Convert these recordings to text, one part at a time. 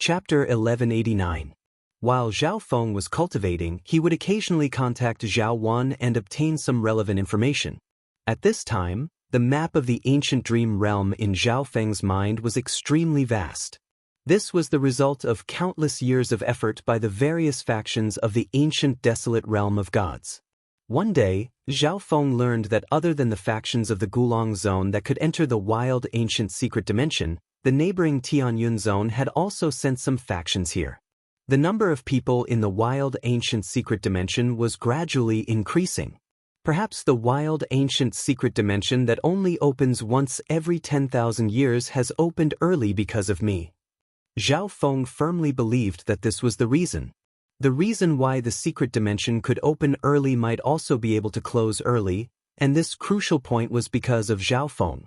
Chapter 1189. While Zhao Feng was cultivating, he would occasionally contact Zhao Wan and obtain some relevant information. At this time, the map of the ancient dream realm in Zhao Feng's mind was extremely vast. This was the result of countless years of effort by the various factions of the ancient desolate realm of gods. One day, Zhao Feng learned that other than the factions of the Gulong zone that could enter the wild ancient secret dimension, the neighboring Tianyun zone had also sent some factions here. The number of people in the wild ancient secret dimension was gradually increasing. Perhaps the wild ancient secret dimension that only opens once every 10,000 years has opened early because of me. Zhao Feng firmly believed that this was the reason. The reason why the secret dimension could open early might also be able to close early, and this crucial point was because of Zhao Feng.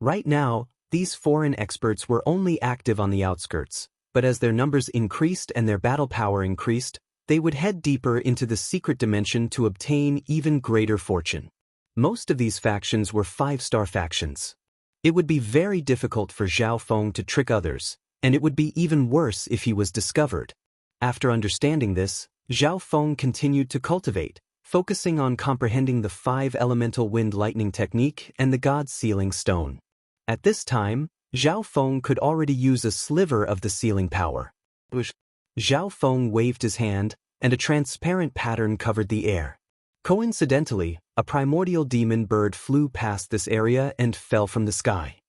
Right now, these foreign experts were only active on the outskirts, but as their numbers increased and their battle power increased, they would head deeper into the secret dimension to obtain even greater fortune. Most of these factions were 5-star factions. It would be very difficult for Zhao Feng to trick others, and it would be even worse if he was discovered. After understanding this, Zhao Feng continued to cultivate, focusing on comprehending the 5-elemental wind lightning technique and the god sealing stone. At this time, Zhao Feng could already use a sliver of the sealing power. Zhao Feng waved his hand, and a transparent pattern covered the air. Coincidentally, a primordial demon bird flew past this area and fell from the sky.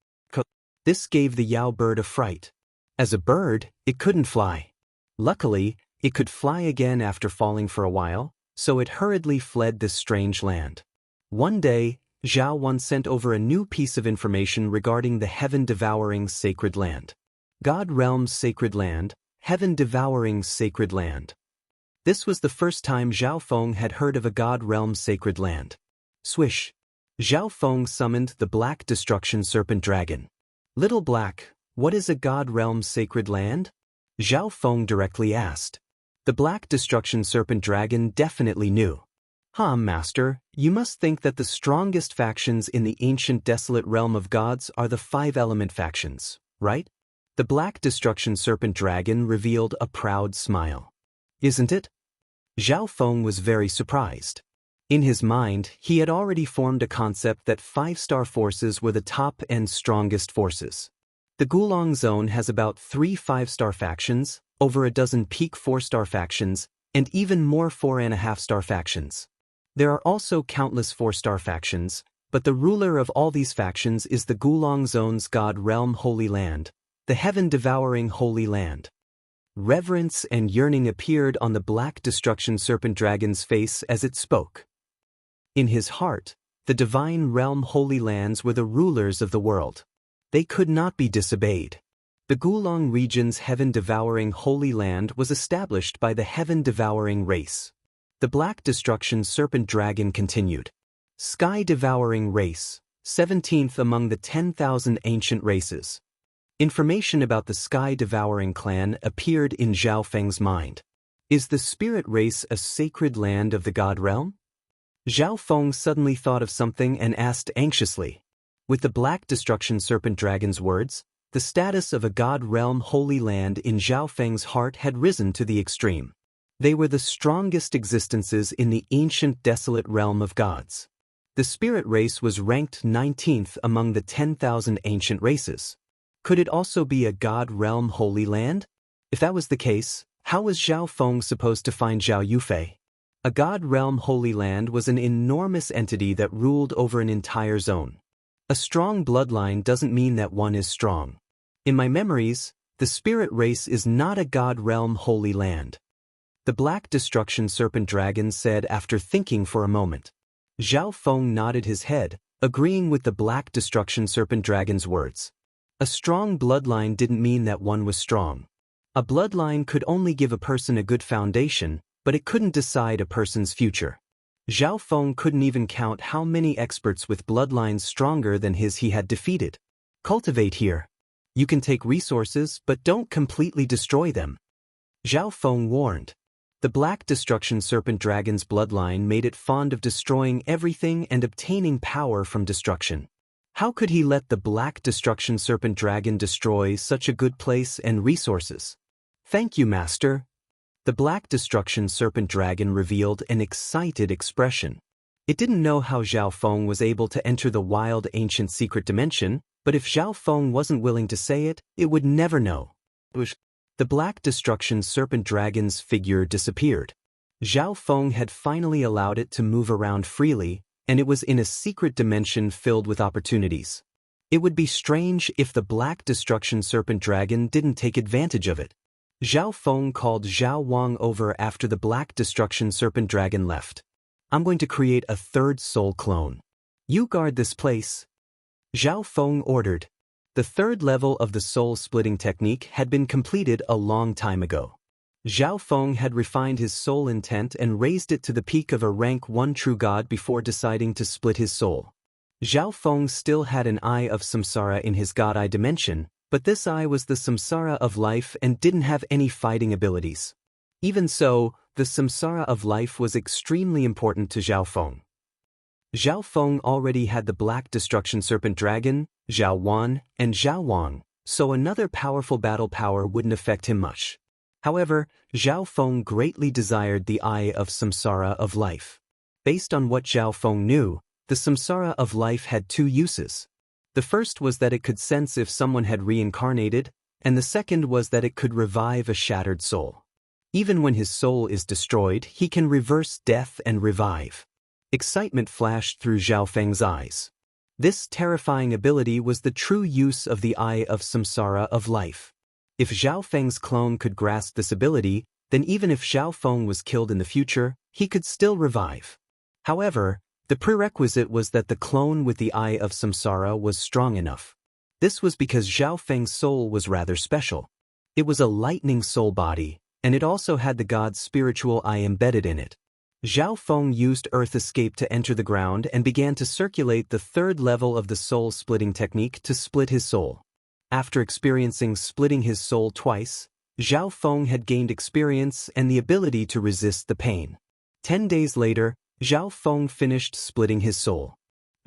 This gave the Yao bird a fright. As a bird, it couldn't fly. Luckily, it could fly again after falling for a while, so it hurriedly fled this strange land. One day, Zhao Wan sent over a new piece of information regarding the heaven-devouring sacred land. God Realm's sacred land, heaven-devouring sacred land. This was the first time Zhao Feng had heard of a God Realm sacred land. Swish! Zhao Feng summoned the Black Destruction Serpent Dragon. Little Black, what is a God Realm sacred land? Zhao Feng directly asked. The Black Destruction Serpent Dragon definitely knew. Master, you must think that the strongest factions in the ancient desolate realm of gods are the 5-element factions, right? The Black Destruction Serpent Dragon revealed a proud smile. Isn't it? Zhao Feng was very surprised. In his mind, he had already formed a concept that 5-star forces were the top and strongest forces. The Gulong zone has about 3 5-star factions, over a dozen peak 4-star factions, and even more 4.5-star factions. There are also countless 4-star factions, but the ruler of all these factions is the Gulong zone's God Realm Holy Land, the heaven-devouring Holy Land. Reverence and yearning appeared on the Black Destruction Serpent Dragon's face as it spoke. In his heart, the divine realm Holy Lands were the rulers of the world. They could not be disobeyed. The Gulong region's heaven-devouring Holy Land was established by the heaven-devouring race. The Black Destruction Serpent Dragon continued. Sky-devouring race, 17th among the 10,000 ancient races. Information about the Sky-devouring clan appeared in Zhao Feng's mind. Is the spirit race a sacred land of the God realm? Zhao Feng suddenly thought of something and asked anxiously. With the Black Destruction Serpent Dragon's words, the status of a God Realm Holy Land in Zhao Feng's heart had risen to the extreme. They were the strongest existences in the ancient desolate realm of gods. The spirit race was ranked 19th among the 10,000 ancient races. Could it also be a God Realm Holy Land? If that was the case, how was Zhao Feng supposed to find Zhao Yufei? A God Realm Holy Land was an enormous entity that ruled over an entire zone. A strong bloodline doesn't mean that one is strong. In my memories, the spirit race is not a God Realm Holy Land. The Black Destruction Serpent Dragon said after thinking for a moment. Zhao Feng nodded his head, agreeing with the Black Destruction Serpent Dragon's words. A strong bloodline didn't mean that one was strong. A bloodline could only give a person a good foundation, but it couldn't decide a person's future. Zhao Feng couldn't even count how many experts with bloodlines stronger than his he had defeated. Cultivate here. You can take resources, but don't completely destroy them. Zhao Feng warned. The Black Destruction Serpent Dragon's bloodline made it fond of destroying everything and obtaining power from destruction. How could he let the Black Destruction Serpent Dragon destroy such a good place and resources? Thank you, Master. The Black Destruction Serpent Dragon revealed an excited expression. It didn't know how Zhao Feng was able to enter the wild ancient secret dimension, but if Zhao Feng wasn't willing to say it, it would never know. The Black Destruction Serpent Dragon's figure disappeared. Zhao Feng had finally allowed it to move around freely, and it was in a secret dimension filled with opportunities. It would be strange if the Black Destruction Serpent Dragon didn't take advantage of it. Zhao Feng called Zhao Wang over after the Black Destruction Serpent Dragon left. I'm going to create a third soul clone. You guard this place. Zhao Feng ordered. The third level of the soul-splitting technique had been completed a long time ago. Zhao Feng had refined his soul intent and raised it to the peak of a rank 1 true god before deciding to split his soul. Zhao Feng still had an eye of samsara in his god eye dimension, but this eye was the samsara of life and didn't have any fighting abilities. Even so, the samsara of life was extremely important to Zhao Feng. Zhao Feng already had the Black Destruction Serpent Dragon, Zhao Wan, and Zhao Wang, so another powerful battle power wouldn't affect him much. However, Zhao Feng greatly desired the Eye of Samsara of Life. Based on what Zhao Feng knew, the Samsara of Life had two uses. The first was that it could sense if someone had reincarnated, and the second was that it could revive a shattered soul. Even when his soul is destroyed, he can reverse death and revive. Excitement flashed through Zhao Feng's eyes. This terrifying ability was the true use of the Eye of Samsara of Life. If Zhao Feng's clone could grasp this ability, then even if Zhao Feng was killed in the future, he could still revive. However, the prerequisite was that the clone with the Eye of Samsara was strong enough. This was because Zhao Feng's soul was rather special. It was a lightning soul body, and it also had the god's spiritual eye embedded in it. Zhao Feng used Earth Escape to enter the ground and began to circulate the third level of the soul-splitting technique to split his soul. After experiencing splitting his soul twice, Zhao Feng had gained experience and the ability to resist the pain. 10 days later, Zhao Feng finished splitting his soul.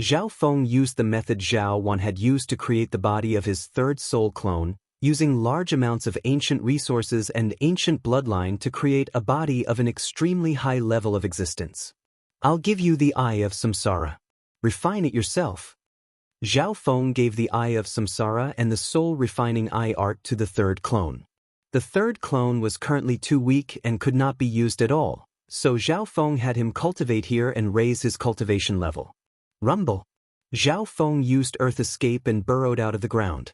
Zhao Feng used the method Zhao Wan had used to create the body of his third soul clone, using large amounts of ancient resources and ancient bloodline to create a body of an extremely high level of existence. I'll give you the Eye of Samsara. Refine it yourself. Zhao Feng gave the Eye of Samsara and the soul-refining eye art to the third clone. The third clone was currently too weak and could not be used at all, so Zhao Feng had him cultivate here and raise his cultivation level. Rumble. Zhao Feng used Earth Escape and burrowed out of the ground.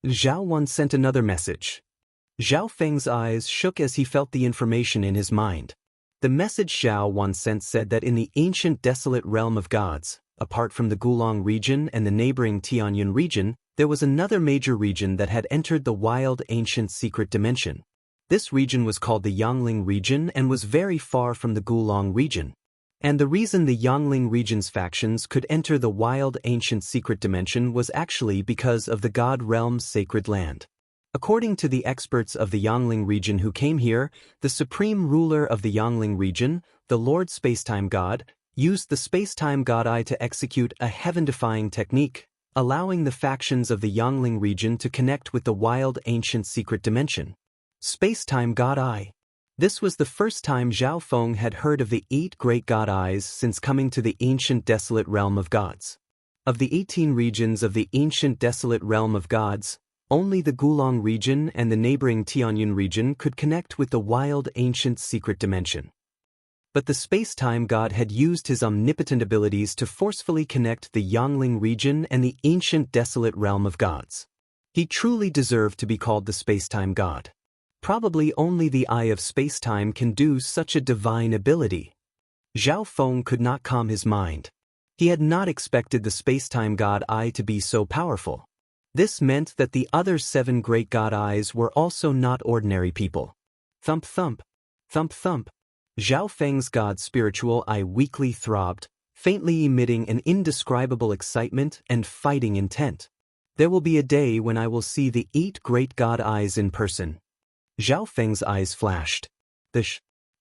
Zhao Wan sent another message. Zhao Feng's eyes shook as he felt the information in his mind. The message Zhao Wan sent said that in the ancient desolate realm of gods, apart from the Gulong region and the neighboring Tianyun region, there was another major region that had entered the wild ancient secret dimension. This region was called the Yangling region and was very far from the Gulong region. And the reason the Yangling region's factions could enter the wild ancient secret dimension was actually because of the God Realm's sacred land. According to the experts of the Yangling region who came here, the supreme ruler of the Yangling region, the Lord Spacetime God, used the Spacetime God Eye to execute a heaven-defying technique, allowing the factions of the Yangling region to connect with the wild ancient secret dimension. Spacetime God Eye. This was the first time Zhao Feng had heard of the 8 great god eyes since coming to the ancient desolate realm of gods. Of the 18 regions of the ancient desolate realm of gods, only the Gulong region and the neighboring Tianyun region could connect with the wild ancient secret dimension. But the space-time god had used his omnipotent abilities to forcefully connect the Yangling region and the ancient desolate realm of gods. He truly deserved to be called the space-time god. Probably only the Eye of Space-Time can do such a divine ability. Zhao Feng could not calm his mind. He had not expected the Space-Time God Eye to be so powerful. This meant that the other 7 great god eyes were also not ordinary people. Thump thump, thump thump. Zhao Feng's god spiritual eye weakly throbbed, faintly emitting an indescribable excitement and fighting intent. There will be a day when I will see the 8 great god eyes in person. Zhao Feng's eyes flashed.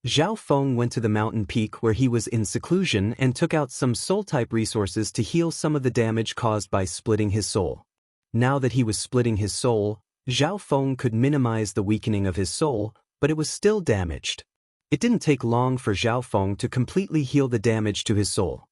Zhao Feng went to the mountain peak where he was in seclusion and took out some soul-type resources to heal some of the damage caused by splitting his soul. Now that he was splitting his soul, Zhao Feng could minimize the weakening of his soul, but it was still damaged. It didn't take long for Zhao Feng to completely heal the damage to his soul.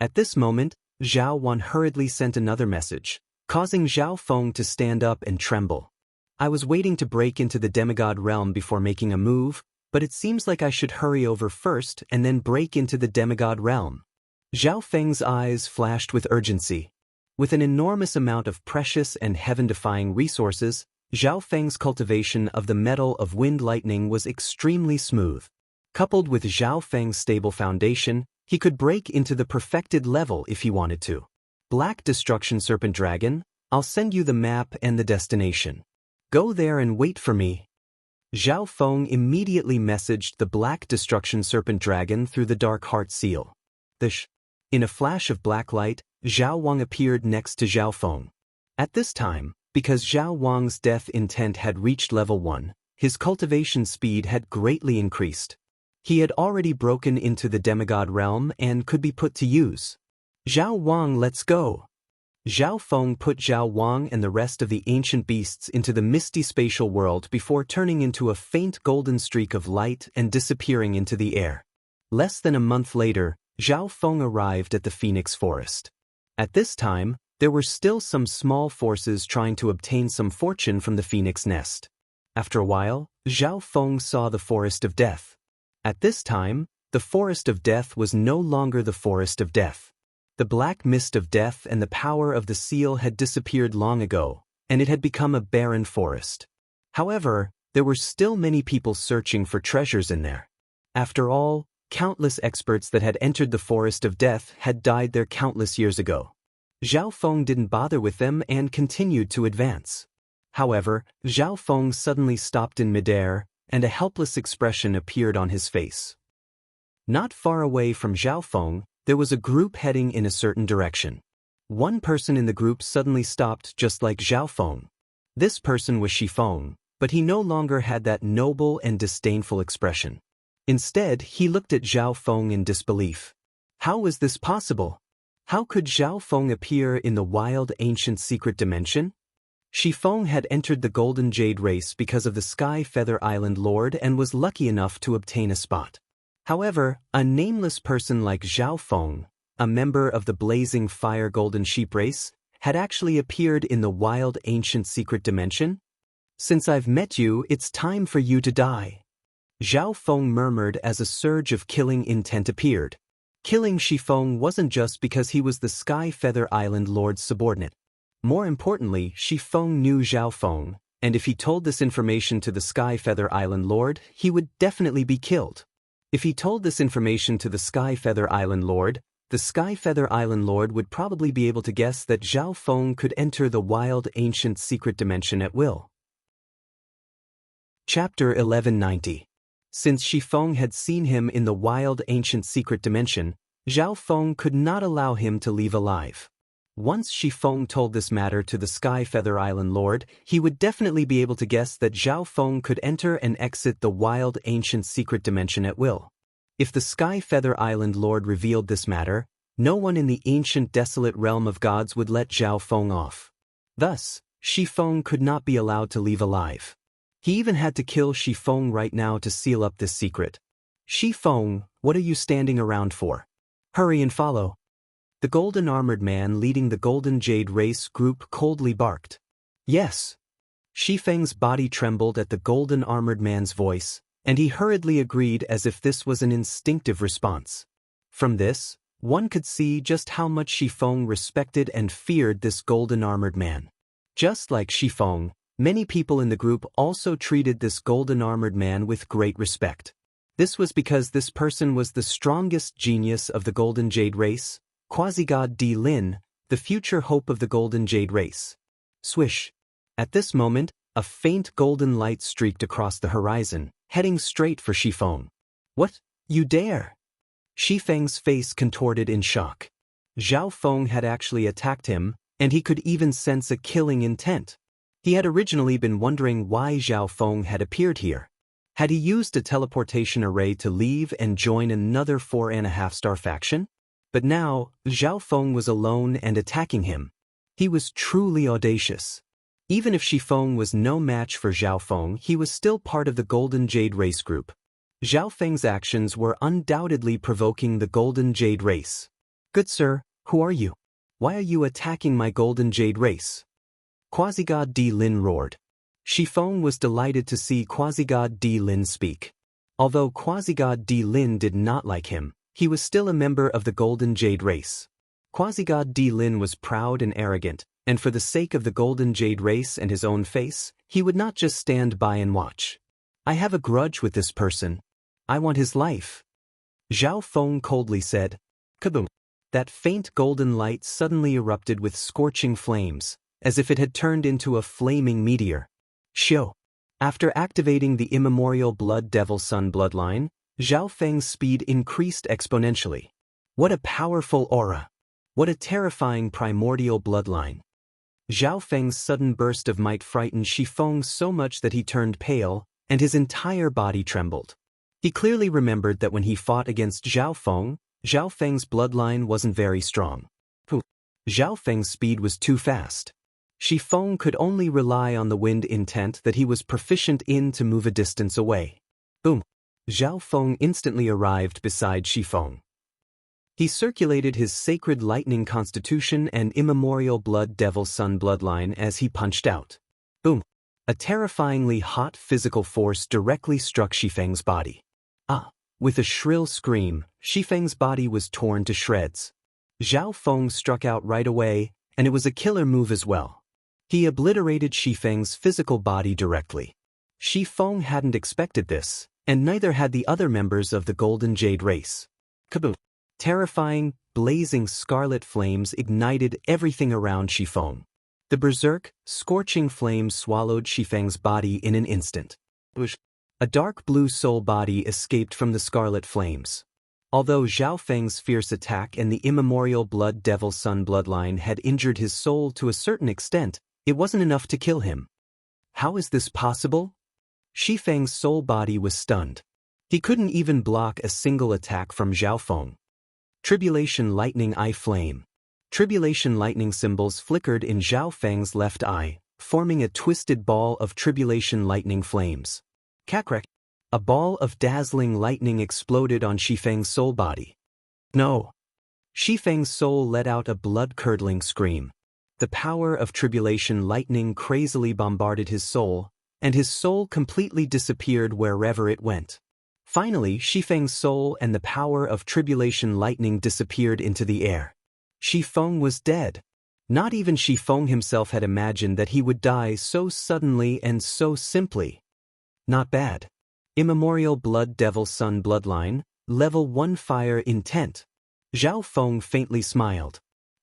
At this moment, Zhao Wan hurriedly sent another message, causing Zhao Feng to stand up and tremble. I was waiting to break into the demigod realm before making a move, but it seems like I should hurry over first and then break into the demigod realm. Zhao Feng's eyes flashed with urgency. With an enormous amount of precious and heaven-defying resources, Zhao Feng's cultivation of the metal of wind lightning was extremely smooth. Coupled with Zhao Feng's stable foundation, he could break into the perfected level if he wanted to. Black Destruction Serpent Dragon, I'll send you the map and the destination. Go there and wait for me. Zhao Feng immediately messaged the Black Destruction Serpent Dragon through the Dark Heart Seal. In a flash of black light, Zhao Wang appeared next to Zhao Feng. At this time, because Zhao Wang's death intent had reached level 1, his cultivation speed had greatly increased. He had already broken into the demigod realm and could be put to use. Zhao Wang, let's go. Zhao Feng put Zhao Wang and the rest of the ancient beasts into the misty spatial world before turning into a faint golden streak of light and disappearing into the air. Less than a month later, Zhao Feng arrived at the Phoenix Forest. At this time, there were still some small forces trying to obtain some fortune from the Phoenix Nest. After a while, Zhao Feng saw the Forest of Death. At this time, the Forest of Death was no longer the Forest of Death. The black mist of death and the power of the seal had disappeared long ago, and it had become a barren forest. However, there were still many people searching for treasures in there. After all, countless experts that had entered the Forest of Death had died there countless years ago. Zhao Feng didn't bother with them and continued to advance. However, Zhao Feng suddenly stopped in midair, and a helpless expression appeared on his face. Not far away from Zhao Feng, there was a group heading in a certain direction. One person in the group suddenly stopped just like Zhao Feng. This person was Shi Feng, but he no longer had that noble and disdainful expression. Instead, he looked at Zhao Feng in disbelief. How was this possible? How could Zhao Feng appear in the wild ancient secret dimension? Shi Feng had entered the Golden Jade race because of the Sky Feather Island Lord and was lucky enough to obtain a spot. However, a nameless person like Zhao Feng, a member of the Blazing Fire Golden Sheep race, had actually appeared in the wild ancient secret dimension? Since I've met you, it's time for you to die. Zhao Feng murmured as a surge of killing intent appeared. Killing Shi Feng wasn't just because he was the Sky Feather Island Lord's subordinate. More importantly, Shi Feng knew Zhao Feng, and if he told this information to the Sky Feather Island Lord, he would definitely be killed. If he told this information to the Sky Feather Island Lord, the Sky Feather Island Lord would probably be able to guess that Zhao Feng could enter the wild ancient secret dimension at will. Chapter 1190. Since Shi Feng had seen him in the wild ancient secret dimension, Zhao Feng could not allow him to leave alive. Once Shi Feng told this matter to the Sky Feather Island Lord, he would definitely be able to guess that Zhao Feng could enter and exit the wild ancient secret dimension at will. If the Sky Feather Island Lord revealed this matter, no one in the ancient desolate realm of gods would let Zhao Feng off. Thus, Shi Feng could not be allowed to leave alive. He even had to kill Shi Feng right now to seal up this secret. Shi Feng, what are you standing around for? Hurry and follow. The golden armored man leading the Golden Jade race group coldly barked. Yes. Shi Feng's body trembled at the golden armored man's voice, and he hurriedly agreed as if this was an instinctive response. From this, one could see just how much Shi Feng respected and feared this golden armored man. Just like Shi Feng, many people in the group also treated this golden armored man with great respect. This was because this person was the strongest genius of the Golden Jade race, Quasi-God Di Lin, the future hope of the Golden Jade race. Swish. At this moment, a faint golden light streaked across the horizon, heading straight for Shi Feng. What? You dare? Shi Feng's face contorted in shock. Zhao Feng had actually attacked him, and he could even sense a killing intent. He had originally been wondering why Zhao Feng had appeared here. Had he used a teleportation array to leave and join another 4.5-star faction? But now, Zhao Feng was alone and attacking him. He was truly audacious. Even if Shifeng was no match for Zhao Feng, he was still part of the Golden Jade race group. Zhao Feng's actions were undoubtedly provoking the Golden Jade race. "Good sir, who are you? Why are you attacking my Golden Jade race?" Quasi-God Di Lin roared. Shifeng was delighted to see Quasi-God Di Lin speak. Although Quasi-God Di Lin did not like him, he was still a member of the Golden Jade race. Quasi-God Di Lin was proud and arrogant, and for the sake of the Golden Jade race and his own face, he would not just stand by and watch. "I have a grudge with this person. I want his life." Zhao Feng coldly said. Kaboom! That faint golden light suddenly erupted with scorching flames, as if it had turned into a flaming meteor. Shio! After activating the immemorial Blood Devil Sun bloodline, Zhao Feng's speed increased exponentially. What a powerful aura! What a terrifying primordial bloodline! Zhao Feng's sudden burst of might frightened Shifeng so much that he turned pale, and his entire body trembled. He clearly remembered that when he fought against Zhao Feng's bloodline wasn't very strong. Zhao Feng's speed was too fast. Shifeng could only rely on the wind intent that he was proficient in to move a distance away. Boom! Zhao Feng instantly arrived beside Shifeng. He circulated his sacred lightning constitution and immemorial Blood Devil Sun bloodline as he punched out. Boom! A terrifyingly hot physical force directly struck Shifeng's body. With a shrill scream, Shifeng's body was torn to shreds. Zhao Feng struck out right away, and it was a killer move as well. He obliterated Shifeng's physical body directly. Shifeng hadn't expected this, and neither had the other members of the Golden Jade race. Kaboom! Terrifying, blazing scarlet flames ignited everything around Shifeng. The berserk, scorching flames swallowed Shifeng's body in an instant. A dark blue soul body escaped from the scarlet flames. Although Zhao Feng's fierce attack and the immemorial Blood Devil Sun bloodline had injured his soul to a certain extent, it wasn't enough to kill him. How is this possible? Shifeng's soul body was stunned. He couldn't even block a single attack from Zhao Feng. Tribulation Lightning Eye Flame. Tribulation lightning symbols flickered in Zhao Feng's left eye, forming a twisted ball of tribulation lightning flames. Kakrek! A ball of dazzling lightning exploded on Shifeng's soul body. No! Shifeng's soul let out a blood-curdling scream. The power of tribulation lightning crazily bombarded his soul, and his soul completely disappeared wherever it went. Finally, Shifeng's soul and the power of tribulation lightning disappeared into the air. Shifeng was dead. Not even Shifeng himself had imagined that he would die so suddenly and so simply. Not bad. Immemorial Blood Devil Sun bloodline, level 1 fire intent. Zhao Feng faintly smiled.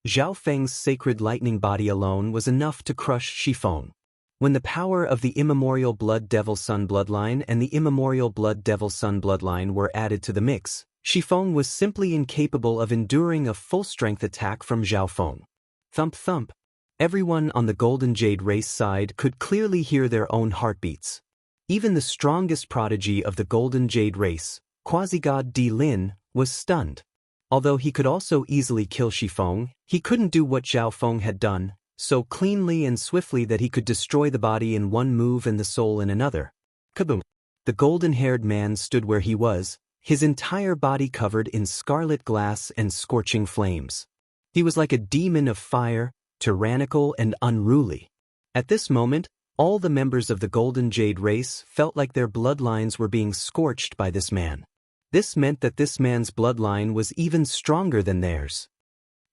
Zhao Feng's sacred lightning body alone was enough to crush Shifeng. When the power of the immemorial Blood Devil Sun bloodline and the immemorial Blood Devil Sun bloodline were added to the mix, Shifeng was simply incapable of enduring a full-strength attack from Zhao Feng. Thump thump. Everyone on the Golden Jade race side could clearly hear their own heartbeats. Even the strongest prodigy of the Golden Jade race, Quasi-God Di Lin, was stunned. Although he could also easily kill Shifeng, he couldn't do what Zhao Feng had done, so cleanly and swiftly that he could destroy the body in one move and the soul in another. Kaboom! The golden-haired man stood where he was, his entire body covered in scarlet glass and scorching flames. He was like a demon of fire, tyrannical and unruly. At this moment, all the members of the Golden Jade race felt like their bloodlines were being scorched by this man. This meant that this man's bloodline was even stronger than theirs.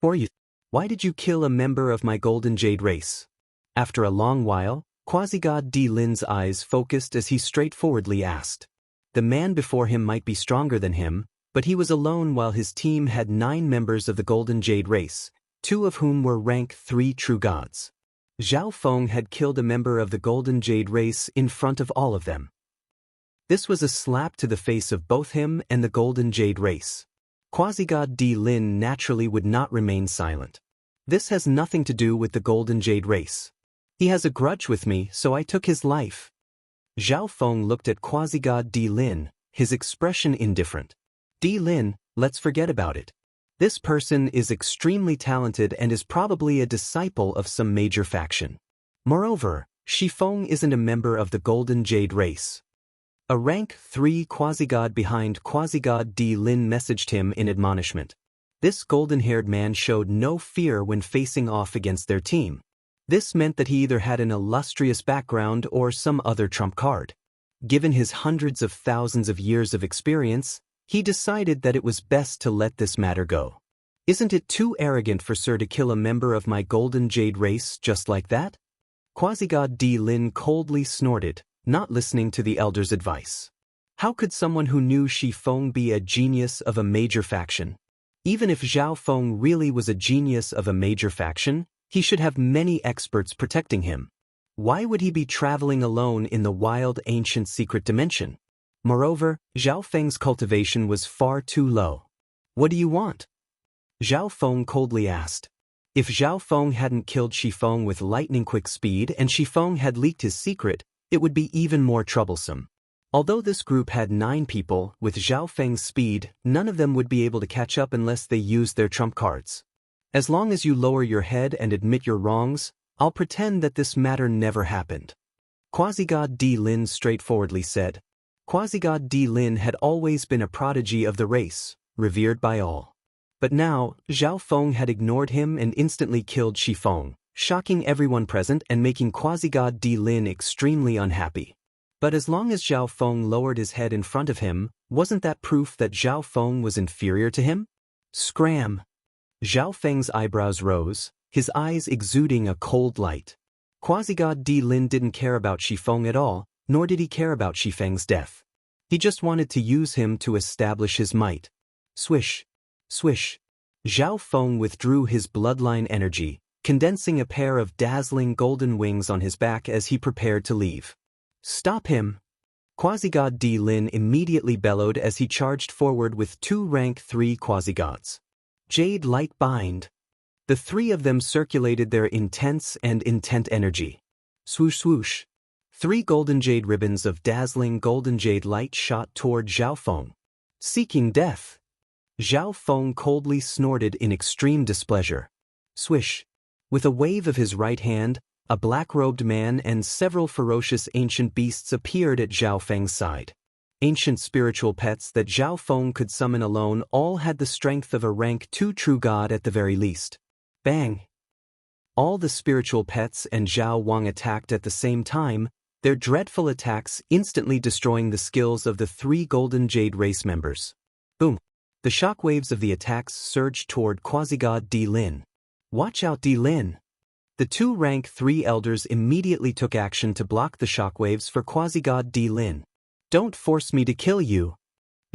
Why did you kill a member of my Golden Jade race? After a long while, Quasi-God Di Lin's eyes focused as he straightforwardly asked. The man before him might be stronger than him, but he was alone while his team had 9 members of the Golden Jade race, 2 of whom were rank 3 true gods. Zhao Feng had killed a member of the Golden Jade race in front of all of them. This was a slap to the face of both him and the Golden Jade race. Quasi-God Di Lin naturally would not remain silent. This has nothing to do with the Golden Jade race. He has a grudge with me, so I took his life. Zhao Feng looked at Quasi-God Di Lin, his expression indifferent. Di Lin, let's forget about it. This person is extremely talented and is probably a disciple of some major faction. Moreover, Shifeng isn't a member of the Golden Jade race. A rank 3 quasi-god behind quasi-god D Lin messaged him in admonishment. This golden-haired man showed no fear when facing off against their team. This meant that he either had an illustrious background or some other trump card. Given his hundreds of thousands of years of experience, he decided that it was best to let this matter go. Isn't it too arrogant for Sir to kill a member of my Golden Jade race just like that? Quasi-god D Lin coldly snorted, not listening to the elder's advice. How could someone who knew Shifeng be a genius of a major faction? Even if Zhao Feng really was a genius of a major faction, he should have many experts protecting him. Why would he be traveling alone in the wild ancient secret dimension? Moreover, Zhao Feng's cultivation was far too low. What do you want? Zhao Feng coldly asked. If Zhao Feng hadn't killed Shifeng with lightning-quick speed and Shifeng had leaked his secret, it would be even more troublesome. Although this group had 9 people, with Zhao Feng's speed, none of them would be able to catch up unless they used their trump cards. As long as you lower your head and admit your wrongs, I'll pretend that this matter never happened. Quasi-god D Lin straightforwardly said. Quasi-god D Lin had always been a prodigy of the race, revered by all. But now, Zhao Feng had ignored him and instantly killed Shifeng, shocking everyone present and making Quasi-god D Lin extremely unhappy. But as long as Zhao Feng lowered his head in front of him, wasn't that proof that Zhao Feng was inferior to him? Scram! Zhao Feng's eyebrows rose, his eyes exuding a cold light. Quasi-god D Lin didn't care about Shifeng at all, nor did he care about Shifeng's death. He just wanted to use him to establish his might. Swish! Swish! Zhao Feng withdrew his bloodline energy, condensing a pair of dazzling golden wings on his back as he prepared to leave. Stop him! Quasi-god D Lin immediately bellowed as he charged forward with 2 rank 3 quasi-gods. Jade Light Bind. The 3 of them circulated their intense and intent energy. Swoosh swoosh. 3 golden jade ribbons of dazzling golden jade light shot toward Zhao Feng. Seeking death. Zhao Feng coldly snorted in extreme displeasure. Swish. With a wave of his right hand, a black-robed man and several ferocious ancient beasts appeared at Zhao Feng's side. Ancient spiritual pets that Zhao Feng could summon alone all had the strength of a rank 2 true god at the very least. Bang! All the spiritual pets and Zhao Wang attacked at the same time, their dreadful attacks instantly destroying the skills of the 3 Golden Jade race members. Boom! The shockwaves of the attacks surged toward Quasi-god D Lin. Watch out, D Lin! The 2 rank 3 elders immediately took action to block the shockwaves for Quasi-god D Lin. Don't force me to kill you!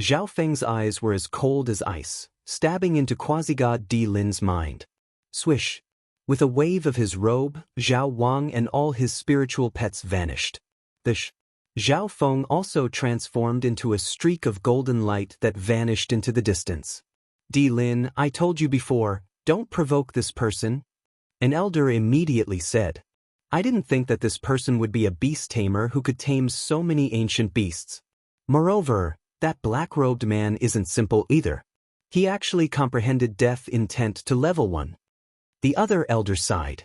Zhao Feng's eyes were as cold as ice, stabbing into Quasi-god D Lin's mind. Swish! With a wave of his robe, Zhao Wang and all his spiritual pets vanished. Zhao Feng also transformed into a streak of golden light that vanished into the distance. D Lin, I told you before, don't provoke this person. An elder immediately said. I didn't think that this person would be a beast tamer who could tame so many ancient beasts. Moreover, that black-robed man isn't simple either. He actually comprehended death intent to level 1. The other elder sighed.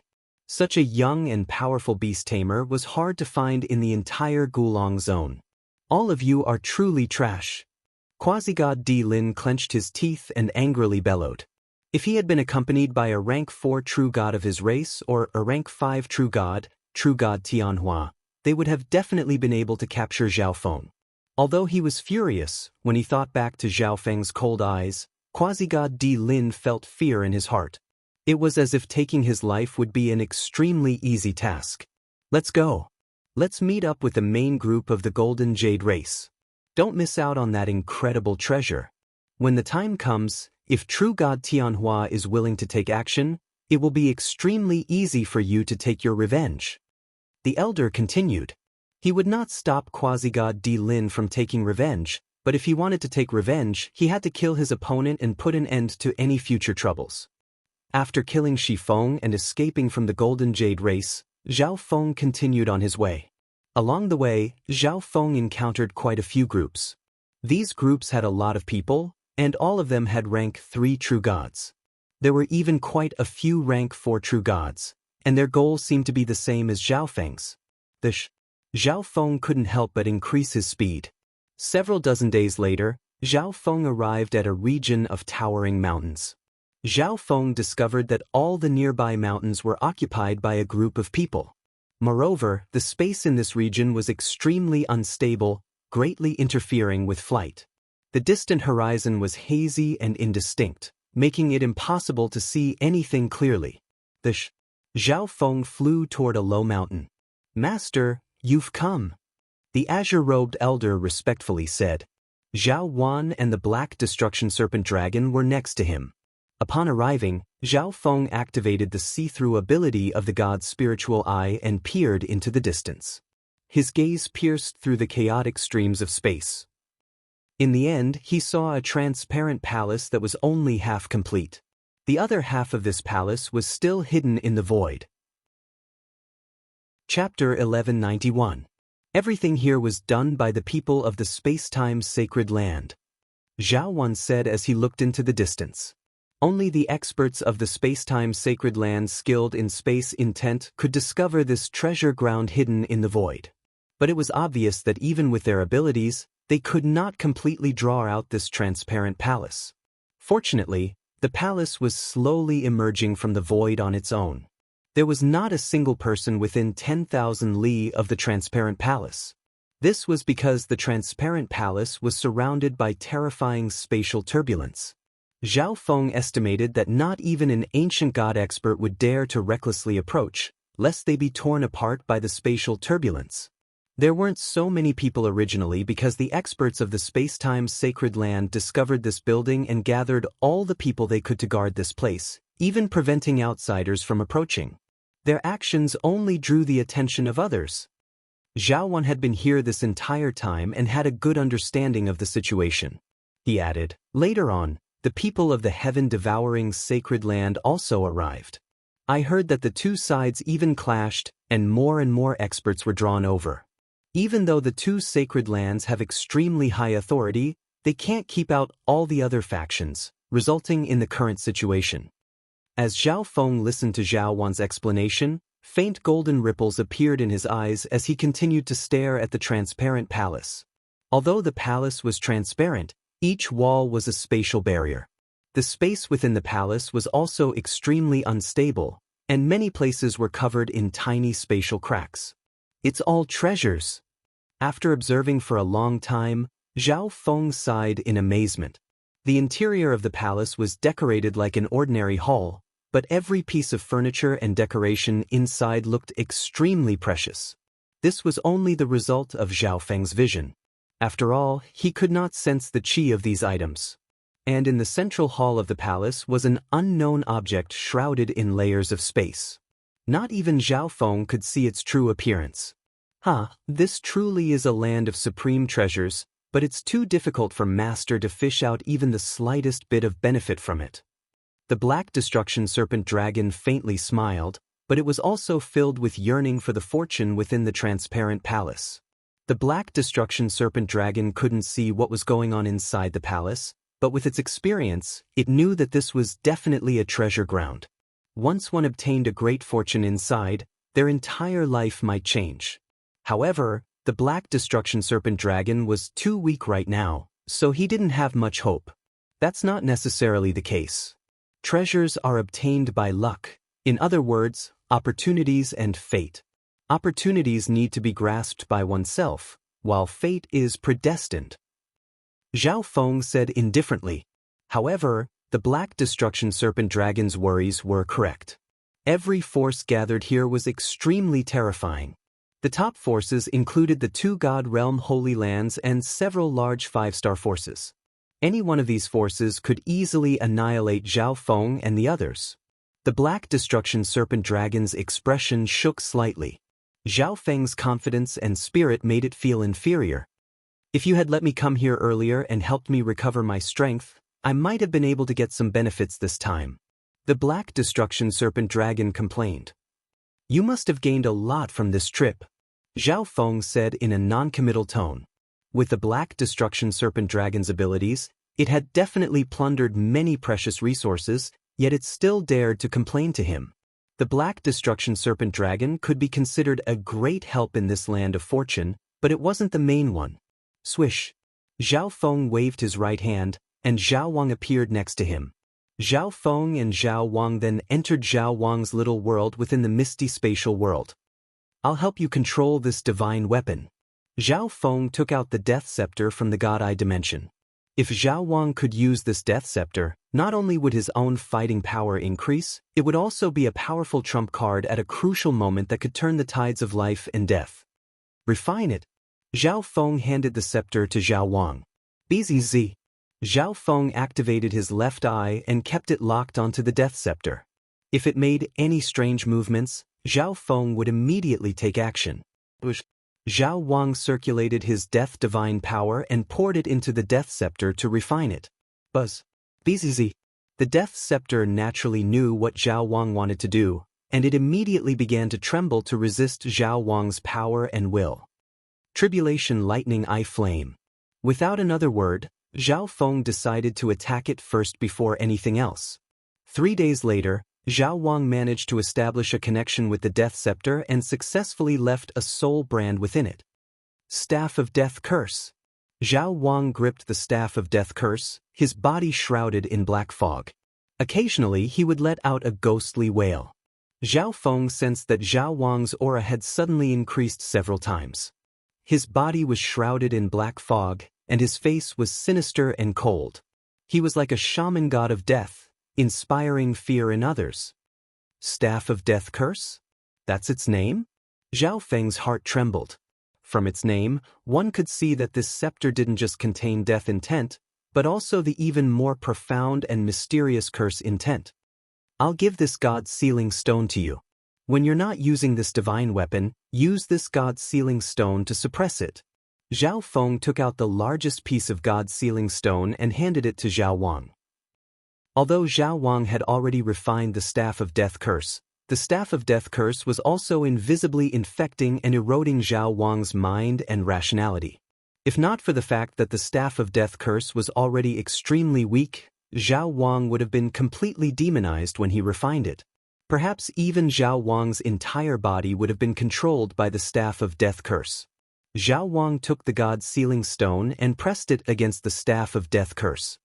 Such a young and powerful beast tamer was hard to find in the entire Gulong zone. All of you are truly trash. Quasi-god D Lin clenched his teeth and angrily bellowed. If he had been accompanied by a rank 4 true god of his race or a rank 5 true god Tianhua, they would have definitely been able to capture Zhao Feng. Although he was furious, when he thought back to Zhao Feng's cold eyes, Quasi-god D Lin felt fear in his heart. It was as if taking his life would be an extremely easy task. Let's go. Let's meet up with the main group of the Golden Jade race. Don't miss out on that incredible treasure. When the time comes, if true god Tianhua is willing to take action, it will be extremely easy for you to take your revenge. The elder continued. He would not stop Quasi-god D Lin from taking revenge, but if he wanted to take revenge, he had to kill his opponent and put an end to any future troubles. After killing Shifeng and escaping from the Golden Jade race, Zhao Feng continued on his way. Along the way, Zhao Feng encountered quite a few groups. These groups had a lot of people, and all of them had rank 3 true gods. There were even quite a few rank 4 true gods, and their goal seemed to be the same as Zhao Feng's. Zhao Feng couldn't help but increase his speed. Several dozen days later, Zhao Feng arrived at a region of towering mountains. Zhao Feng discovered that all the nearby mountains were occupied by a group of people. Moreover, the space in this region was extremely unstable, greatly interfering with flight. The distant horizon was hazy and indistinct, making it impossible to see anything clearly. Zhao Feng flew toward a low mountain. "Master, you've come," the azure-robed elder respectfully said. Zhao Wan and the Black Destruction Serpent Dragon were next to him. Upon arriving, Zhao Feng activated the see-through ability of the god's spiritual eye and peered into the distance. His gaze pierced through the chaotic streams of space. In the end, he saw a transparent palace that was only half complete. The other half of this palace was still hidden in the void. Chapter 1191. Everything here was done by the people of the space-time sacred land, Zhao Wan said as he looked into the distance. Only the experts of the space-time sacred land skilled in space intent could discover this treasure ground hidden in the void. But it was obvious that even with their abilities, they could not completely draw out this transparent palace. Fortunately, the palace was slowly emerging from the void on its own. There was not a single person within 10,000 li of the transparent palace. This was because the transparent palace was surrounded by terrifying spatial turbulence. Zhao Feng estimated that not even an ancient god expert would dare to recklessly approach, lest they be torn apart by the spatial turbulence. There weren't so many people originally because the experts of the space-time sacred land discovered this building and gathered all the people they could to guard this place, even preventing outsiders from approaching. Their actions only drew the attention of others. Zhao Wan had been here this entire time and had a good understanding of the situation. He added, "Later on, the people of the heaven-devouring sacred land also arrived. I heard that the two sides even clashed, and more experts were drawn over. Even though the two sacred lands have extremely high authority, they can't keep out all the other factions, resulting in the current situation." As Zhao Feng listened to Zhao Wan's explanation, faint golden ripples appeared in his eyes as he continued to stare at the transparent palace. Although the palace was transparent, each wall was a spatial barrier. The space within the palace was also extremely unstable, and many places were covered in tiny spatial cracks. "It's all treasures." After observing for a long time, Zhao Feng sighed in amazement. The interior of the palace was decorated like an ordinary hall, but every piece of furniture and decoration inside looked extremely precious. This was only the result of Zhao Feng's vision. After all, he could not sense the qi of these items. And in the central hall of the palace was an unknown object shrouded in layers of space. Not even Zhao Feng could see its true appearance. This truly is a land of supreme treasures, but it's too difficult for Master to fish out even the slightest bit of benefit from it. The Black Destruction Serpent Dragon faintly smiled, but it was also filled with yearning for the fortune within the transparent palace. The Black Destruction Serpent Dragon couldn't see what was going on inside the palace, but with its experience, it knew that this was definitely a treasure ground. Once one obtained a great fortune inside, their entire life might change. However, the Black Destruction Serpent Dragon was too weak right now, so he didn't have much hope. That's not necessarily the case. Treasures are obtained by luck. In other words, opportunities and fate. Opportunities need to be grasped by oneself, while fate is predestined. Zhao Feng said indifferently. However, the Black Destruction Serpent Dragon's worries were correct. Every force gathered here was extremely terrifying. The top forces included the two God Realm Holy Lands and several large 5-star forces. Any one of these forces could easily annihilate Zhao Feng and the others. The Black Destruction Serpent Dragon's expression shook slightly. Zhao Feng's confidence and spirit made it feel inferior. "If you had let me come here earlier and helped me recover my strength, I might have been able to get some benefits this time," the Black Destruction Serpent Dragon complained. "You must have gained a lot from this trip," Zhao Feng said in a non-committal tone. With the Black Destruction Serpent Dragon's abilities, it had definitely plundered many precious resources, yet it still dared to complain to him. The Black Destruction Serpent Dragon could be considered a great help in this land of fortune, but it wasn't the main one. Swish. Zhao Feng waved his right hand, and Zhao Wang appeared next to him. Zhao Feng and Zhao Wang then entered Zhao Wang's little world within the misty spatial world. I'll help you control this divine weapon. Zhao Feng took out the Death Scepter from the God Eye dimension. If Zhao Wang could use this Death Scepter, not only would his own fighting power increase, it would also be a powerful trump card at a crucial moment that could turn the tides of life and death. Refine it. Zhao Feng handed the scepter to Zhao Wang. Bzz. Zhao Feng activated his left eye and kept it locked onto the Death Scepter. If it made any strange movements, Zhao Feng would immediately take action. Zhao Wang circulated his Death Divine Power and poured it into the Death Scepter to refine it. Buzz. Bzz. The Death Scepter naturally knew what Zhao Wang wanted to do, and it immediately began to tremble to resist Zhao Wang's power and will. Tribulation Lightning Eye Flame. Without another word, Zhao Feng decided to attack it first before anything else. 3 days later, Zhao Wang managed to establish a connection with the Death Scepter and successfully left a soul brand within it. Staff of Death Curse. Zhao Wang gripped the Staff of Death Curse, his body shrouded in black fog. Occasionally he would let out a ghostly wail. Zhao Feng sensed that Zhao Wang's aura had suddenly increased several times. His body was shrouded in black fog, and his face was sinister and cold. He was like a shaman god of death, inspiring fear in others. Staff of Death Curse? That's its name? Zhao Feng's heart trembled. From its name, one could see that this scepter didn't just contain death intent, but also the even more profound and mysterious curse intent. I'll give this God's Sealing Stone to you. When you're not using this divine weapon, use this God's Sealing Stone to suppress it. Zhao Feng took out the largest piece of God's Sealing Stone and handed it to Zhao Wang. Although Zhao Wang had already refined the Staff of Death Curse, the Staff of Death Curse was also invisibly infecting and eroding Zhao Wang's mind and rationality. If not for the fact that the Staff of Death Curse was already extremely weak, Zhao Wang would have been completely demonized when he refined it. Perhaps even Zhao Wang's entire body would have been controlled by the Staff of Death Curse. Zhao Wang took the God's Sealing Stone and pressed it against the Staff of Death Curse.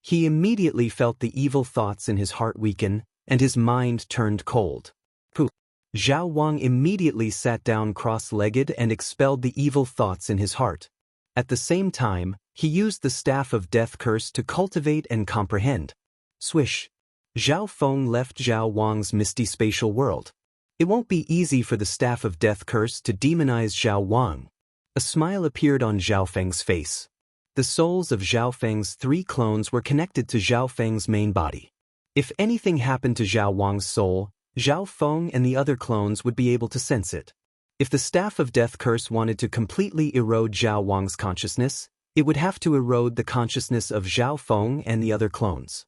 He immediately felt the evil thoughts in his heart weaken, and his mind turned cold. Pooh! Zhao Wang immediately sat down cross-legged and expelled the evil thoughts in his heart. At the same time, he used the Staff of Death Curse to cultivate and comprehend. Swish! Zhao Feng left Zhao Wang's misty spatial world. It won't be easy for the Staff of Death Curse to demonize Zhao Wang. A smile appeared on Zhao Feng's face. The souls of Zhao Feng's 3 clones were connected to Zhao Feng's main body. If anything happened to Zhao Wang's soul, Zhao Feng and the other clones would be able to sense it. If the Staff of Death Curse wanted to completely erode Zhao Wang's consciousness, it would have to erode the consciousness of Zhao Feng and the other clones.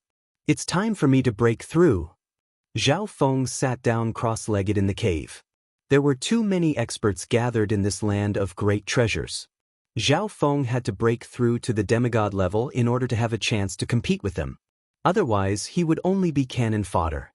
It's time for me to break through. Zhao Feng sat down cross-legged in the cave. There were too many experts gathered in this land of great treasures. Zhao Feng had to break through to the demigod level in order to have a chance to compete with them. Otherwise, he would only be cannon fodder.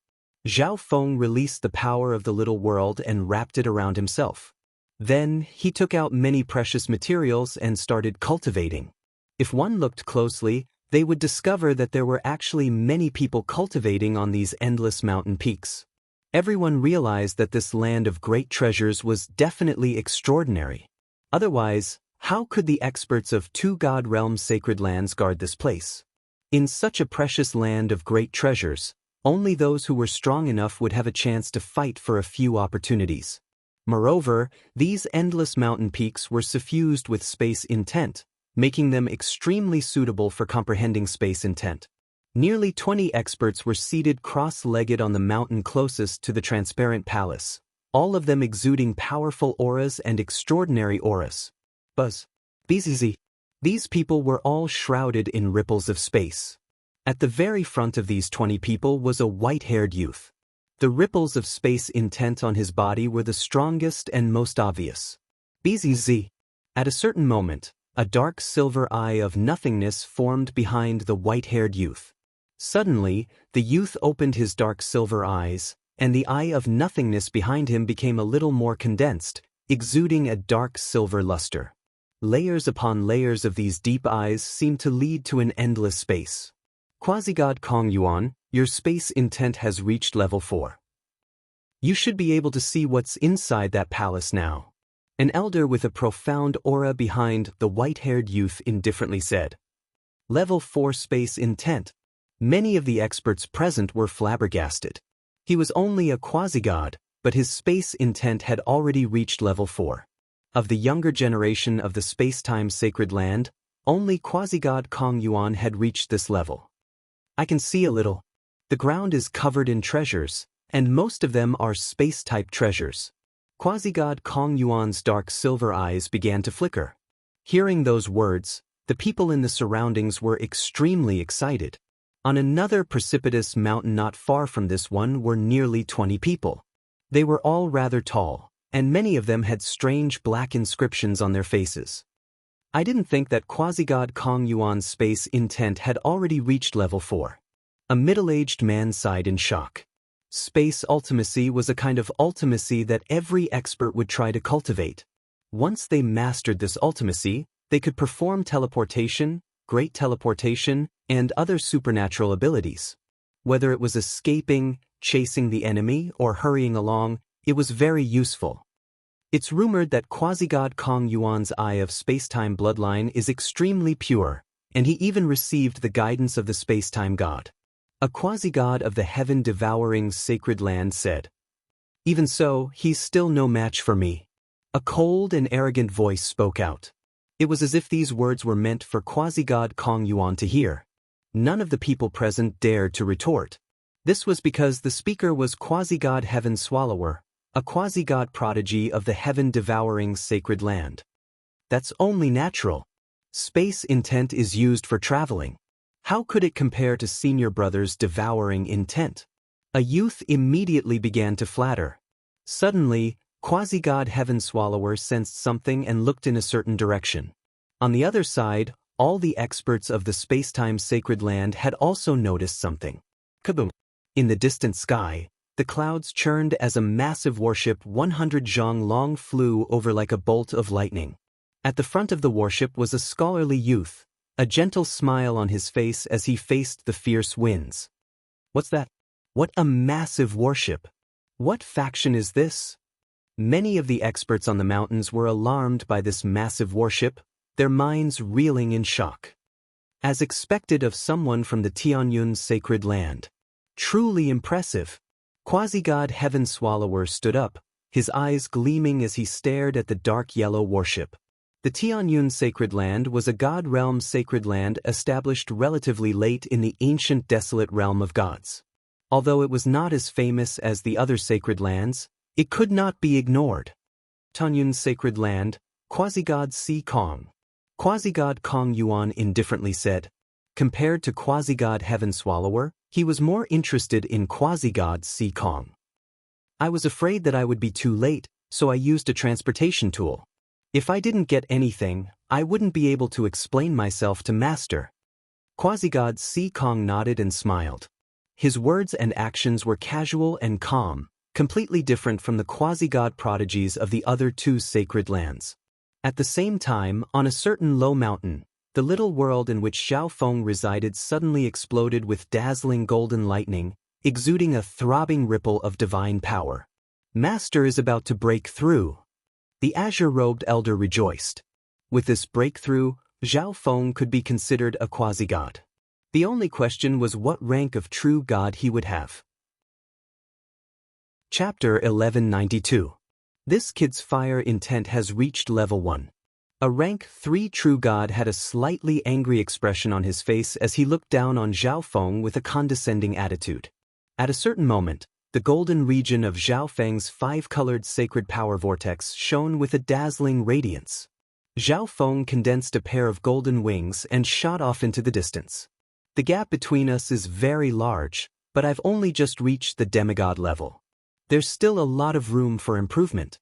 Zhao Feng released the power of the little world and wrapped it around himself. Then, he took out many precious materials and started cultivating. If one looked closely, they would discover that there were actually many people cultivating on these endless mountain peaks. Everyone realized that this land of great treasures was definitely extraordinary. Otherwise, how could the experts of 2 God realms sacred lands guard this place? In such a precious land of great treasures, only those who were strong enough would have a chance to fight for a few opportunities. Moreover, these endless mountain peaks were suffused with space intent, making them extremely suitable for comprehending space intent. Nearly 20 experts were seated cross-legged on the mountain closest to the transparent palace, all of them exuding powerful auras and extraordinary auras. Buzz. Bzz. These people were all shrouded in ripples of space. At the very front of these 20 people was a white-haired youth. The ripples of space intent on his body were the strongest and most obvious. Bzz. At a certain moment, a dark silver eye of nothingness formed behind the white-haired youth. Suddenly, the youth opened his dark silver eyes, and the eye of nothingness behind him became a little more condensed, exuding a dark silver luster. Layers upon layers of these deep eyes seemed to lead to an endless space. Quasi-God Kong Yuan, your space intent has reached level 4. You should be able to see what's inside that palace now. An elder with a profound aura behind the white-haired youth indifferently said. Level 4 space intent. Many of the experts present were flabbergasted. He was only a quasi-god, but his space intent had already reached level 4. Of the younger generation of the space-time sacred land, only quasi-god Kong Yuan had reached this level. I can see a little. The ground is covered in treasures, and most of them are space-type treasures. Quasi-god Kong Yuan's dark silver eyes began to flicker. Hearing those words, the people in the surroundings were extremely excited. On another precipitous mountain not far from this one were nearly 20 people. They were all rather tall, and many of them had strange black inscriptions on their faces. I didn't think that quasi-god Kong Yuan's space intent had already reached level 4. A middle-aged man sighed in shock. Space ultimacy was a kind of ultimacy that every expert would try to cultivate. Once they mastered this ultimacy, they could perform teleportation, great teleportation, and other supernatural abilities. Whether it was escaping, chasing the enemy, or hurrying along, it was very useful. It's rumored that quasi-god Kong Yuan's eye of space-time bloodline is extremely pure, and he even received the guidance of the space-time god. A quasi-god of the heaven-devouring sacred land said. Even so, he's still no match for me. A cold and arrogant voice spoke out. It was as if these words were meant for quasi-god Kong Yuan to hear. None of the people present dared to retort. This was because the speaker was quasi-god Heaven Swallower, a quasi-god prodigy of the heaven-devouring sacred land. That's only natural. Space intent is used for traveling. How could it compare to Senior Brother's devouring intent? A youth immediately began to flatter. Suddenly, quasi-god Heaven Swallower sensed something and looked in a certain direction. On the other side, all the experts of the space-time sacred land had also noticed something. Kaboom! In the distant sky, the clouds churned as a massive warship 100 zhang long flew over like a bolt of lightning. At the front of the warship was a scholarly youth, a gentle smile on his face as he faced the fierce winds. What's that? What a massive warship! What faction is this? Many of the experts on the mountains were alarmed by this massive warship, their minds reeling in shock. As expected of someone from the Tianyun sacred land. Truly impressive. Quasi-god Heaven Swallower stood up, his eyes gleaming as he stared at the dark yellow warship. The Tianyun sacred land was a god realm sacred land established relatively late in the ancient desolate realm of gods. Although it was not as famous as the other sacred lands, it could not be ignored. Tianyun sacred land, quasi-god Si Kong. Quasi-god Kong Yuan indifferently said. Compared to quasi-god Heaven Swallower, he was more interested in quasi-god Si Kong. I was afraid that I would be too late, so I used a transportation tool. If I didn't get anything, I wouldn't be able to explain myself to Master. Quasi-god Si Kong nodded and smiled. His words and actions were casual and calm, completely different from the quasi-god prodigies of the other two sacred lands. At the same time, on a certain low mountain, the little world in which Xiao Feng resided suddenly exploded with dazzling golden lightning, exuding a throbbing ripple of divine power. Master is about to break through. The azure-robed elder rejoiced. With this breakthrough, Xiao Feng could be considered a quasi-god. The only question was what rank of true god he would have. Chapter 1192. This kid's fire intent has reached level 1. A rank 3 true god had a slightly angry expression on his face as he looked down on Xiao Feng with a condescending attitude. At a certain moment, the golden region of Xiao Feng's 5-colored sacred power vortex shone with a dazzling radiance. Xiao Feng condensed a pair of golden wings and shot off into the distance. The gap between us is very large, but I've only just reached the demigod level. There's still a lot of room for improvement.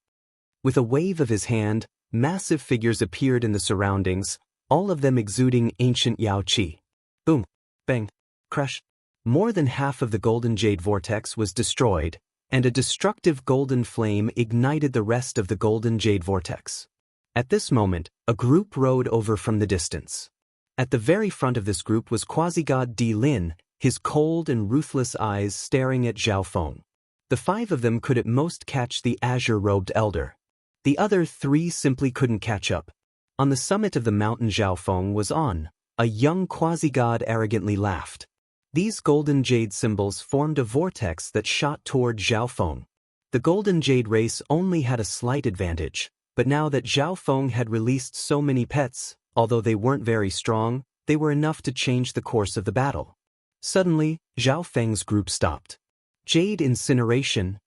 With a wave of his hand, massive figures appeared in the surroundings, all of them exuding ancient Yao Qi. Boom, bang, crash. More than half of the golden jade vortex was destroyed, and a destructive golden flame ignited the rest of the golden jade vortex. At this moment, a group rode over from the distance. At the very front of this group was quasi-god Di Lin, his cold and ruthless eyes staring at Zhao Feng. The 5 of them could at most catch the azure-robed elder. The other 3 simply couldn't catch up. On the summit of the mountain Zhao Feng was on, a young quasi-god arrogantly laughed. These golden jade symbols formed a vortex that shot toward Zhao Feng. The golden jade race only had a slight advantage, but now that Zhao Feng had released so many pets, although they weren't very strong, they were enough to change the course of the battle. Suddenly, Zhao Feng's group stopped. Jade incineration.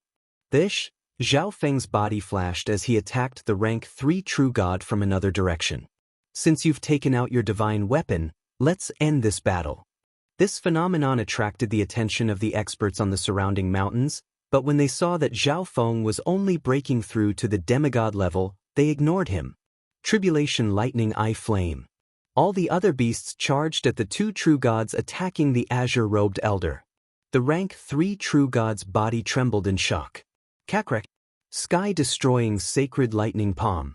Zhao Feng's body flashed as he attacked the rank 3 true god from another direction. Since you've taken out your divine weapon, let's end this battle. This phenomenon attracted the attention of the experts on the surrounding mountains, but when they saw that Zhao Feng was only breaking through to the demigod level, they ignored him. Tribulation lightning eye flame. All the other beasts charged at the 2 true gods attacking the azure-robed elder. The rank 3 true god's body trembled in shock. Kakrek. Sky-destroying sacred lightning palm.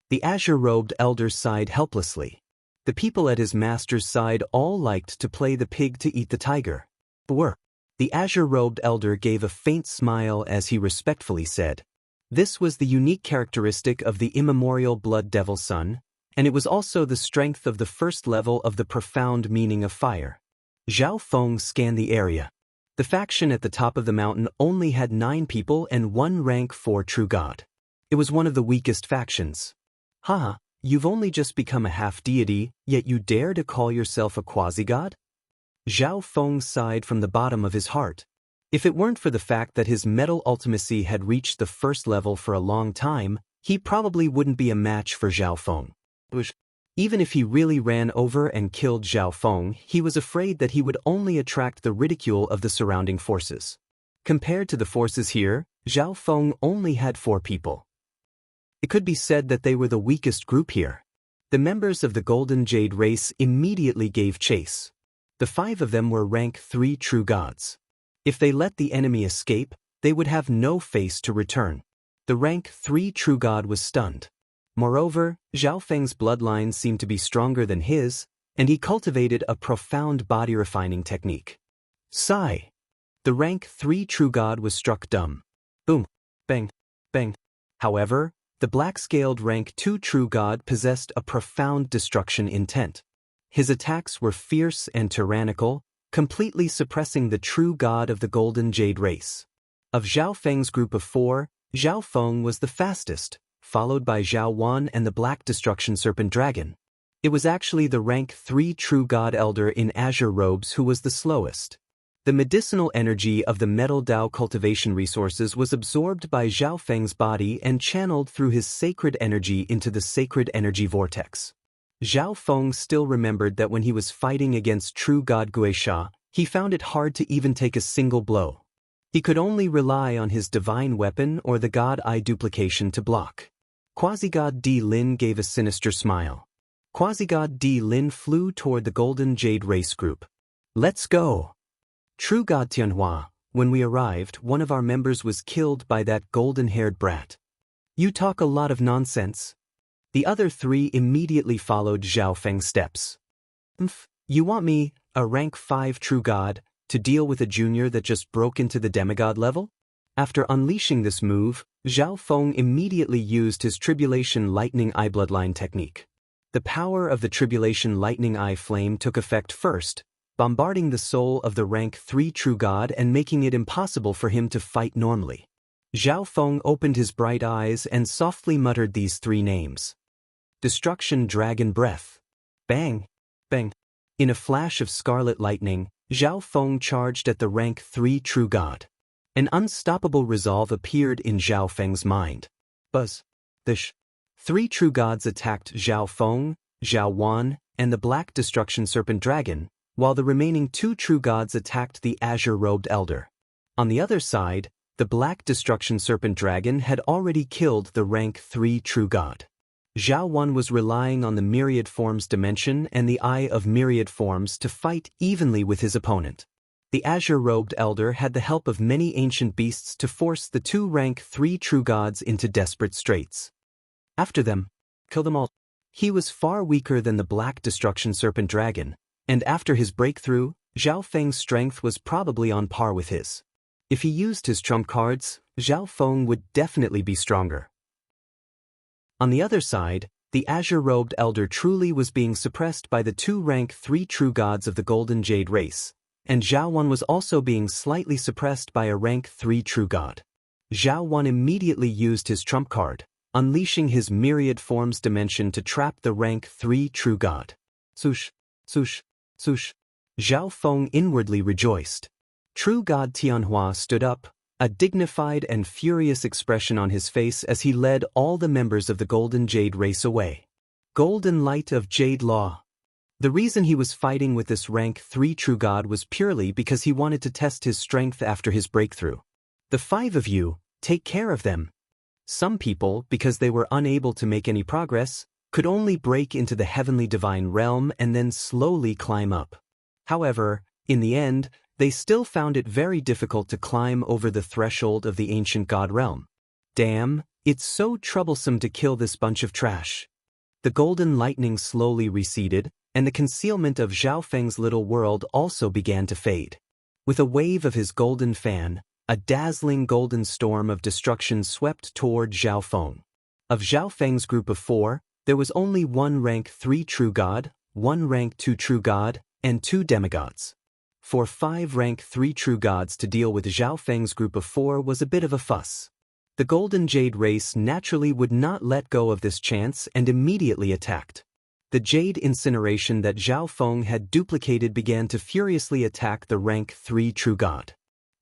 The azure-robed elder sighed helplessly. The people at his master's side all liked to play the pig to eat the tiger. The azure-robed elder gave a faint smile as he respectfully said. This was the unique characteristic of the immemorial blood devil son, and it was also the strength of the first level of the profound meaning of fire. Zhao Feng scanned the area. The faction at the top of the mountain only had 9 people and 1 rank 4 true god. It was one of the weakest factions. Haha, you've only just become a half-deity, yet you dare to call yourself a quasi-god? Zhao Feng sighed from the bottom of his heart. If it weren't for the fact that his metal ultimacy had reached the first level for a long time, he probably wouldn't be a match for Zhao Feng. Even if he really ran over and killed Zhao Feng, he was afraid that he would only attract the ridicule of the surrounding forces. Compared to the forces here, Zhao Feng only had 4 people. It could be said that they were the weakest group here. The members of the Golden Jade race immediately gave chase. The 5 of them were rank 3 true gods. If they let the enemy escape, they would have no face to return. The rank 3 true god was stunned. Moreover, Zhao Feng's bloodline seemed to be stronger than his, and he cultivated a profound body-refining technique. Sigh. The rank 3 true god was struck dumb. Boom. Bang. Bang. However, the black-scaled rank 2 true god possessed a profound destruction intent. His attacks were fierce and tyrannical, completely suppressing the true god of the Golden Jade race. Of Zhao Feng's group of 4, Zhao Feng was the fastest, followed by Zhao Wan and the Black Destruction Serpent Dragon. It was actually the rank 3 true god elder in azure robes who was the slowest. The medicinal energy of the metal Dao cultivation resources was absorbed by Zhao Feng's body and channeled through his sacred energy into the sacred energy vortex. Zhao Feng still remembered that when he was fighting against true god Guisha, he found it hard to even take a single blow. He could only rely on his divine weapon or the god eye duplication to block. Quasi-god Di Lin gave a sinister smile. Quasi-god Di Lin flew toward the Golden Jade race group. Let's go! True god Tianhua, when we arrived, one of our members was killed by that golden-haired brat. You talk a lot of nonsense. The other 3 immediately followed Zhao Feng's steps. You want me, a rank 5 true god, to deal with a junior that just broke into the demigod level? After unleashing this move, Zhao Feng immediately used his Tribulation Lightning Eye Bloodline technique. The power of the Tribulation Lightning Eye flame took effect first, bombarding the soul of the rank 3 true god and making it impossible for him to fight normally. Zhao Feng opened his bright eyes and softly muttered these 3 names. Destruction Dragon Breath. Bang! Bang! In a flash of scarlet lightning, Zhao Feng charged at the rank 3 true god. An unstoppable resolve appeared in Zhao Feng's mind. Buzz. The 3 true gods attacked Zhao Feng, Zhao Wan, and the Black Destruction Serpent Dragon, while the remaining 2 true gods attacked the azure-robed elder. On the other side, the Black Destruction Serpent Dragon had already killed the rank 3 true god. Zhao Wan was relying on the Myriad Forms dimension and the Eye of Myriad Forms to fight evenly with his opponent. The azure-robed elder had the help of many ancient beasts to force the two rank 3 true gods into desperate straits. After them, kill them all. He was far weaker than the black destruction serpent dragon, and after his breakthrough, Zhao Feng's strength was probably on par with his. If he used his trump cards, Zhao Feng would definitely be stronger. On the other side, the azure-robed elder truly was being suppressed by the two rank 3 true gods of the Golden Jade race, and Zhao Wan was also being slightly suppressed by a rank 3 true god. Zhao Wan immediately used his trump card, unleashing his myriad forms dimension to trap the rank 3 true god. Swoosh, swoosh, swoosh. Zhao Feng inwardly rejoiced. True God Tianhua stood up, a dignified and furious expression on his face as he led all the members of the Golden Jade race away. Golden Light of Jade Law. The reason he was fighting with this rank 3 true god was purely because he wanted to test his strength after his breakthrough. The 5 of you, take care of them. Some people, because they were unable to make any progress, could only break into the heavenly divine realm and then slowly climb up. However, in the end, they still found it very difficult to climb over the threshold of the ancient god realm. Damn, it's so troublesome to kill this bunch of trash. The golden lightning slowly receded, and the concealment of Zhao Feng's little world also began to fade. With a wave of his golden fan, a dazzling golden storm of destruction swept toward Zhao Feng. Of Zhao Feng's group of 4, there was only one rank 3 true god, one rank 2 true god, and 2 demigods. For 5 rank 3 true gods to deal with Zhao Feng's group of 4 was a bit of a fuss. The Golden Jade race naturally would not let go of this chance and immediately attacked. The jade incineration that Zhao Feng had duplicated began to furiously attack the rank 3 true god.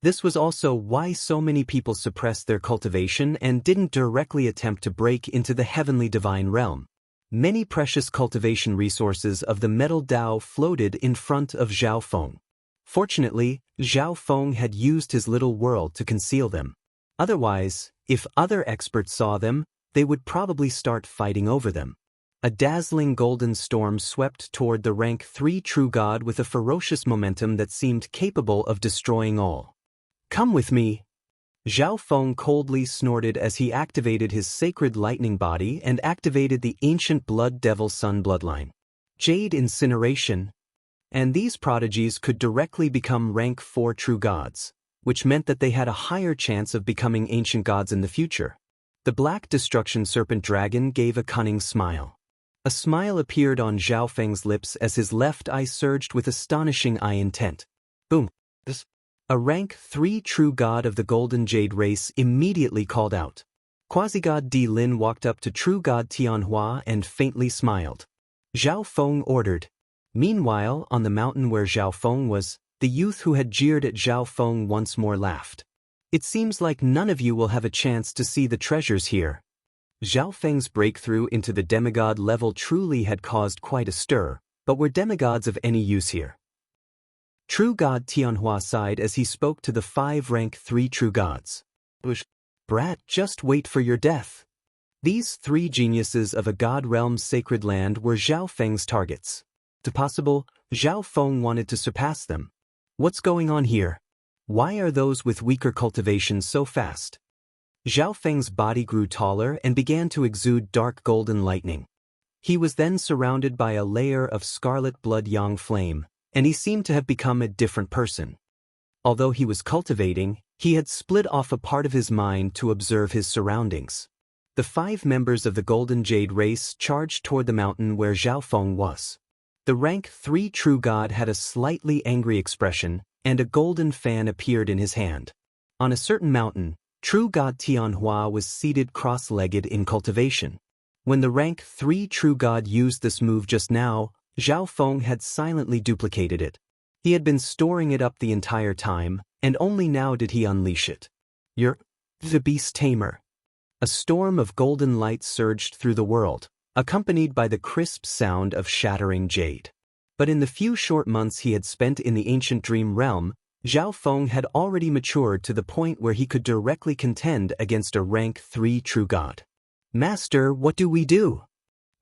This was also why so many people suppressed their cultivation and didn't directly attempt to break into the heavenly divine realm. Many precious cultivation resources of the metal Dao floated in front of Zhao Feng. Fortunately, Zhao Feng had used his little world to conceal them. Otherwise, if other experts saw them, they would probably start fighting over them. A dazzling golden storm swept toward the rank 3 true god with a ferocious momentum that seemed capable of destroying all. Come with me. Zhao Feng coldly snorted as he activated his sacred lightning body and activated the ancient blood devil sun bloodline. Jade incineration. And these prodigies could directly become rank 4 true gods, which meant that they had a higher chance of becoming ancient gods in the future. The black destruction serpent dragon gave a cunning smile. A smile appeared on Zhao Feng's lips as his left eye surged with astonishing eye intent. Boom! A rank 3 true god of the Golden Jade race immediately called out. Quasi-god Di Lin walked up to true god Tianhua and faintly smiled. Zhao Feng ordered. Meanwhile, on the mountain where Zhao Feng was, the youth who had jeered at Zhao Feng once more laughed. It seems like none of you will have a chance to see the treasures here. Zhao Feng's breakthrough into the demigod level truly had caused quite a stir, but were demigods of any use here? True God Tianhua sighed as he spoke to the 5 rank 3 true gods. Brat, just wait for your death. These 3 geniuses of a god realm's sacred land were Zhao Feng's targets. To possible, Zhao Feng wanted to surpass them. What's going on here? Why are those with weaker cultivation so fast? Zhao Feng's body grew taller and began to exude dark golden lightning. He was then surrounded by a layer of scarlet blood yang flame, and he seemed to have become a different person. Although he was cultivating, he had split off a part of his mind to observe his surroundings. The 5 members of the Golden Jade race charged toward the mountain where Zhao Feng was. The rank 3 true god had a slightly angry expression, and a golden fan appeared in his hand. On a certain mountain, true god Tianhua was seated cross-legged in cultivation. When the rank 3 true god used this move just now, Zhao Feng had silently duplicated it. He had been storing it up the entire time, and only now did he unleash it. You're the beast tamer. A storm of golden light surged through the world, accompanied by the crisp sound of shattering jade. But in the few short months he had spent in the ancient dream realm, Zhao Feng had already matured to the point where he could directly contend against a rank 3 true god. Master, what do we do?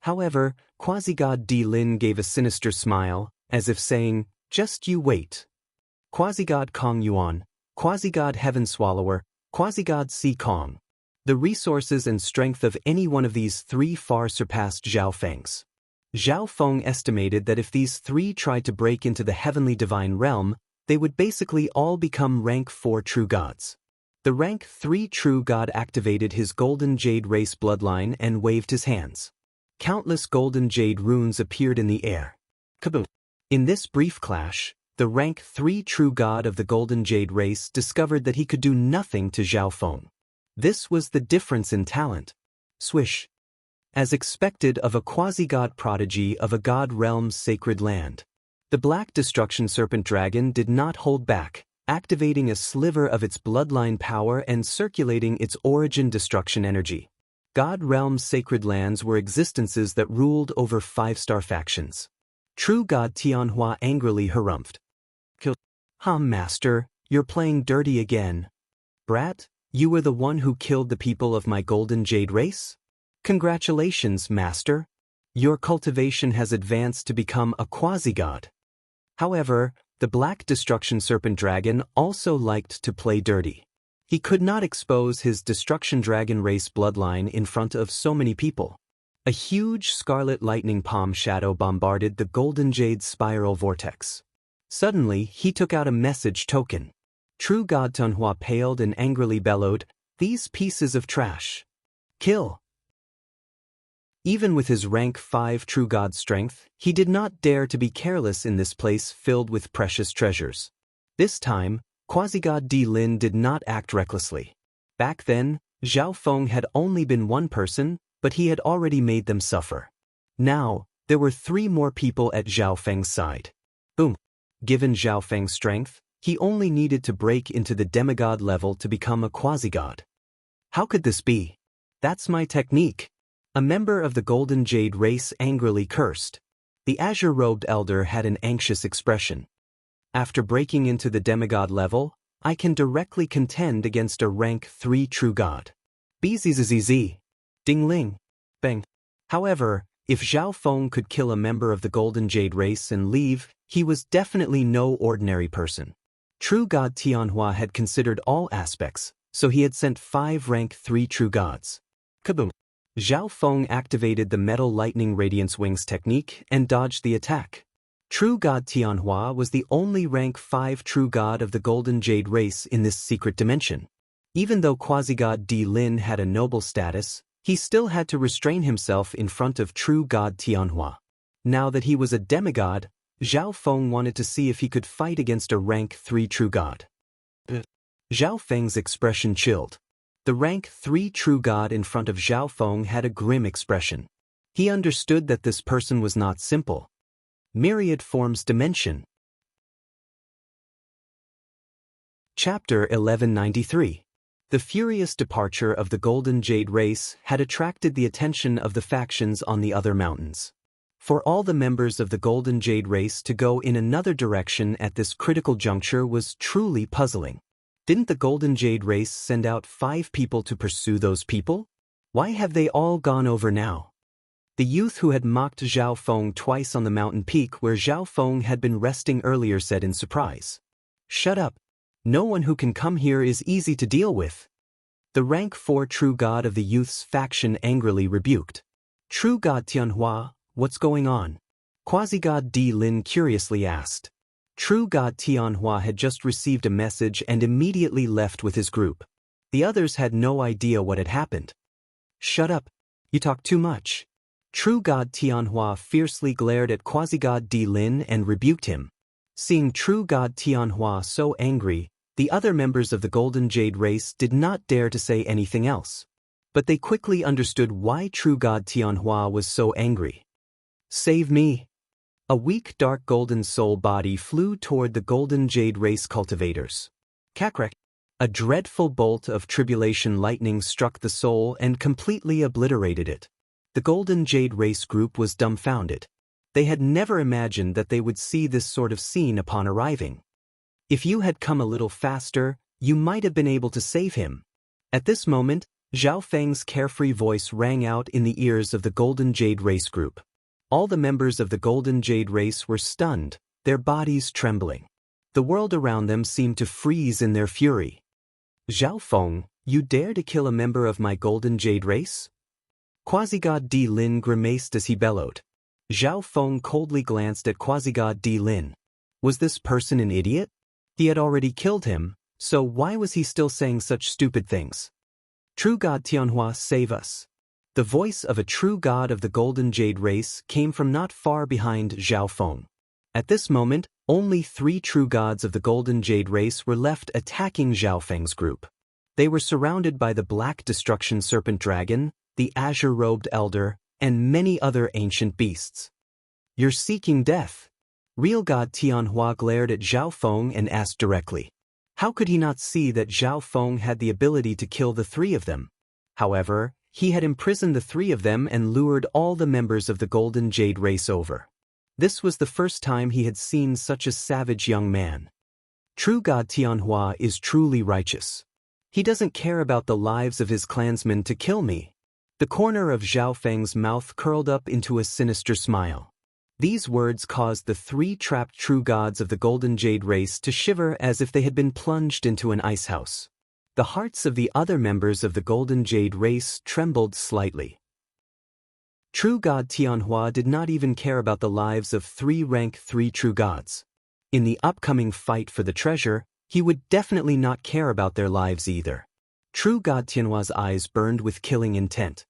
However, quasi-god Di Lin gave a sinister smile, as if saying, just you wait. Quasi-God Kong Yuan, Quasi-God Heaven Swallower, Quasi-God Si Kong. The resources and strength of any one of these three far surpassed Zhao Feng's. Zhao Feng estimated that if these three tried to break into the heavenly divine realm, they would basically all become rank 4 true gods. The rank 3 true god activated his golden jade race bloodline and waved his hands. Countless golden jade runes appeared in the air. Kaboom! In this brief clash, the rank 3 true god of the golden jade race discovered that he could do nothing to Zhao Feng. This was the difference in talent. Swish. As expected of a quasi-god prodigy of a god realm's sacred land. The black destruction serpent dragon did not hold back, activating a sliver of its bloodline power and circulating its origin destruction energy. God realm's sacred lands were existences that ruled over 5-star factions. True God Tianhua angrily harumphed. Master, you're playing dirty again. Brat, you were the one who killed the people of my golden jade race? Congratulations, Master. Your cultivation has advanced to become a quasi-god. However, the black destruction serpent dragon also liked to play dirty. He could not expose his destruction dragon race bloodline in front of so many people. A huge scarlet lightning palm shadow bombarded the golden jade spiral vortex. Suddenly, he took out a message token. True God Tianhua paled and angrily bellowed, "These pieces of trash. Kill." Even with his rank 5 true god strength, he did not dare to be careless in this place filled with precious treasures. This time, Quasi-God Di Lin did not act recklessly. Back then, Zhao Feng had only been one person, but he had already made them suffer. Now, there were 3 more people at Zhao Feng's side. Boom. Given Zhao Feng's strength, he only needed to break into the demigod level to become a quasi-god. How could this be? That's my technique. A member of the Golden Jade race angrily cursed. The azure-robed elder had an anxious expression. After breaking into the demigod level, I can directly contend against a rank 3 true god. Bzzz. Ding-ling. Bang. However, if Zhao Feng could kill a member of the Golden Jade race and leave, he was definitely no ordinary person. True God Tianhua had considered all aspects, so he had sent 5 rank 3 true gods. Kaboom! Zhao Feng activated the Metal Lightning Radiance Wings technique and dodged the attack. True God Tianhua was the only rank 5 true god of the Golden Jade race in this secret dimension. Even though Quasi-God Di Lin had a noble status, he still had to restrain himself in front of True God Tianhua. Now that he was a demigod, Zhao Feng wanted to see if he could fight against a rank 3 true god. Zhao Feng's expression chilled. The rank 3 true god in front of Zhao Feng had a grim expression. He understood that this person was not simple. Myriad Forms Dimension. Chapter 1193. The furious departure of the Golden Jade race had attracted the attention of the factions on the other mountains. For all the members of the Golden Jade race to go in another direction at this critical juncture was truly puzzling. Didn't the Golden Jade race send out 5 people to pursue those people? Why have they all gone over now? The youth who had mocked Zhao Feng twice on the mountain peak where Zhao Feng had been resting earlier said in surprise. "Shut up. No one who can come here is easy to deal with." The rank 4 true god of the youth's faction angrily rebuked. "True God Tianhua, what's going on?" Quasi-God Di Lin curiously asked. True God Tianhua had just received a message and immediately left with his group. The others had no idea what had happened. "Shut up. You talk too much." True God Tianhua fiercely glared at Quasi-God Di Lin and rebuked him. Seeing True God Tianhua so angry, the other members of the Golden Jade race did not dare to say anything else. But they quickly understood why True God Tianhua was so angry. "Save me." A weak dark golden soul body flew toward the Golden Jade race cultivators. Kakrek. A dreadful bolt of tribulation lightning struck the soul and completely obliterated it. The Golden Jade race group was dumbfounded. They had never imagined that they would see this sort of scene upon arriving. If you had come a little faster, you might have been able to save him. At this moment, Zhao Feng's carefree voice rang out in the ears of the Golden Jade race group. All the members of the Golden Jade race were stunned, their bodies trembling. The world around them seemed to freeze in their fury. Zhao Feng, you dare to kill a member of my Golden Jade race? Quasi-God Di Lin grimaced as he bellowed. Zhao Feng coldly glanced at Quasi-God Di Lin. Was this person an idiot? He had already killed him, so why was he still saying such stupid things? True God Tianhua, save us. The voice of a true god of the Golden Jade race came from not far behind Zhao Feng. At this moment, only 3 true gods of the Golden Jade race were left attacking Zhao Feng's group. They were surrounded by the Black Destruction Serpent Dragon, the Azure-Robed Elder, and many other ancient beasts. You're seeking death. Real God Tianhua glared at Zhao Feng and asked directly. How could he not see that Zhao Feng had the ability to kill the 3 of them? However, he had imprisoned the 3 of them and lured all the members of the Golden Jade race over. This was the first time he had seen such a savage young man. True God Tianhua is truly righteous. He doesn't care about the lives of his clansmen to kill me. The corner of Zhao Feng's mouth curled up into a sinister smile. These words caused the 3 trapped true gods of the Golden Jade race to shiver as if they had been plunged into an ice house. The hearts of the other members of the Golden Jade race trembled slightly. True God Tianhua did not even care about the lives of 3 rank 3 true gods. In the upcoming fight for the treasure, he would definitely not care about their lives either. True God Tianhua's eyes burned with killing intent.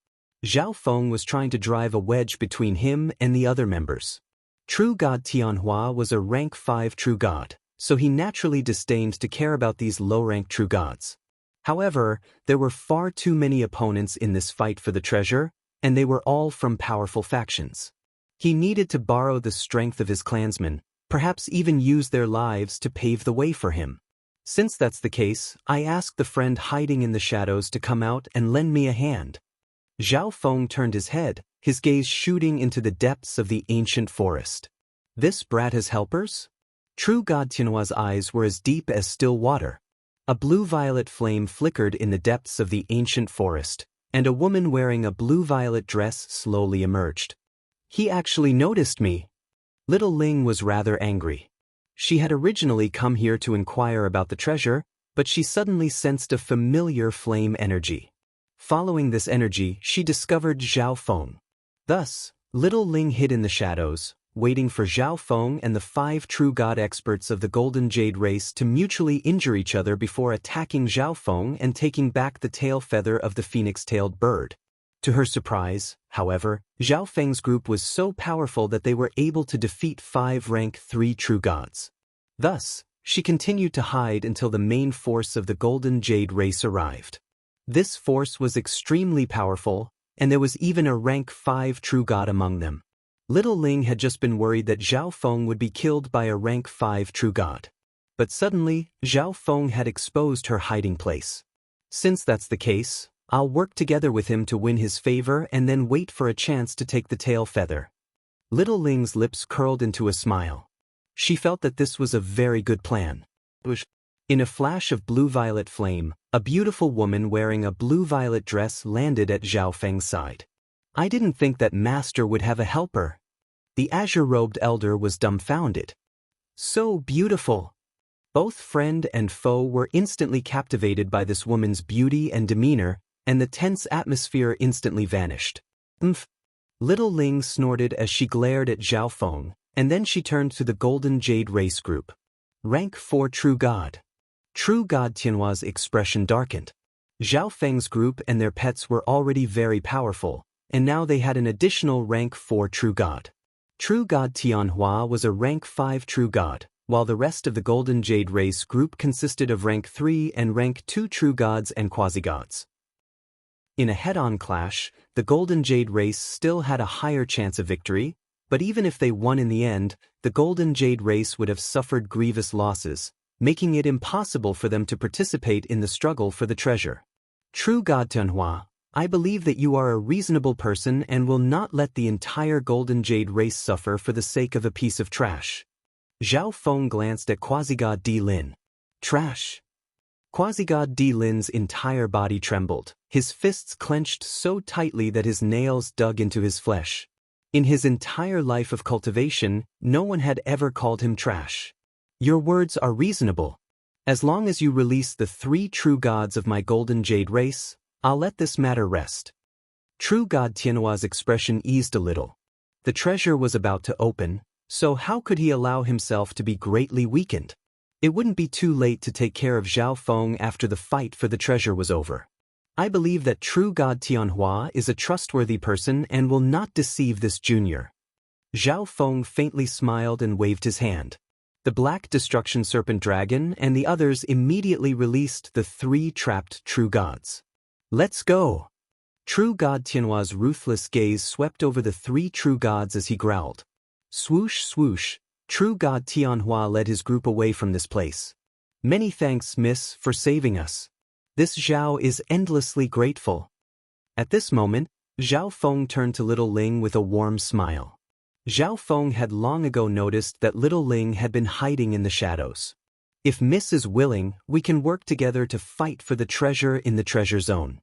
Zhao Feng was trying to drive a wedge between him and the other members. True God Tianhua was a rank 5 true god, so he naturally disdained to care about these low-rank true gods. However, there were far too many opponents in this fight for the treasure, and they were all from powerful factions. He needed to borrow the strength of his clansmen, perhaps even use their lives to pave the way for him. Since that's the case, I asked the friend hiding in the shadows to come out and lend me a hand. Zhao Feng turned his head, his gaze shooting into the depths of the ancient forest. This brat has helpers? True God Tianhua's eyes were as deep as still water. A blue-violet flame flickered in the depths of the ancient forest, and a woman wearing a blue-violet dress slowly emerged. He actually noticed me. Little Ling was rather angry. She had originally come here to inquire about the treasure, but she suddenly sensed a familiar flame energy. Following this energy, she discovered Zhao Feng. Thus, Little Ling hid in the shadows, waiting for Zhao Feng and the 5 true god experts of the Golden Jade race to mutually injure each other before attacking Zhao Feng and taking back the tail feather of the phoenix-tailed bird. To her surprise, however, Zhao Feng's group was so powerful that they were able to defeat 5 rank 3 true gods. Thus, she continued to hide until the main force of the Golden Jade race arrived. This force was extremely powerful, and there was even a rank 5 true god among them. Little Ling had just been worried that Zhao Feng would be killed by a rank 5 true god. But suddenly, Zhao Feng had exposed her hiding place. Since that's the case, I'll work together with him to win his favor and then wait for a chance to take the tail feather. Little Ling's lips curled into a smile. She felt that this was a very good plan. In a flash of blue-violet flame, a beautiful woman wearing a blue-violet dress landed at Zhao Feng's side. I didn't think that master would have a helper. The azure-robed elder was dumbfounded. So beautiful. Both friend and foe were instantly captivated by this woman's beauty and demeanor, and the tense atmosphere instantly vanished. Little Ling snorted as she glared at Zhao Feng, and then she turned to the Golden Jade race group. Rank 4 True God. True God Tianhua's expression darkened. Zhao Feng's group and their pets were already very powerful, and now they had an additional rank 4 True God. True God Tianhua was a rank 5 True God, while the rest of the Golden Jade race group consisted of rank 3 and rank 2 True Gods and Quasi-Gods. In a head-on clash, the Golden Jade race still had a higher chance of victory, but even if they won in the end, the Golden Jade race would have suffered grievous losses, making it impossible for them to participate in the struggle for the treasure. True God Tianhua, I believe that you are a reasonable person and will not let the entire Golden Jade race suffer for the sake of a piece of trash. Zhao Feng glanced at Quasi-God Di Lin. Trash. Quasi-God Di Lin's entire body trembled, his fists clenched so tightly that his nails dug into his flesh. In his entire life of cultivation, no one had ever called him trash. Your words are reasonable. As long as you release the 3 true gods of my golden jade race, I'll let this matter rest. True God Tianhua's expression eased a little. The treasure was about to open, so how could he allow himself to be greatly weakened? It wouldn't be too late to take care of Zhao Feng after the fight for the treasure was over. I believe that True God Tianhua is a trustworthy person and will not deceive this junior. Zhao Feng faintly smiled and waved his hand. The Black Destruction Serpent Dragon and the others immediately released the 3 trapped true gods. Let's go! True God Tianhua's ruthless gaze swept over the 3 true gods as he growled. Swoosh swoosh, True God Tianhua led his group away from this place. Many thanks, miss, for saving us. This Zhao is endlessly grateful. At this moment, Zhao Feng turned to Little Ling with a warm smile. Zhao Feng had long ago noticed that Little Ling had been hiding in the shadows. If Miss is willing, we can work together to fight for the treasure in the treasure zone.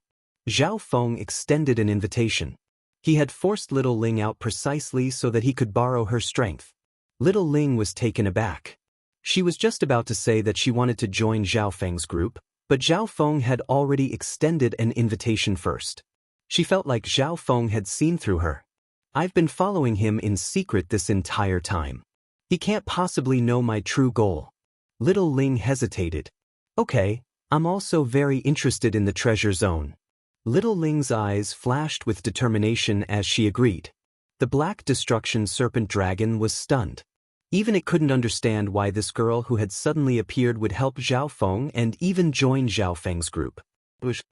Zhao Feng extended an invitation. He had forced Little Ling out precisely so that he could borrow her strength. Little Ling was taken aback. She was just about to say that she wanted to join Zhao Feng's group, but Zhao Feng had already extended an invitation first. She felt like Zhao Feng had seen through her. I've been following him in secret this entire time. He can't possibly know my true goal. Little Ling hesitated. Okay, I'm also very interested in the treasure zone. Little Ling's eyes flashed with determination as she agreed. The Black Destruction Serpent Dragon was stunned. Even it couldn't understand why this girl who had suddenly appeared would help Zhao Feng and even join Zhao Feng's group. Bush.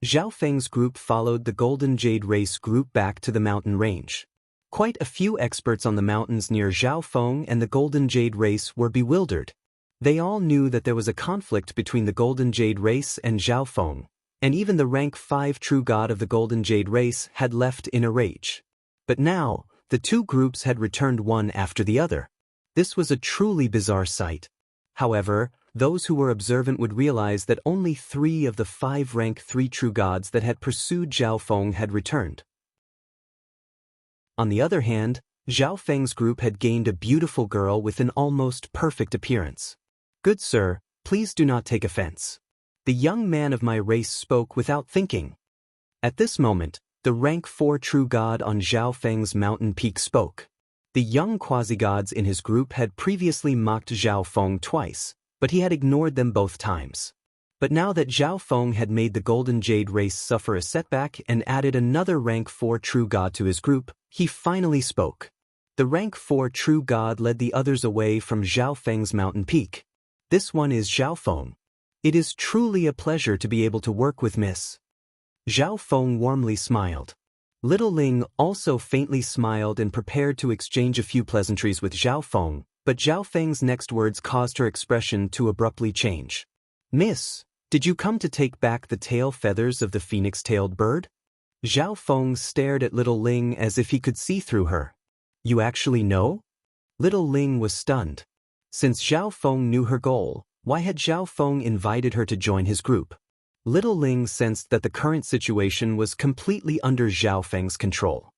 Zhao Feng's group followed the Golden Jade Race group back to the mountain range. Quite a few experts on the mountains near Zhao Feng and the Golden Jade Race were bewildered. They all knew that there was a conflict between the Golden Jade Race and Zhao Feng, and even the rank 5 true god of the Golden Jade Race had left in a rage. But now, the 2 groups had returned one after the other. This was a truly bizarre sight. However, those who were observant would realize that only 3 of the 5 rank 3 true gods that had pursued Zhao Feng had returned. On the other hand, Zhao Feng's group had gained a beautiful girl with an almost perfect appearance. Good sir, please do not take offense. The young man of my race spoke without thinking. At this moment, the rank 4 true god on Zhao Feng's mountain peak spoke. The young quasi-gods in his group had previously mocked Zhao Feng twice, but he had ignored them both times. But now that Zhao Feng had made the Golden Jade Race suffer a setback and added another rank 4 true god to his group, he finally spoke. The rank 4 true god led the others away from Zhao Feng's mountain peak. This one is Zhao Feng. It is truly a pleasure to be able to work with Miss. Zhao Feng warmly smiled. Little Ling also faintly smiled and prepared to exchange a few pleasantries with Zhao Feng, but Zhao Feng's next words caused her expression to abruptly change. Miss, did you come to take back the tail feathers of the phoenix-tailed bird? Zhao Feng stared at Little Ling as if he could see through her. You actually know? Little Ling was stunned. Since Zhao Feng knew her goal, why had Zhao Feng invited her to join his group? Little Ling sensed that the current situation was completely under Zhao Feng's control.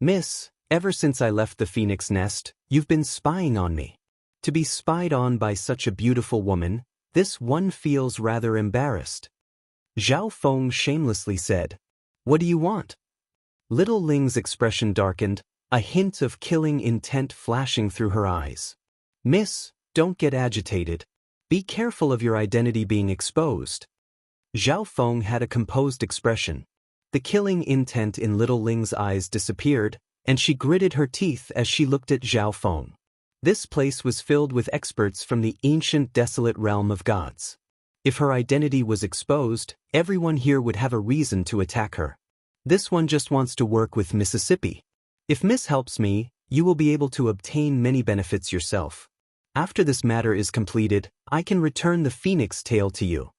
Miss, ever since I left the phoenix nest, you've been spying on me. To be spied on by such a beautiful woman, this one feels rather embarrassed. Zhao Feng shamelessly said, What do you want? Little Ling's expression darkened, a hint of killing intent flashing through her eyes. Miss, don't get agitated. Be careful of your identity being exposed. Zhao Feng had a composed expression. The killing intent in Little Ling's eyes disappeared, and she gritted her teeth as she looked at Zhao Feng. This place was filled with experts from the ancient desolate realm of gods. If her identity was exposed, everyone here would have a reason to attack her. This one just wants to work with Mississippi. If Miss helps me, you will be able to obtain many benefits yourself. After this matter is completed, I can return the phoenix tail to you.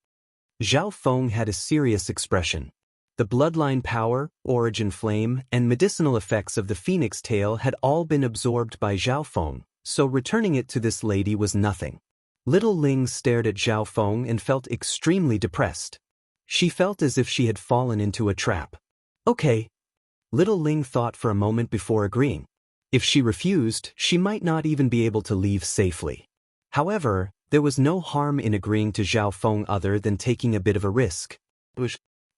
Zhao Feng had a serious expression. The bloodline power, origin flame, and medicinal effects of the phoenix tail had all been absorbed by Zhao Feng, so returning it to this lady was nothing. Little Ling stared at Zhao Feng and felt extremely depressed. She felt as if she had fallen into a trap. Okay. Little Ling thought for a moment before agreeing. If she refused, she might not even be able to leave safely. However, there was no harm in agreeing to Zhao Feng other than taking a bit of a risk.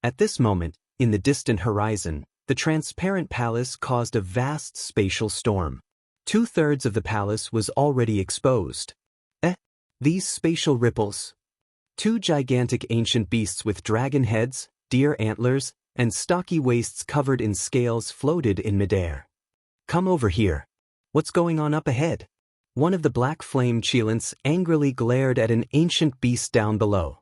At this moment, in the distant horizon, the transparent palace caused a vast spatial storm. 2/3 of the palace was already exposed. These spatial ripples. 2 gigantic ancient beasts with dragon heads, deer antlers, and stocky waists covered in scales floated in midair. Come over here. What's going on up ahead? One of the black flame cheilants angrily glared at an ancient beast down below.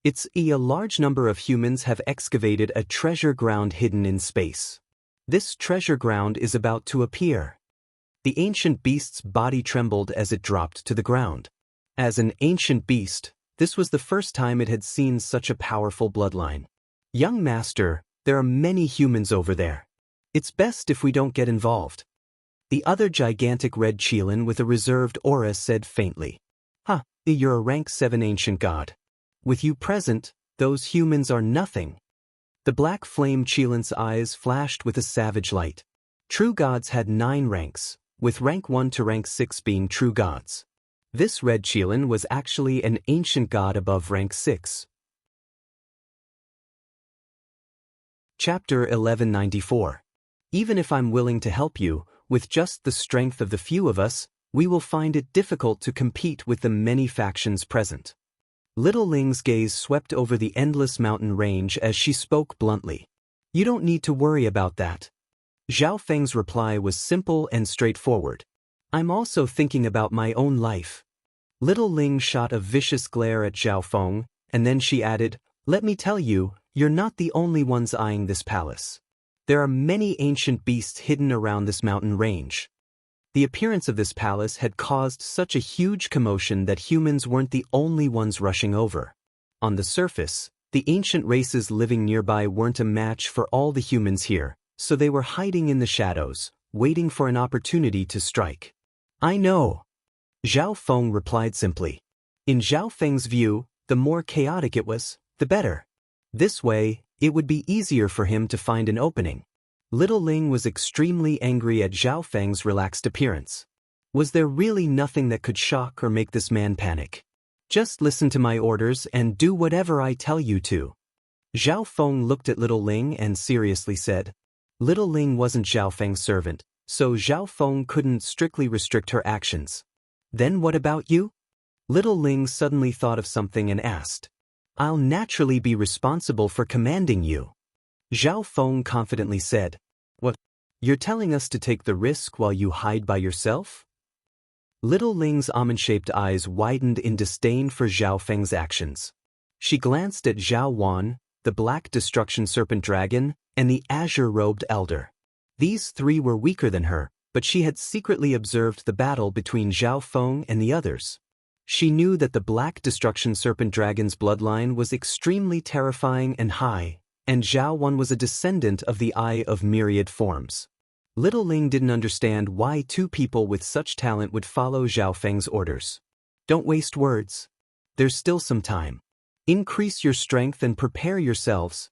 A large number of humans have excavated a treasure ground hidden in space. This treasure ground is about to appear. The ancient beast's body trembled as it dropped to the ground. As an ancient beast, this was the first time it had seen such a powerful bloodline. Young master, there are many humans over there. It's best if we don't get involved. The other gigantic red Qilin with a reserved aura said faintly. You're a rank 7 ancient god. With you present, those humans are nothing. The black flame Qilint's eyes flashed with a savage light. True gods had 9 ranks, with rank 1 to rank 6 being true gods. This red Qilin was actually an ancient god above rank 6. Chapter 1194. Even if I'm willing to help you, with just the strength of the few of us, we will find it difficult to compete with the many factions present. Little Ling's gaze swept over the endless mountain range as she spoke bluntly. You don't need to worry about that. Zhao Feng's reply was simple and straightforward. I'm also thinking about my own life. Little Ling shot a vicious glare at Zhao Feng, and then she added, Let me tell you, you're not the only ones eyeing this palace. There are many ancient beasts hidden around this mountain range. The appearance of this palace had caused such a huge commotion that humans weren't the only ones rushing over. On the surface, the ancient races living nearby weren't a match for all the humans here, so they were hiding in the shadows, waiting for an opportunity to strike. I know. Zhao Feng replied simply. In Zhao Feng's view, the more chaotic it was, the better. This way, it would be easier for him to find an opening. Little Ling was extremely angry at Zhao Feng's relaxed appearance. Was there really nothing that could shock or make this man panic? Just listen to my orders and do whatever I tell you to. Zhao Feng looked at Little Ling and seriously said. Little Ling wasn't Zhao Feng's servant, so Zhao Feng couldn't strictly restrict her actions. Then what about you? Little Ling suddenly thought of something and asked. I'll naturally be responsible for commanding you. Zhao Feng confidently said. What? You're telling us to take the risk while you hide by yourself? Little Ling's almond-shaped eyes widened in disdain for Zhao Feng's actions. She glanced at Zhao Wan, the black destruction serpent dragon, and the azure-robed elder. These 3 were weaker than her, but she had secretly observed the battle between Zhao Feng and the others. She knew that the black destruction serpent dragon's bloodline was extremely terrifying and high, and Zhao Wan was a descendant of the Eye of Myriad Forms. Little Ling didn't understand why 2 people with such talent would follow Zhao Feng's orders. Don't waste words. There's still some time. Increase your strength and prepare yourselves.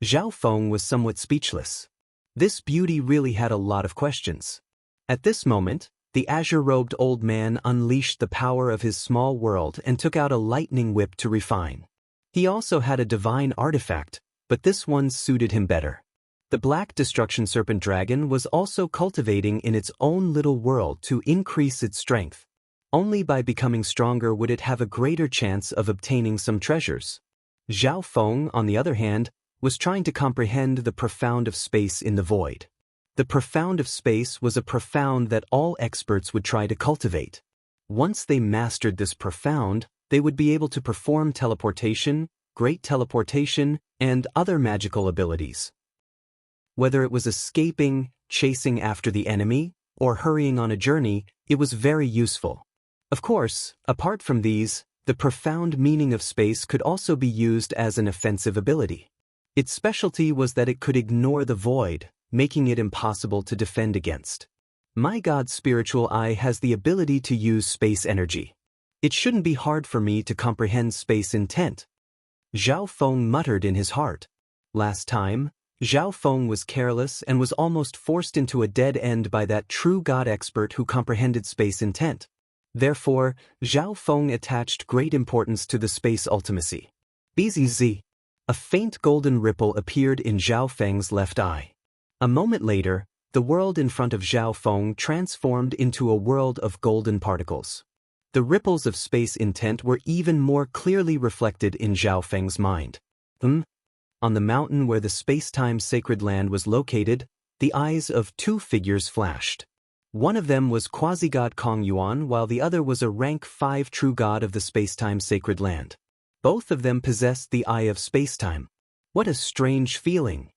Zhao Feng was somewhat speechless. This beauty really had a lot of questions. At this moment, the azure-robed old man unleashed the power of his small world and took out a lightning whip to refine. He also had a divine artifact, but this one suited him better. The black destruction serpent dragon was also cultivating in its own little world to increase its strength. Only by becoming stronger would it have a greater chance of obtaining some treasures. Zhao Feng, on the other hand, was trying to comprehend the profound of space in the void. The profound of space was a profound that all experts would try to cultivate. Once they mastered this profound, they would be able to perform teleportation, great teleportation, and other magical abilities. Whether it was escaping, chasing after the enemy, or hurrying on a journey, it was very useful. Of course, apart from these, the profound meaning of space could also be used as an offensive ability. Its specialty was that it could ignore the void, making it impossible to defend against. My God's spiritual eye has the ability to use space energy. It shouldn't be hard for me to comprehend space intent. Zhao Feng muttered in his heart. Last time, Zhao Feng was careless and was almost forced into a dead end by that true God expert who comprehended space intent. Therefore, Zhao Feng attached great importance to the space ultimacy. Bzz. A faint golden ripple appeared in Zhao Feng's left eye. A moment later, the world in front of Zhao Feng transformed into a world of golden particles. The ripples of space intent were even more clearly reflected in Zhao Feng's mind. On the mountain where the space-time sacred land was located, the eyes of two figures flashed. One of them was quasi-god Kong Yuan, while the other was a rank 5 true god of the space-time sacred land. Both of them possessed the eye of space-time. What a strange feeling!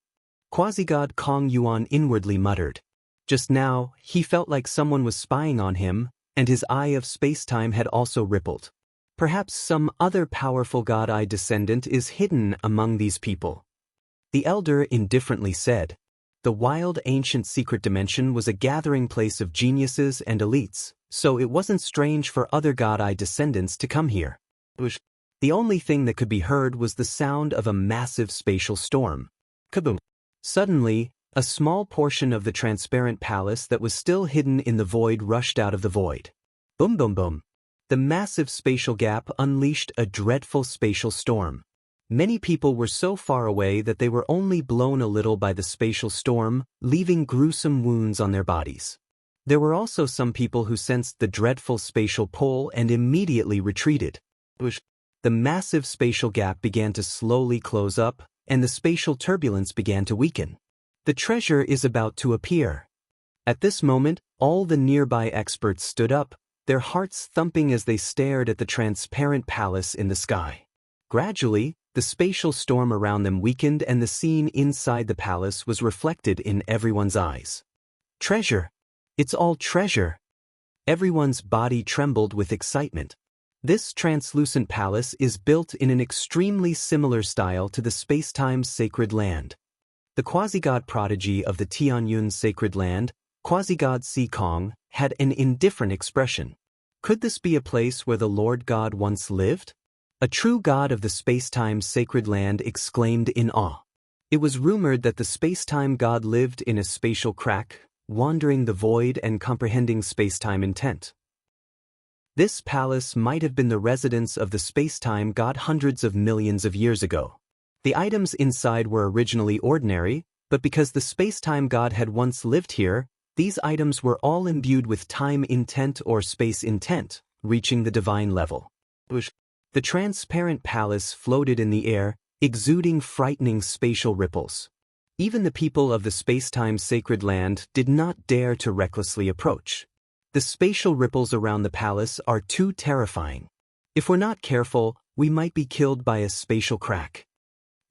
Quasi-god Kong Yuan inwardly muttered. Just now, he felt like someone was spying on him, and his eye of space-time had also rippled. Perhaps some other powerful god-eye descendant is hidden among these people. The elder indifferently said. The wild ancient secret dimension was a gathering place of geniuses and elites, so it wasn't strange for other god-eye descendants to come here. The only thing that could be heard was the sound of a massive spatial storm. Kaboom! Suddenly, a small portion of the transparent palace that was still hidden in the void rushed out of the void. Boom boom boom. The massive spatial gap unleashed a dreadful spatial storm. Many people were so far away that they were only blown a little by the spatial storm, leaving gruesome wounds on their bodies. There were also some people who sensed the dreadful spatial pull and immediately retreated. The massive spatial gap began to slowly close up, and the spatial turbulence began to weaken. The treasure is about to appear. At this moment, all the nearby experts stood up, their hearts thumping as they stared at the transparent palace in the sky. Gradually, the spatial storm around them weakened and the scene inside the palace was reflected in everyone's eyes. Treasure! It's all treasure! Everyone's body trembled with excitement. This translucent palace is built in an extremely similar style to the space-time's sacred land. The quasi-god prodigy of the Tianyun sacred land, quasi-god Sikong, had an indifferent expression. Could this be a place where the Lord God once lived? A true god of the space-time sacred land exclaimed in awe. It was rumored that the space-time god lived in a spatial crack, wandering the void and comprehending space-time intent. This palace might have been the residence of the space-time god hundreds of millions of years ago. The items inside were originally ordinary, but because the space-time god had once lived here, these items were all imbued with time intent or space intent, reaching the divine level. The transparent palace floated in the air, exuding frightening spatial ripples. Even the people of the space-time sacred land did not dare to recklessly approach. The spatial ripples around the palace are too terrifying. If we're not careful, we might be killed by a spatial crack.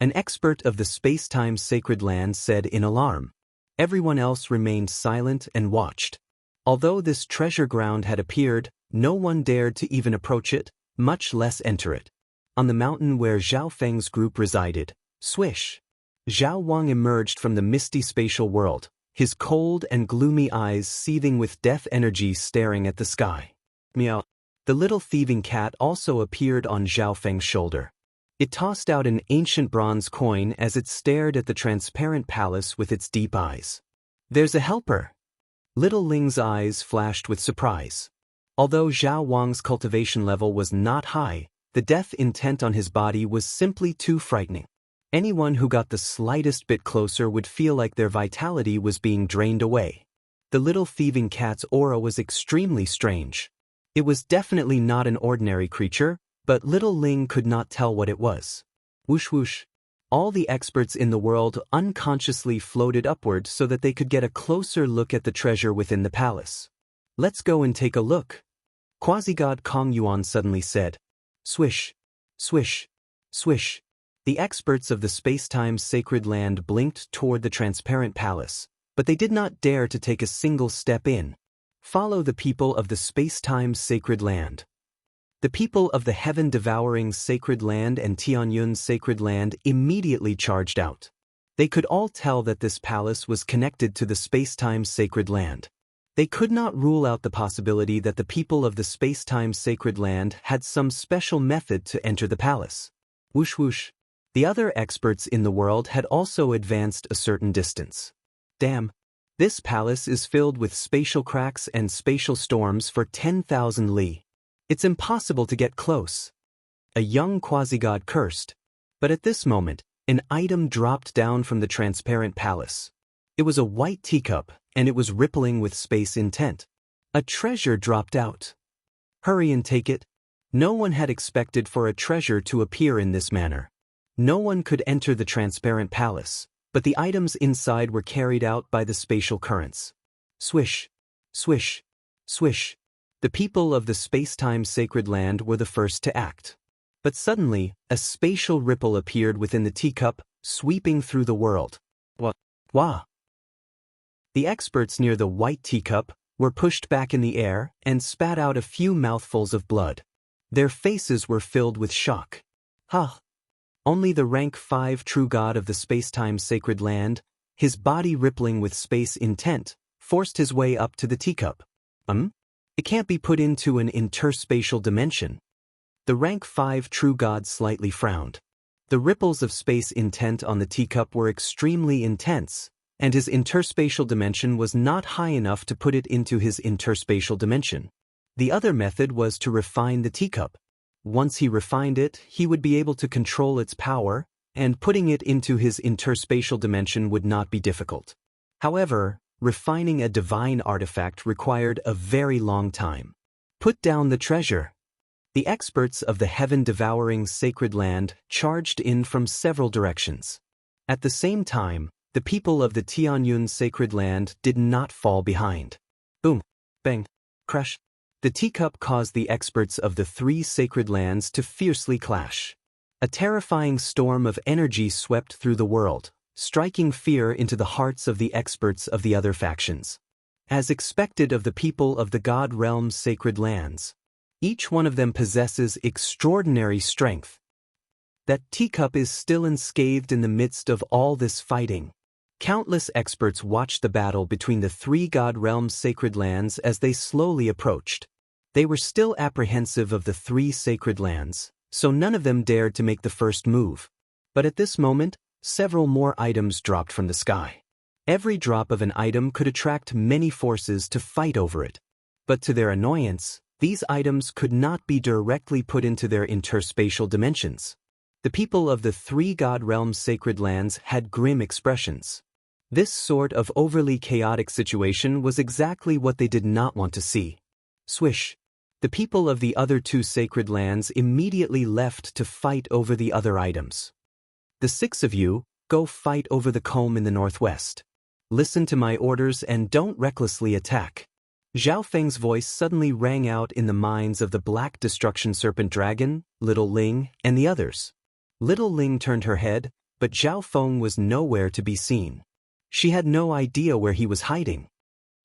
An expert of the space-time sacred land said in alarm. Everyone else remained silent and watched. Although this treasure ground had appeared, no one dared to even approach it, much less enter it. On the mountain where Zhao Feng's group resided, swish! Zhao Wang emerged from the misty spatial world, his cold and gloomy eyes seething with death energy staring at the sky. Meow. The little thieving cat also appeared on Zhao Feng's shoulder. It tossed out an ancient bronze coin as it stared at the transparent palace with its deep eyes. There's a helper! Little Ling's eyes flashed with surprise. Although Zhao Wang's cultivation level was not high, the death intent on his body was simply too frightening. Anyone who got the slightest bit closer would feel like their vitality was being drained away. The little thieving cat's aura was extremely strange. It was definitely not an ordinary creature, but little Ling could not tell what it was. Whoosh whoosh. All the experts in the world unconsciously floated upward so that they could get a closer look at the treasure within the palace. Let's go and take a look. Quasi-god Kong Yuan suddenly said. Swish, swish, swish. The experts of the space-time sacred land blinked toward the transparent palace, but they did not dare to take a single step in. Follow the people of the space-time sacred land. The people of the heaven-devouring sacred land and Tianyun sacred land immediately charged out. They could all tell that this palace was connected to the space-time sacred land. They could not rule out the possibility that the people of the space-time sacred land had some special method to enter the palace. Whoosh whoosh. The other experts in the world had also advanced a certain distance. Damn. This palace is filled with spatial cracks and spatial storms for 10,000 li. It's impossible to get close. A young quasi-god cursed. But at this moment, an item dropped down from the transparent palace. It was a white teacup, and it was rippling with space intent. A treasure dropped out. Hurry and take it. No one had expected for a treasure to appear in this manner. No one could enter the transparent palace, but the items inside were carried out by the spatial currents. Swish, swish, swish. The people of the space-time sacred land were the first to act. But suddenly, a spatial ripple appeared within the teacup, sweeping through the world. Wah! The experts near the white teacup were pushed back in the air and spat out a few mouthfuls of blood. Their faces were filled with shock. Ha! Only the rank 5 true god of the space-time sacred land, his body rippling with space intent, forced his way up to the teacup. It can't be put into an interspatial dimension. The rank 5 true god slightly frowned. The ripples of space intent on the teacup were extremely intense, and his interspatial dimension was not high enough to put it into his interspatial dimension. The other method was to refine the teacup. Once he refined it, he would be able to control its power, and putting it into his interspatial dimension would not be difficult. However, refining a divine artifact required a very long time. Put down the treasure. The experts of the heaven-devouring sacred land charged in from several directions. At the same time, the people of the Tianyun sacred land did not fall behind. Boom, bang, crash. The teacup caused the experts of the 3 sacred lands to fiercely clash. A terrifying storm of energy swept through the world, striking fear into the hearts of the experts of the other factions. As expected of the people of the God Realm's sacred lands, each one of them possesses extraordinary strength. That teacup is still unscathed in the midst of all this fighting. Countless experts watched the battle between the 3 God Realm's sacred lands as they slowly approached. They were still apprehensive of the 3 sacred lands, so none of them dared to make the first move. But at this moment, several more items dropped from the sky. Every drop of an item could attract many forces to fight over it. But to their annoyance, these items could not be directly put into their interspatial dimensions. The people of the 3 God Realms sacred lands had grim expressions. This sort of overly chaotic situation was exactly what they did not want to see. Swish. The people of the other 2 sacred lands immediately left to fight over the other items. The 6 of you, go fight over the comb in the northwest. Listen to my orders and don't recklessly attack. Zhao Feng's voice suddenly rang out in the minds of the Black Destruction Serpent Dragon, Little Ling, and the others. Little Ling turned her head, but Zhao Feng was nowhere to be seen. She had no idea where he was hiding.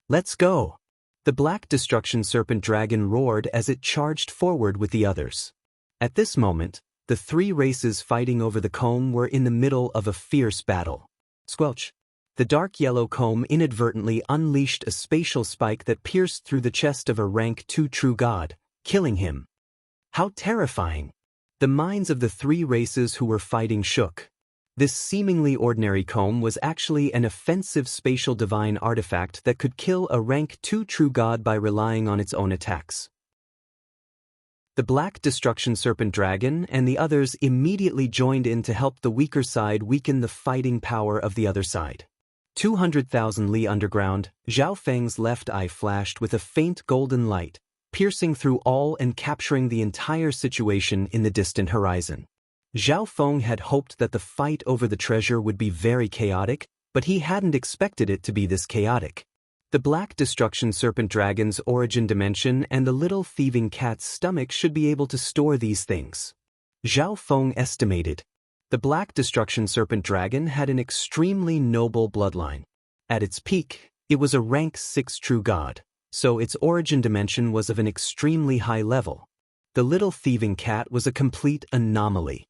Let's go! The Black Destruction Serpent Dragon roared as it charged forward with the others. At this moment, the 3 races fighting over the comb were in the middle of a fierce battle. Squelch! The dark yellow comb inadvertently unleashed a spatial spike that pierced through the chest of a rank 2 true god, killing him. How terrifying! The minds of the 3 races who were fighting shook. This seemingly ordinary comb was actually an offensive spatial divine artifact that could kill a rank 2 true god by relying on its own attacks. The Black Destruction Serpent Dragon and the others immediately joined in to help the weaker side weaken the fighting power of the other side. 200,000 li underground, Zhao Feng's left eye flashed with a faint golden light, piercing through all and capturing the entire situation in the distant horizon. Zhao Feng had hoped that the fight over the treasure would be very chaotic, but he hadn't expected it to be this chaotic. The Black Destruction Serpent Dragon's origin dimension and the little thieving cat's stomach should be able to store these things. Zhao Feng estimated. The Black Destruction Serpent Dragon had an extremely noble bloodline. At its peak, it was a rank 6 true god, so its origin dimension was of an extremely high level. The little thieving cat was a complete anomaly.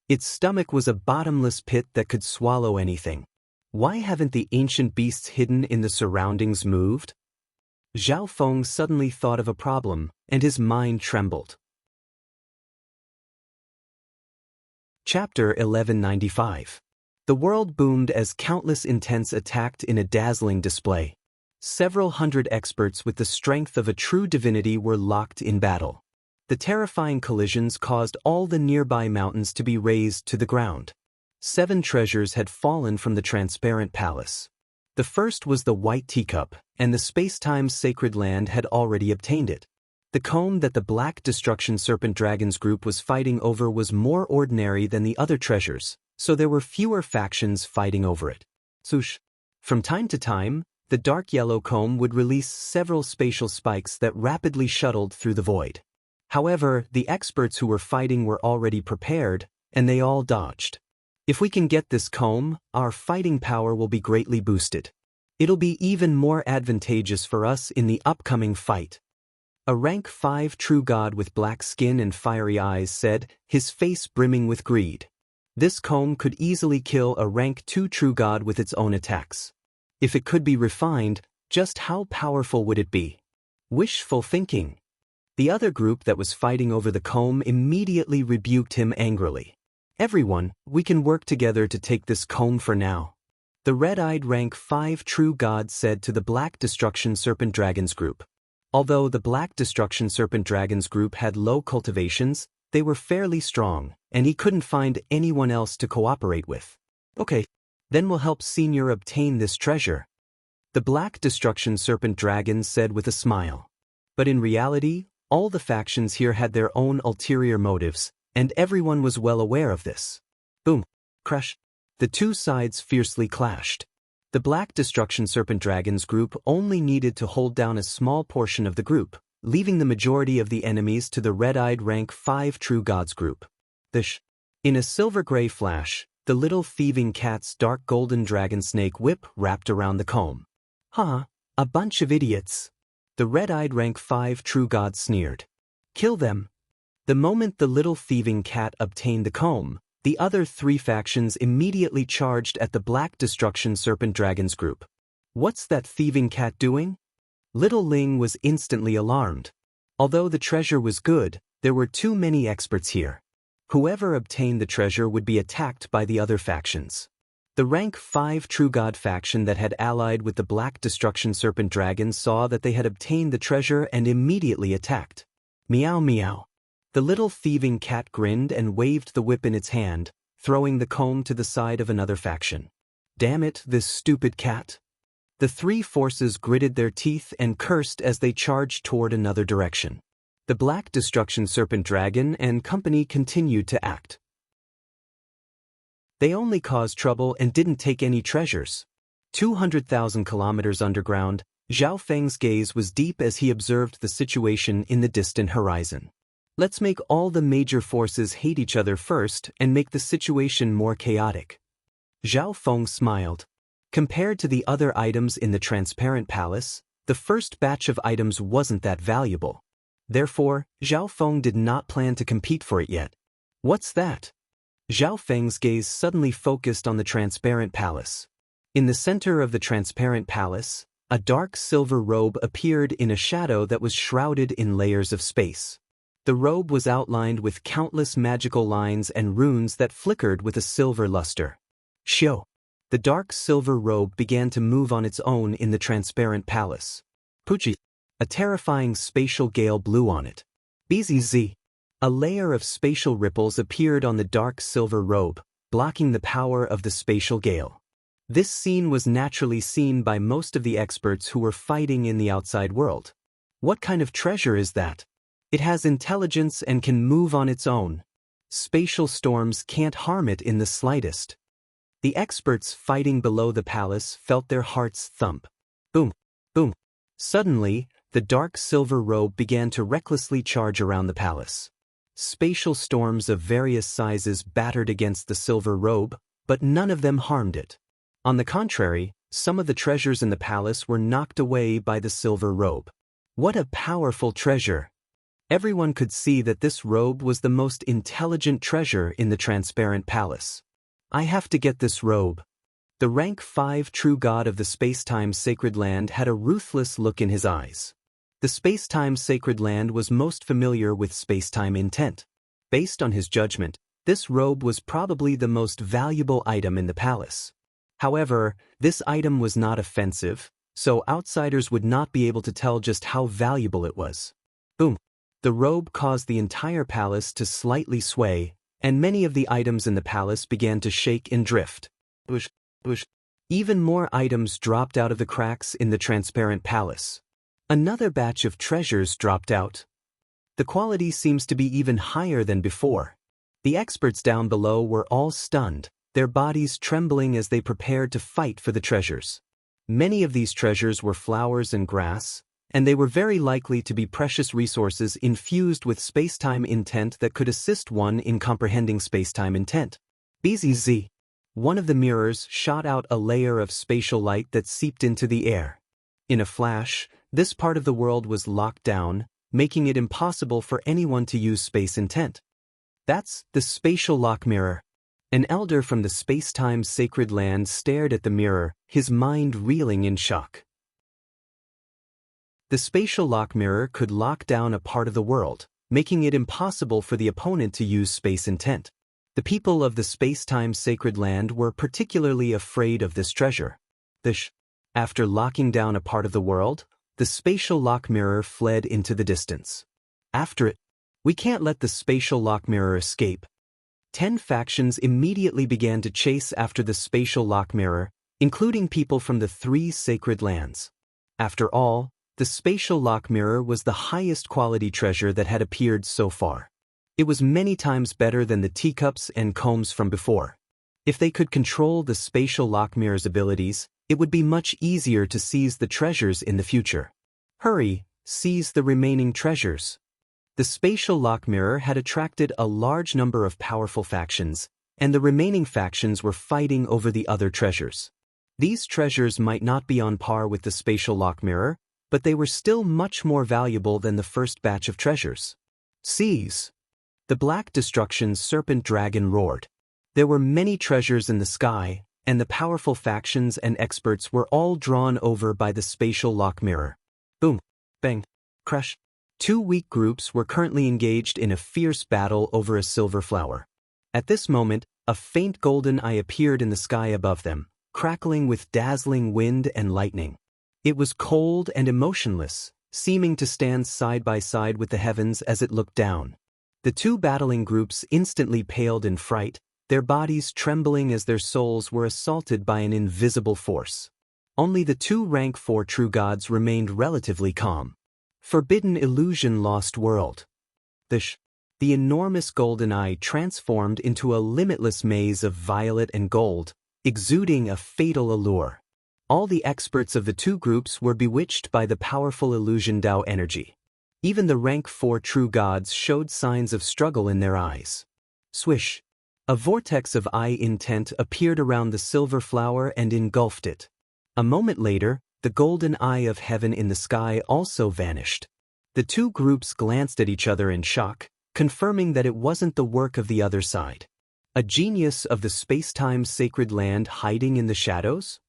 Its stomach was a bottomless pit that could swallow anything. Why haven't the ancient beasts hidden in the surroundings moved? Zhao Feng suddenly thought of a problem, and his mind trembled. Chapter 1195. The world boomed as countless intents attacked in a dazzling display. Several hundred experts with the strength of a true divinity were locked in battle. The terrifying collisions caused all the nearby mountains to be razed to the ground. 7 treasures had fallen from the transparent palace. The first was the white teacup, and the space-time's sacred land had already obtained it. The comb that the Black Destruction Serpent Dragons group was fighting over was more ordinary than the other treasures, so there were fewer factions fighting over it. Swoosh. From time to time, the dark yellow comb would release several spatial spikes that rapidly shuttled through the void. However, the experts who were fighting were already prepared, and they all dodged. If we can get this comb, our fighting power will be greatly boosted. It'll be even more advantageous for us in the upcoming fight. A rank 5 true god with black skin and fiery eyes said, his face brimming with greed. This comb could easily kill a rank 2 true god with its own attacks. If it could be refined, just how powerful would it be? Wishful thinking. The other group that was fighting over the comb immediately rebuked him angrily. Everyone, we can work together to take this comb for now. The red-eyed rank 5 true god said to the Black Destruction Serpent Dragons group. Although the Black Destruction Serpent Dragons group had low cultivations, they were fairly strong, and he couldn't find anyone else to cooperate with. Okay, then we'll help Senior obtain this treasure. The Black Destruction Serpent Dragons said with a smile. But in reality, all the factions here had their own ulterior motives, and everyone was well aware of this. Boom. Crash. The two sides fiercely clashed. The Black Destruction Serpent Dragons group only needed to hold down a small portion of the group, leaving the majority of the enemies to the red-eyed rank 5 True Gods group. In a silver-gray flash, the little thieving cat's dark golden dragon snake whip wrapped around the comb. A bunch of idiots. The red-eyed rank 5 True Gods sneered. Kill them. The moment the little thieving cat obtained the comb, the other 3 factions immediately charged at the Black Destruction Serpent Dragons group. What's that thieving cat doing? Little Ling was instantly alarmed. Although the treasure was good, there were too many experts here. Whoever obtained the treasure would be attacked by the other factions. The rank 5 True God faction that had allied with the Black Destruction Serpent Dragons saw that they had obtained the treasure and immediately attacked. Meow meow. The little thieving cat grinned and waved the whip in its hand, throwing the comb to the side of another faction. Damn it, this stupid cat. The 3 forces gritted their teeth and cursed as they charged toward another direction. The Black Destruction Serpent Dragon and company continued to act. They only caused trouble and didn't take any treasures. 200,000 kilometers underground, Zhao Feng's gaze was deep as he observed the situation in the distant horizon. Let's make all the major forces hate each other first and make the situation more chaotic. Zhao Feng smiled. Compared to the other items in the transparent palace, the first batch of items wasn't that valuable. Therefore, Zhao Feng did not plan to compete for it yet. What's that? Zhao Feng's gaze suddenly focused on the transparent palace. In the center of the transparent palace, a dark silver robe appeared in a shadow that was shrouded in layers of space. The robe was outlined with countless magical lines and runes that flickered with a silver luster. Shio. The dark silver robe began to move on its own in the transparent palace. Puchi. A terrifying spatial gale blew on it. BZZ. A layer of spatial ripples appeared on the dark silver robe, blocking the power of the spatial gale. This scene was naturally seen by most of the experts who were fighting in the outside world. What kind of treasure is that? It has intelligence and can move on its own. Spatial storms can't harm it in the slightest. The experts fighting below the palace felt their hearts thump. Boom, boom. Suddenly, the dark silver robe began to recklessly charge around the palace. Spatial storms of various sizes battered against the silver robe, but none of them harmed it. On the contrary, some of the treasures in the palace were knocked away by the silver robe. What a powerful treasure! Everyone could see that this robe was the most intelligent treasure in the transparent palace. I have to get this robe. The rank 5 true god of the space-time sacred land had a ruthless look in his eyes. The space-time sacred land was most familiar with space-time intent. Based on his judgment, This robe was probably the most valuable item in the palace. However, this item was not offensive, so outsiders would not be able to tell just how valuable it was. Boom! The robe caused the entire palace to slightly sway, and many of the items in the palace began to shake and drift. Whoosh, whoosh. Even more items dropped out of the cracks in the transparent palace. Another batch of treasures dropped out. The quality seems to be even higher than before. The experts down below were all stunned, their bodies trembling as they prepared to fight for the treasures. Many of these treasures were flowers and grass, and they were very likely to be precious resources infused with space-time intent that could assist one in comprehending space-time intent. BZZ. One of the mirrors shot out a layer of spatial light that seeped into the air. In a flash, this part of the world was locked down, making it impossible for anyone to use space intent. That's the spatial lock mirror. An elder from the space-time sacred land stared at the mirror, his mind reeling in shock. The spatial lock mirror could lock down a part of the world, making it impossible for the opponent to use space intent. The people of the space-time sacred land were particularly afraid of this treasure. After locking down a part of the world, the spatial lock mirror fled into the distance. After it, we can't let the spatial lock mirror escape. 10 factions immediately began to chase after the spatial lock mirror, including people from the 3 sacred lands. After all, the spatial lock mirror was the highest quality treasure that had appeared so far. It was many times better than the teacups and combs from before. If they could control the spatial lock mirror's abilities, it would be much easier to seize the treasures in the future. Hurry, seize the remaining treasures. The spatial lock mirror had attracted a large number of powerful factions, and the remaining factions were fighting over the other treasures. These treasures might not be on par with the spatial lock mirror, but they were still much more valuable than the first batch of treasures. Seize! The Black Destruction Serpent Dragon roared. There were many treasures in the sky, and the powerful factions and experts were all drawn over by the spatial lock mirror. Boom! Bang! Crash! 2 weak groups were currently engaged in a fierce battle over a silver flower. At this moment, a faint golden eye appeared in the sky above them, crackling with dazzling wind and lightning. It was cold and emotionless, seeming to stand side by side with the heavens as it looked down. The 2 battling groups instantly paled in fright, their bodies trembling as their souls were assaulted by an invisible force. Only the 2 rank 4 true gods remained relatively calm. Forbidden Illusion Lost World. The enormous golden eye transformed into a limitless maze of violet and gold, exuding a fatal allure. All the experts of the 2 groups were bewitched by the powerful illusion Tao energy. Even the rank 4 true gods showed signs of struggle in their eyes. Swish! A vortex of eye intent appeared around the silver flower and engulfed it. A moment later, the golden eye of heaven in the sky also vanished. The 2 groups glanced at each other in shock, confirming that it wasn't the work of the other side. A genius of the space-time sacred land hiding in the shadows?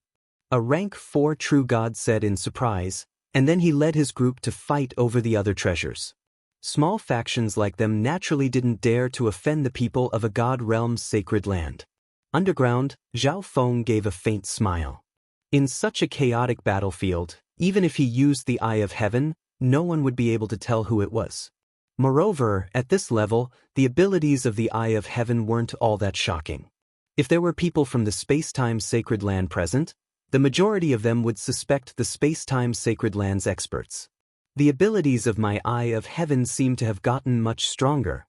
A rank 4 true god said in surprise, and then he led his group to fight over the other treasures. Small factions like them naturally didn't dare to offend the people of a god realm's sacred land. Underground, Zhao Feng gave a faint smile. In such a chaotic battlefield, even if he used the Eye of Heaven, no one would be able to tell who it was. Moreover, at this level, the abilities of the Eye of Heaven weren't all that shocking. If there were people from the space-time sacred land present, the majority of them would suspect the space-time sacred land's experts. The abilities of my Eye of Heaven seem to have gotten much stronger.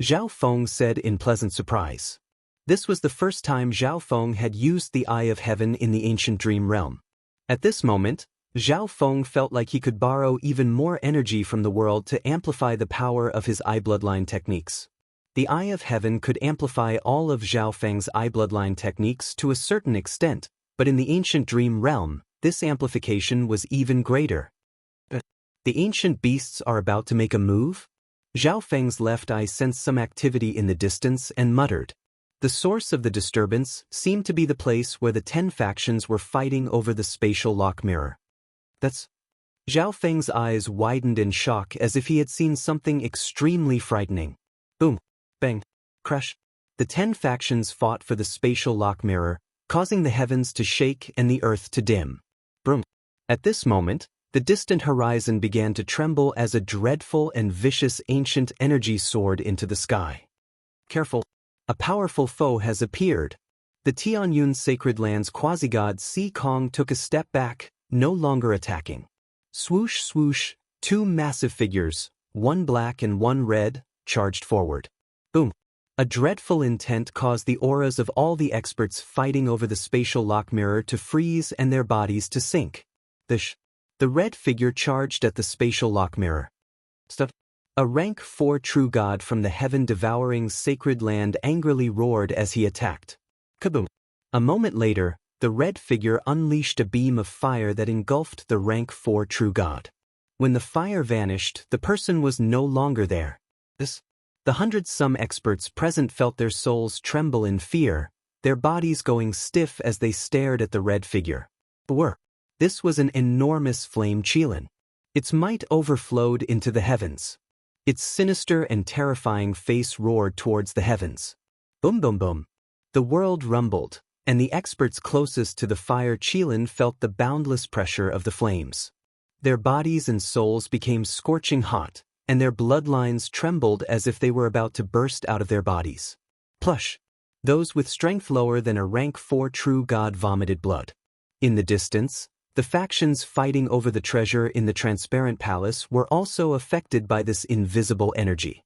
Zhao Feng said in pleasant surprise. This was the first time Zhao Feng had used the Eye of Heaven in the ancient dream realm. At this moment, Zhao Feng felt like he could borrow even more energy from the world to amplify the power of his eye bloodline techniques. The Eye of Heaven could amplify all of Zhao Feng's eye bloodline techniques to a certain extent, but in the ancient dream realm, this amplification was even greater. The ancient beasts are about to make a move? Zhao Feng's left eye sensed some activity in the distance and muttered. The source of the disturbance seemed to be the place where the 10 factions were fighting over the spatial lock mirror. Zhao Feng's eyes widened in shock as if he had seen something extremely frightening. Boom. Bang. Crash. The 10 factions fought for the spatial lock mirror, causing the heavens to shake and the earth to dim. Boom. At this moment, the distant horizon began to tremble as a dreadful and vicious ancient energy soared into the sky. Careful. A powerful foe has appeared. The Tianyun Sacred Land's quasi-god Si Kong took a step back, no longer attacking. Swoosh swoosh, two massive figures, one black and one red, charged forward. Boom. A dreadful intent caused the auras of all the experts fighting over the spatial lock mirror to freeze and their bodies to sink. The red figure charged at the spatial lock mirror. A rank 4 true god from the heaven-devouring sacred land angrily roared as he attacked. Kaboom! A moment later, the red figure unleashed a beam of fire that engulfed the rank 4 true god. When the fire vanished, the person was no longer there. The hundred-some experts present felt their souls tremble in fear, their bodies going stiff as they stared at the red figure. This was an enormous flame Qilin. Its might overflowed into the heavens. Its sinister and terrifying face roared towards the heavens. Boom boom boom. The world rumbled, and the experts closest to the fire Qilin felt the boundless pressure of the flames. Their bodies and souls became scorching hot, and their bloodlines trembled as if they were about to burst out of their bodies. Plush. Those with strength lower than a rank 4 true god vomited blood. In the distance, the factions fighting over the treasure in the transparent palace were also affected by this invisible energy.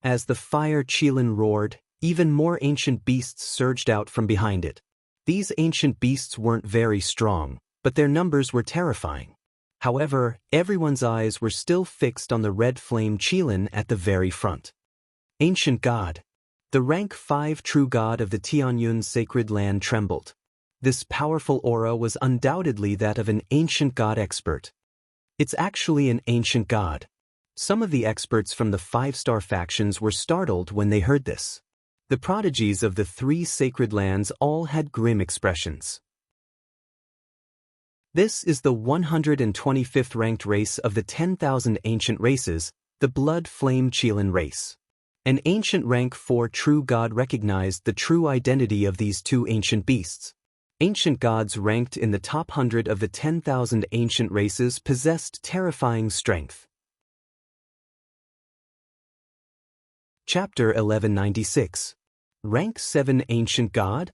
As the fire Qilin roared, even more ancient beasts surged out from behind it. These ancient beasts weren't very strong, but their numbers were terrifying. However, everyone's eyes were still fixed on the red flame Qilin at the very front. Ancient God. The rank 5 true god of the Tianyun Sacred Land trembled. This powerful aura was undoubtedly that of an ancient god expert. It's actually an ancient god. Some of the experts from the 5-star factions were startled when they heard this. The prodigies of the 3 sacred lands all had grim expressions. This is the 125th ranked race of the 10,000 ancient races, the Blood Flame Qilin race. An ancient rank 4 true god recognized the true identity of these 2 ancient beasts. Ancient gods ranked in the top 100 of the 10,000 ancient races possessed terrifying strength. Chapter 1196. Rank 7 Ancient God?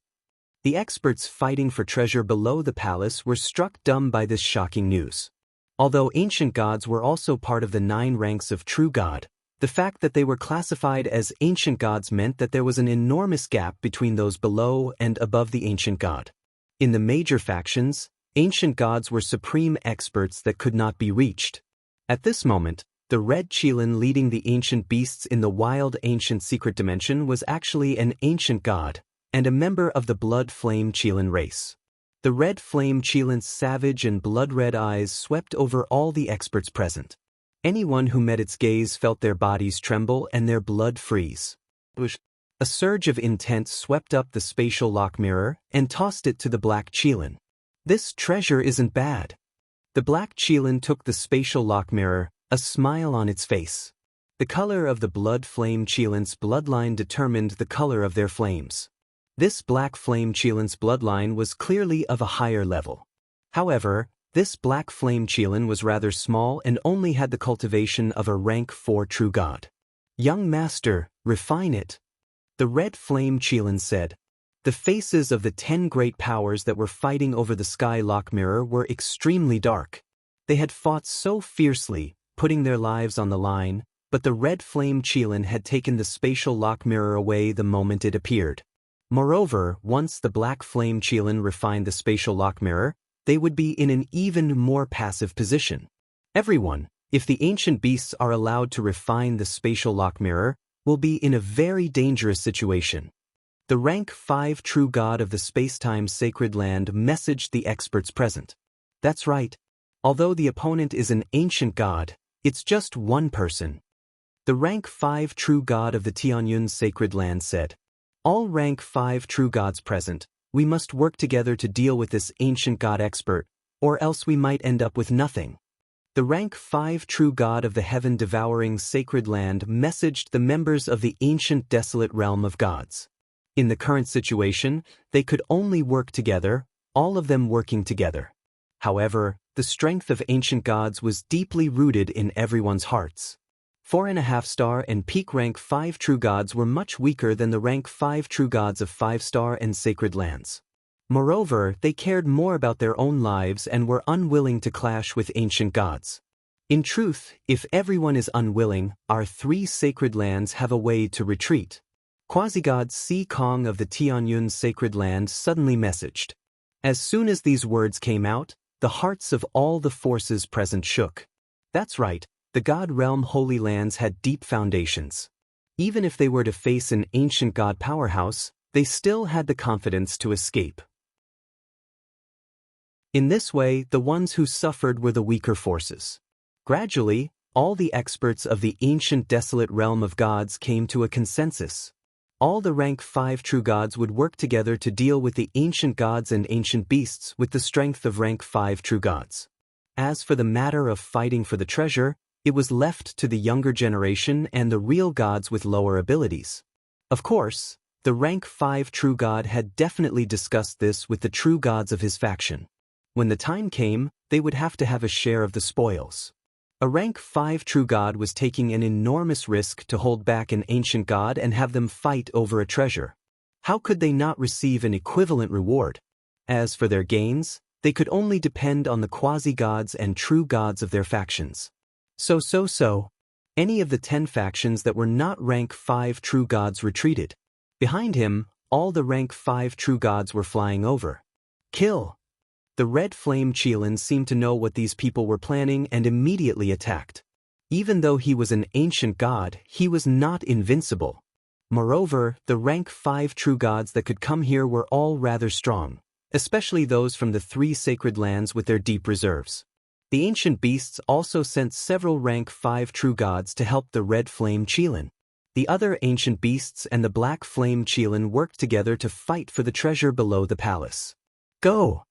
The experts fighting for treasure below the palace were struck dumb by this shocking news. Although ancient gods were also part of the 9 ranks of true god, the fact that they were classified as ancient gods meant that there was an enormous gap between those below and above the ancient god. In the major factions, ancient gods were supreme experts that could not be reached. At this moment, the red Qilin leading the ancient beasts in the wild ancient secret dimension was actually an ancient god, and a member of the Blood Flame Qilin race. The red flame Qilin's savage and blood-red eyes swept over all the experts present. Anyone who met its gaze felt their bodies tremble and their blood freeze. A surge of intent swept up the spatial lock mirror and tossed it to the black Qilin. This treasure isn't bad. The black Qilin took the spatial lock mirror, a smile on its face. The color of the blood flame Qilin's bloodline determined the color of their flames. This black flame Qilin's bloodline was clearly of a higher level. However, this black flame Qilin was rather small and only had the cultivation of a rank 4 true god. Young master, refine it. The red flame Qilin said. The faces of the 10 great powers that were fighting over the sky lock mirror were extremely dark. They had fought so fiercely, putting their lives on the line, but the red flame Qilin had taken the spatial lock mirror away the moment it appeared. Moreover, once the black flame Qilin refined the spatial lock mirror, they would be in an even more passive position. Everyone, if the ancient beasts are allowed to refine the spatial lock mirror, will be in a very dangerous situation. The rank 5 true god of the space-time sacred land messaged the experts present. That's right. Although the opponent is an ancient god, it's just one person. The rank 5 true god of the Tianyun sacred land said. All rank 5 true gods present, we must work together to deal with this ancient god expert, or else we might end up with nothing. The rank 5 true god of the heaven-devouring sacred land messaged the members of the ancient desolate realm of gods. In the current situation, they could only work together, all of them working together. However, the strength of ancient gods was deeply rooted in everyone's hearts. 4.5-star and peak rank 5 true gods were much weaker than the rank 5 true gods of 5-star and sacred lands. Moreover, they cared more about their own lives and were unwilling to clash with ancient gods. In truth, if everyone is unwilling, our 3 sacred lands have a way to retreat. Quasi-god Si Kong of the Tianyun sacred land suddenly messaged. As soon as these words came out, the hearts of all the forces present shook. That's right, the god realm holy lands had deep foundations. Even if they were to face an ancient god powerhouse, they still had the confidence to escape. In this way, the ones who suffered were the weaker forces. Gradually, all the experts of the ancient desolate realm of gods came to a consensus. All the rank 5 true gods would work together to deal with the ancient gods and ancient beasts with the strength of rank 5 true gods. As for the matter of fighting for the treasure, it was left to the younger generation and the real gods with lower abilities. Of course, the rank 5 true god had definitely discussed this with the true gods of his faction. When the time came, they would have to have a share of the spoils. A rank 5 true god was taking an enormous risk to hold back an ancient god and have them fight over a treasure. How could they not receive an equivalent reward? As for their gains, they could only depend on the quasi-gods and true gods of their factions. So. Any of the 10 factions that were not rank 5 true gods retreated. Behind him, all the rank 5 true gods were flying over. Kill! The red flame Qilin seemed to know what these people were planning and immediately attacked. Even though he was an ancient god, he was not invincible. Moreover, the rank 5 true gods that could come here were all rather strong, especially those from the 3 sacred lands with their deep reserves. The ancient beasts also sent several rank 5 true gods to help the red flame Qilin. The other ancient beasts and the black flame Qilin worked together to fight for the treasure below the palace. Go!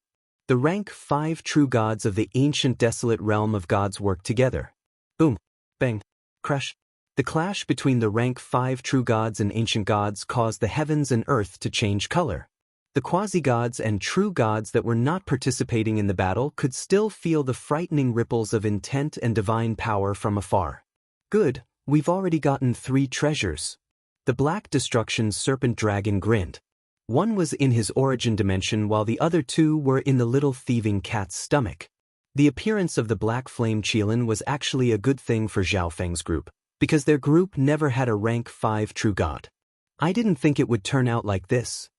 The rank 5 true gods of the ancient desolate realm of gods worked together. Boom, bang, crash. The clash between the rank 5 true gods and ancient gods caused the heavens and earth to change color. The quasi-gods and true gods that were not participating in the battle could still feel the frightening ripples of intent and divine power from afar. Good, we've already gotten 3 treasures. The black destruction serpent dragon grinned. One was in his origin dimension while the other 2 were in the little thieving cat's stomach. The appearance of the black flame Qilin was actually a good thing for Zhao Feng's group, because their group never had a rank 5 true god. I didn't think it would turn out like this.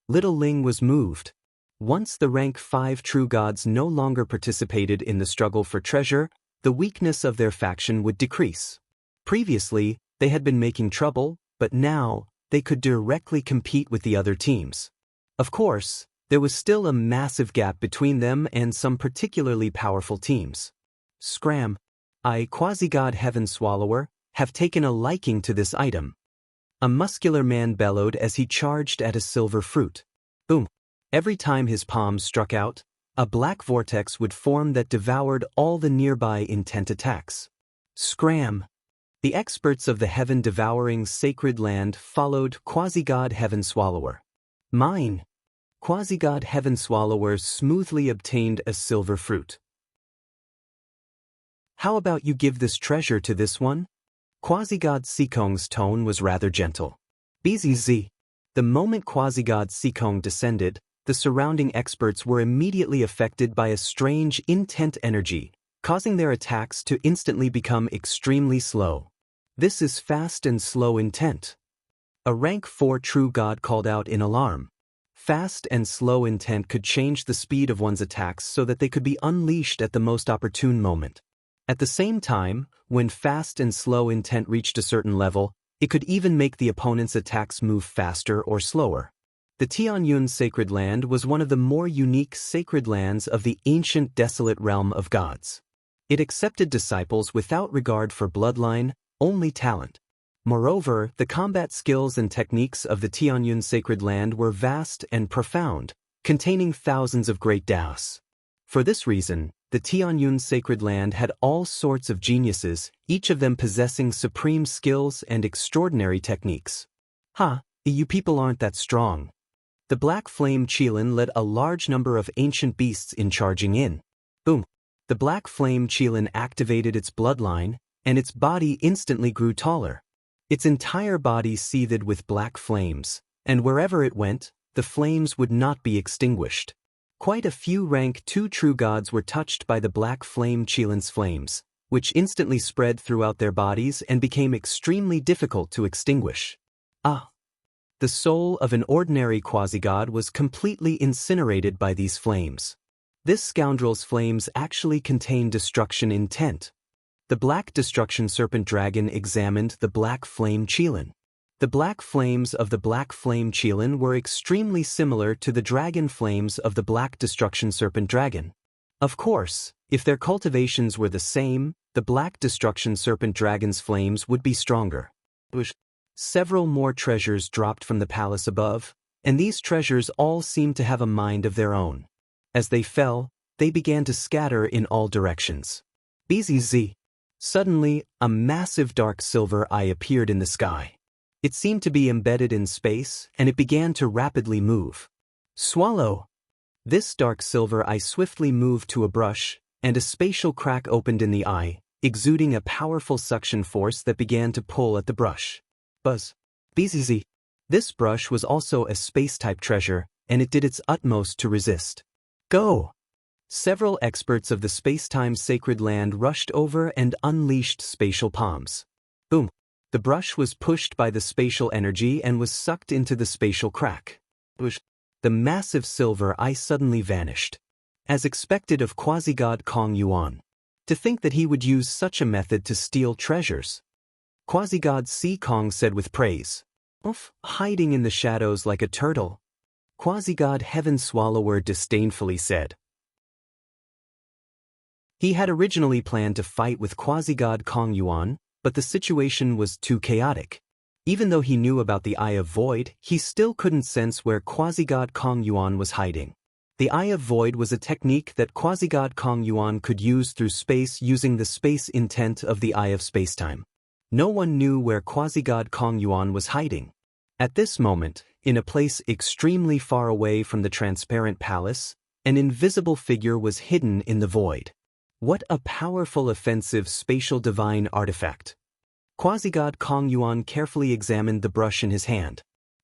Little Ling was moved. Once the rank 5 true gods no longer participated in the struggle for treasure, the weakness of their faction would decrease. Previously, they had been making trouble, but now, they could directly compete with the other teams. Of course, there was still a massive gap between them and some particularly powerful teams. Scram! I, Quasi-God Heaven Swallower, have taken a liking to this item. A muscular man bellowed as he charged at a silver fruit. Boom! Every time his palms struck out, a black vortex would form that devoured all the nearby intent attacks. Scram! The experts of the heaven-devouring sacred land followed Quasi-God Heaven Swallower. Mine! Quasi-God Heaven Swallower smoothly obtained a silver fruit. How about you give this treasure to this one? Quasi-God Sikong's tone was rather gentle. BZZ. The moment Quasi-God Sikong descended, the surrounding experts were immediately affected by a strange intent energy, causing their attacks to instantly become extremely slow. This is fast and slow intent. A rank 4 true god called out in alarm. Fast and slow intent could change the speed of one's attacks so that they could be unleashed at the most opportune moment. At the same time, when fast and slow intent reached a certain level, it could even make the opponent's attacks move faster or slower. The Tianyun sacred land was one of the more unique sacred lands of the ancient desolate realm of gods. It accepted disciples without regard for bloodline, only talent. Moreover, the combat skills and techniques of the Tianyun sacred land were vast and profound, containing thousands of great Daos. For this reason, the Tianyun sacred land had all sorts of geniuses, each of them possessing supreme skills and extraordinary techniques. You people aren't that strong. The black flame Qilin led a large number of ancient beasts in charging in. Boom! The black flame Qilin activated its bloodline, and its body instantly grew taller. Its entire body seethed with black flames, and wherever it went, the flames would not be extinguished. Quite a few rank 2 true gods were touched by the black flame Qilin's flames, which instantly spread throughout their bodies and became extremely difficult to extinguish. The soul of an ordinary quasi-god was completely incinerated by these flames. This scoundrel's flames actually contained destruction intent. The black destruction serpent dragon examined the black flame Qilin. The black flames of the black flame Qilin were extremely similar to the dragon flames of the black destruction serpent dragon. Of course, if their cultivations were the same, the black destruction serpent dragon's flames would be stronger. Several more treasures dropped from the palace above, and these treasures all seemed to have a mind of their own. As they fell, they began to scatter in all directions. Bzz. Suddenly, a massive dark silver eye appeared in the sky. It seemed to be embedded in space, and it began to rapidly move. Swallow! This dark silver eye swiftly moved to a brush, and a spatial crack opened in the eye, exuding a powerful suction force that began to pull at the brush. Buzz. Bzz. This brush was also a space-type treasure, and it did its utmost to resist. Go! Several experts of the space-time sacred land rushed over and unleashed spatial palms. Boom! The brush was pushed by the spatial energy and was sucked into the spatial crack. The massive silver eye suddenly vanished. As expected of quasi-god Kong Yuan. To think that he would use such a method to steal treasures. Quasi-god Si Kong said with praise. Hiding in the shadows like a turtle. Quasi-god Heaven Swallower disdainfully said. He had originally planned to fight with quasi-god Kong Yuan, but the situation was too chaotic. Even though he knew about the Eye of Void, he still couldn't sense where quasi-god Kong Yuan was hiding. The Eye of Void was a technique that quasi-god Kong Yuan could use through space using the space intent of the Eye of Spacetime. No one knew where quasi-god Kong Yuan was hiding. At this moment, in a place extremely far away from the transparent palace, an invisible figure was hidden in the void. What a powerful offensive spatial divine artifact. Quasi-god Kong Yuan carefully examined the brush in his hand.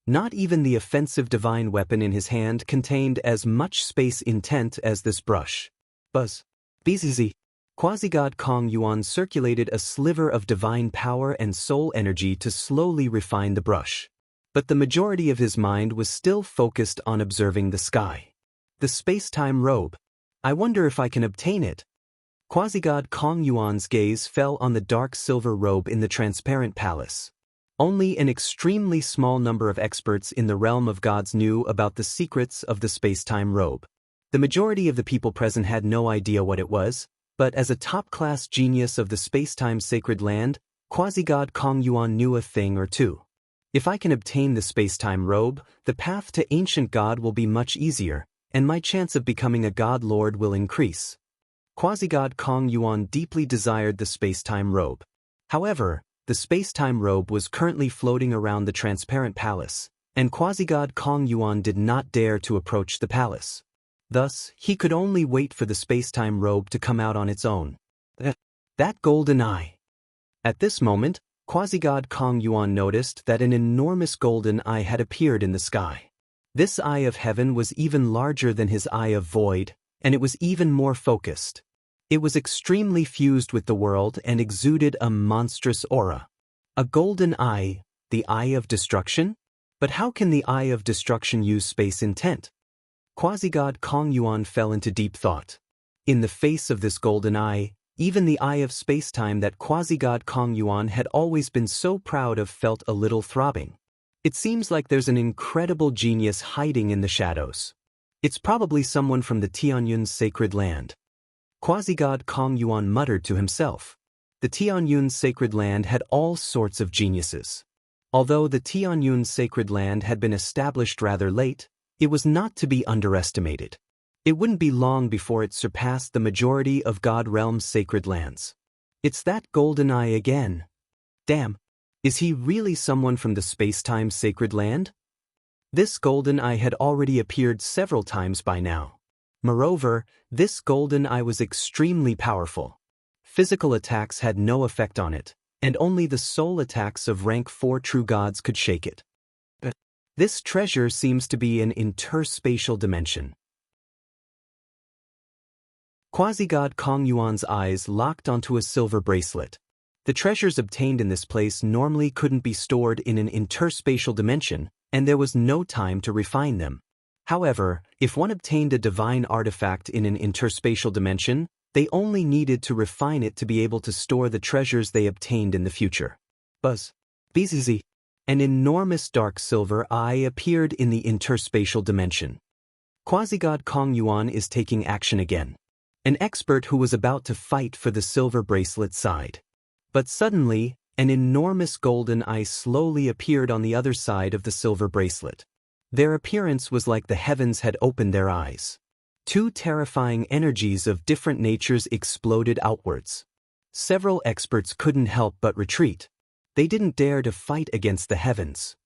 Not even the offensive divine weapon in his hand contained as much space intent as this brush. Buzz. Bzz. Quasi-god Kong Yuan circulated a sliver of divine power and soul energy to slowly refine the brush. But the majority of his mind was still focused on observing the sky. The space-time robe. I wonder if I can obtain it. Quasi-god Kong Yuan's gaze fell on the dark silver robe in the transparent palace. Only an extremely small number of experts in the realm of gods knew about the secrets of the space-time robe. The majority of the people present had no idea what it was, but as a top-class genius of the space-time sacred land, quasi-god Kong Yuan knew a thing or two. If I can obtain the space-time robe, the path to ancient god will be much easier, and my chance of becoming a god lord will increase. Quasi-god Kong Yuan deeply desired the space-time robe. However, the space-time robe was currently floating around the transparent palace, and quasi-god Kong Yuan did not dare to approach the palace. Thus, he could only wait for the space-time robe to come out on its own. That golden eye. At this moment, quasi-god Kong Yuan noticed that an enormous golden eye had appeared in the sky. This eye of heaven was even larger than his eye of void, and it was even more focused. It was extremely fused with the world and exuded a monstrous aura. A golden eye, the eye of destruction? But how can the eye of destruction use space intent? Quasi-god Kong Yuan fell into deep thought. In the face of this golden eye, even the eye of spacetime that quasi-god Kong Yuan had always been so proud of felt a little throbbing. It seems like there's an incredible genius hiding in the shadows. It's probably someone from the Tianyun's sacred land. Quasi-god Kong Yuan muttered to himself. The Tianyun's sacred land had all sorts of geniuses. Although the Tianyun's sacred land had been established rather late, it was not to be underestimated. It wouldn't be long before it surpassed the majority of God Realm's sacred lands. It's that golden eye again. Damn, is he really someone from the space-time sacred land? This golden eye had already appeared several times by now. Moreover, this golden eye was extremely powerful. Physical attacks had no effect on it, and only the soul attacks of rank 4 true gods could shake it. This treasure seems to be an interspatial dimension. Quasi-god Kong Yuan's eyes locked onto a silver bracelet. The treasures obtained in this place normally couldn't be stored in an interspatial dimension, and there was no time to refine them. However, if one obtained a divine artifact in an interspatial dimension, they only needed to refine it to be able to store the treasures they obtained in the future. Buzz. BZZ. An enormous dark silver eye appeared in the interspatial dimension. Quasi-god Kong Yuan is taking action again. An expert who was about to fight for the silver bracelet sighed. But suddenly, an enormous golden eye slowly appeared on the other side of the silver bracelet. Their appearance was like the heavens had opened their eyes. Two terrifying energies of different natures exploded outwards. Several experts couldn't help but retreat. They didn't dare to fight against the heavens.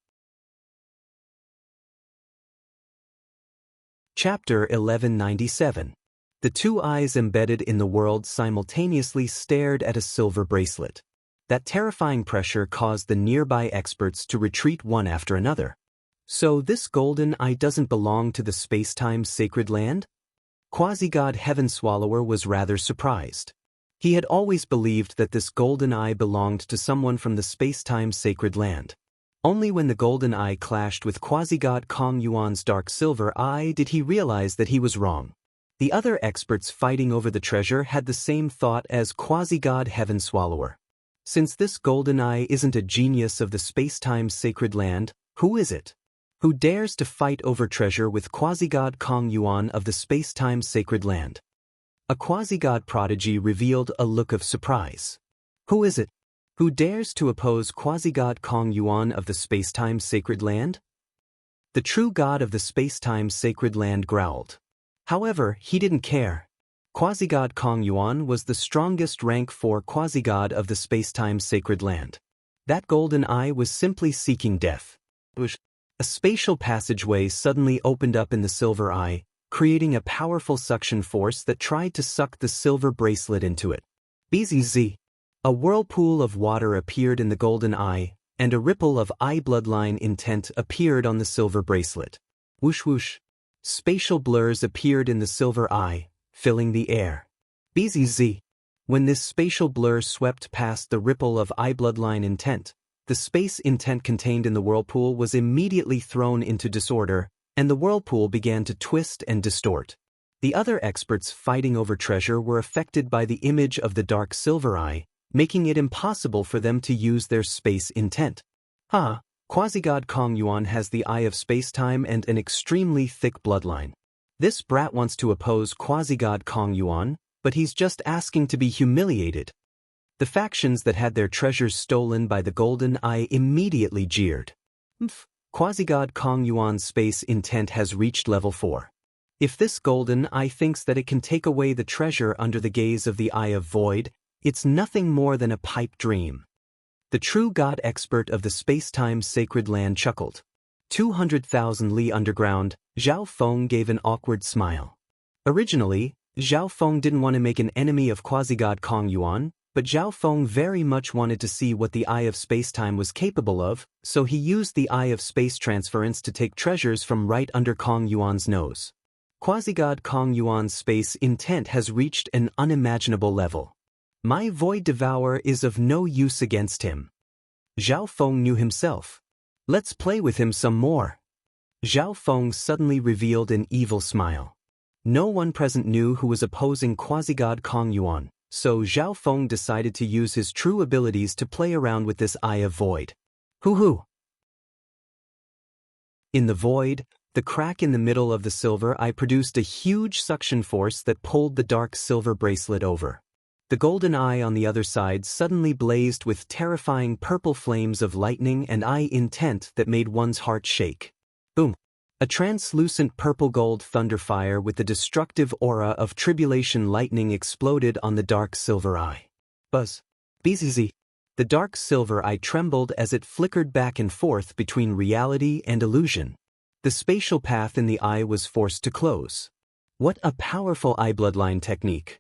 Chapter 1197. The two eyes embedded in the world simultaneously stared at a silver bracelet. That terrifying pressure caused the nearby experts to retreat one after another. So this golden eye doesn't belong to the space-time sacred land? Quasi-god Heaven Swallower was rather surprised. He had always believed that this golden eye belonged to someone from the space-time sacred land. Only when the golden eye clashed with quasi-god Kong Yuan's dark silver eye did he realize that he was wrong. The other experts fighting over the treasure had the same thought as quasi-god Heaven Swallower. Since this golden eye isn't a genius of the space-time sacred land, who is it? Who dares to fight over treasure with quasi-god Kong Yuan of the space-time sacred land? A quasi-god prodigy revealed a look of surprise. Who is it? Who dares to oppose quasi-god Kong Yuan of the space-time sacred land? The true god of the space-time sacred land growled. However, he didn't care. Quasi-god Kong Yuan was the strongest rank 4 quasi-god of the space-time sacred land. That golden eye was simply seeking death. A spatial passageway suddenly opened up in the silver eye, creating a powerful suction force that tried to suck the silver bracelet into it. BZZ. A whirlpool of water appeared in the golden eye, and a ripple of eye bloodline intent appeared on the silver bracelet. Whoosh whoosh. Spatial blurs appeared in the silver eye, filling the air. BZZ. When this spatial blur swept past the ripple of eye bloodline intent, the space intent contained in the whirlpool was immediately thrown into disorder, and the whirlpool began to twist and distort. The other experts fighting over treasure were affected by the image of the dark silver eye, making it impossible for them to use their space intent. Quasi-god Kong Yuan has the eye of space-time and an extremely thick bloodline. This brat wants to oppose quasi-god Kong Yuan, but he's just asking to be humiliated. The factions that had their treasures stolen by the golden eye immediately jeered. Quasi-god Kong Yuan's space intent has reached level 4. If this golden eye thinks that it can take away the treasure under the gaze of the Eye of Void, it's nothing more than a pipe dream. The true god expert of the space-time sacred land chuckled. 200,000 li underground, Zhao Feng gave an awkward smile. Originally, Zhao Feng didn't want to make an enemy of quasi-god Kong Yuan, but Zhao Feng very much wanted to see what the Eye of Space-Time was capable of, so he used the Eye of Space Transference to take treasures from right under Kong Yuan's nose. Quasi-god Kong Yuan's space intent has reached an unimaginable level. My Void Devourer is of no use against him. Zhao Feng knew himself. Let's play with him some more. Zhao Feng suddenly revealed an evil smile. No one present knew who was opposing quasi-god Kong Yuan, so Zhao Feng decided to use his true abilities to play around with this Eye of Void. Hoo-hoo! In the void, the crack in the middle of the silver eye produced a huge suction force that pulled the dark silver bracelet over. The golden eye on the other side suddenly blazed with terrifying purple flames of lightning and eye intent that made one's heart shake. Boom! A translucent purple-gold thunderfire with the destructive aura of tribulation lightning exploded on the dark silver eye. Buzz. Bzz. The dark silver eye trembled as it flickered back and forth between reality and illusion. The spatial path in the eye was forced to close. What a powerful eye bloodline technique.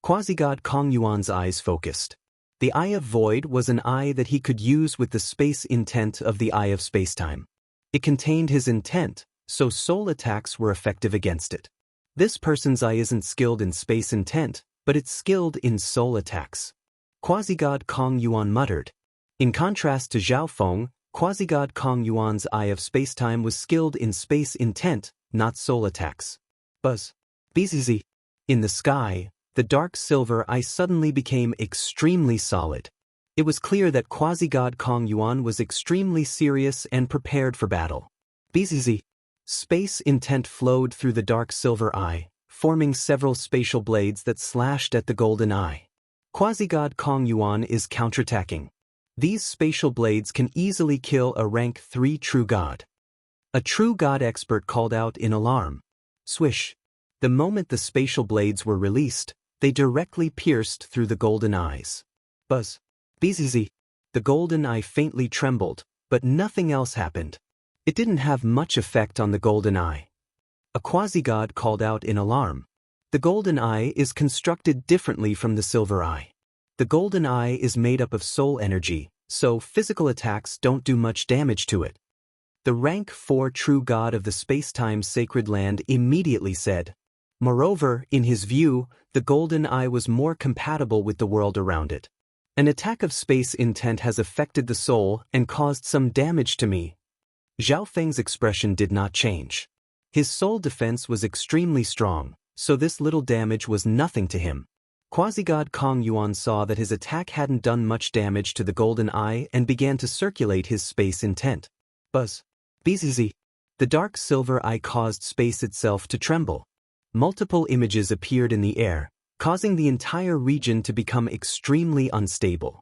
Quasi-God Kong Yuan's eyes focused. The Eye of Void was an eye that he could use with the space intent of the Eye of Spacetime. It contained his intent, so soul attacks were effective against it. This person's eye isn't skilled in space intent, but it's skilled in soul attacks. Quasi-God Kong Yuan muttered. In contrast to Zhao Feng, Quasi-God Kong Yuan's Eye of Spacetime was skilled in space intent, not soul attacks. Buzz. Bzz. In the sky, the dark silver eye suddenly became extremely solid. It was clear that Quasi-God Kong Yuan was extremely serious and prepared for battle. Bzz. Space intent flowed through the dark silver eye, forming several spatial blades that slashed at the golden eye. Quasi-God Kong Yuan is counterattacking. These spatial blades can easily kill a rank 3 true god. A true god expert called out in alarm. Swish. The moment the spatial blades were released, they directly pierced through the golden eyes. Buzz. Bzz. The golden eye faintly trembled, but nothing else happened. It didn't have much effect on the golden eye. A quasi-god called out in alarm. The golden eye is constructed differently from the silver eye. The golden eye is made up of soul energy, so physical attacks don't do much damage to it. The rank 4 true god of the space-time sacred land immediately said. Moreover, in his view, the golden eye was more compatible with the world around it. An attack of space intent has affected the soul and caused some damage to me. Zhao Feng's expression did not change. His soul defense was extremely strong, so this little damage was nothing to him. Quasi-God Kong Yuan saw that his attack hadn't done much damage to the golden eye and began to circulate his space intent. Buzz. Bzz. The dark silver eye caused space itself to tremble. Multiple images appeared in the air, causing the entire region to become extremely unstable.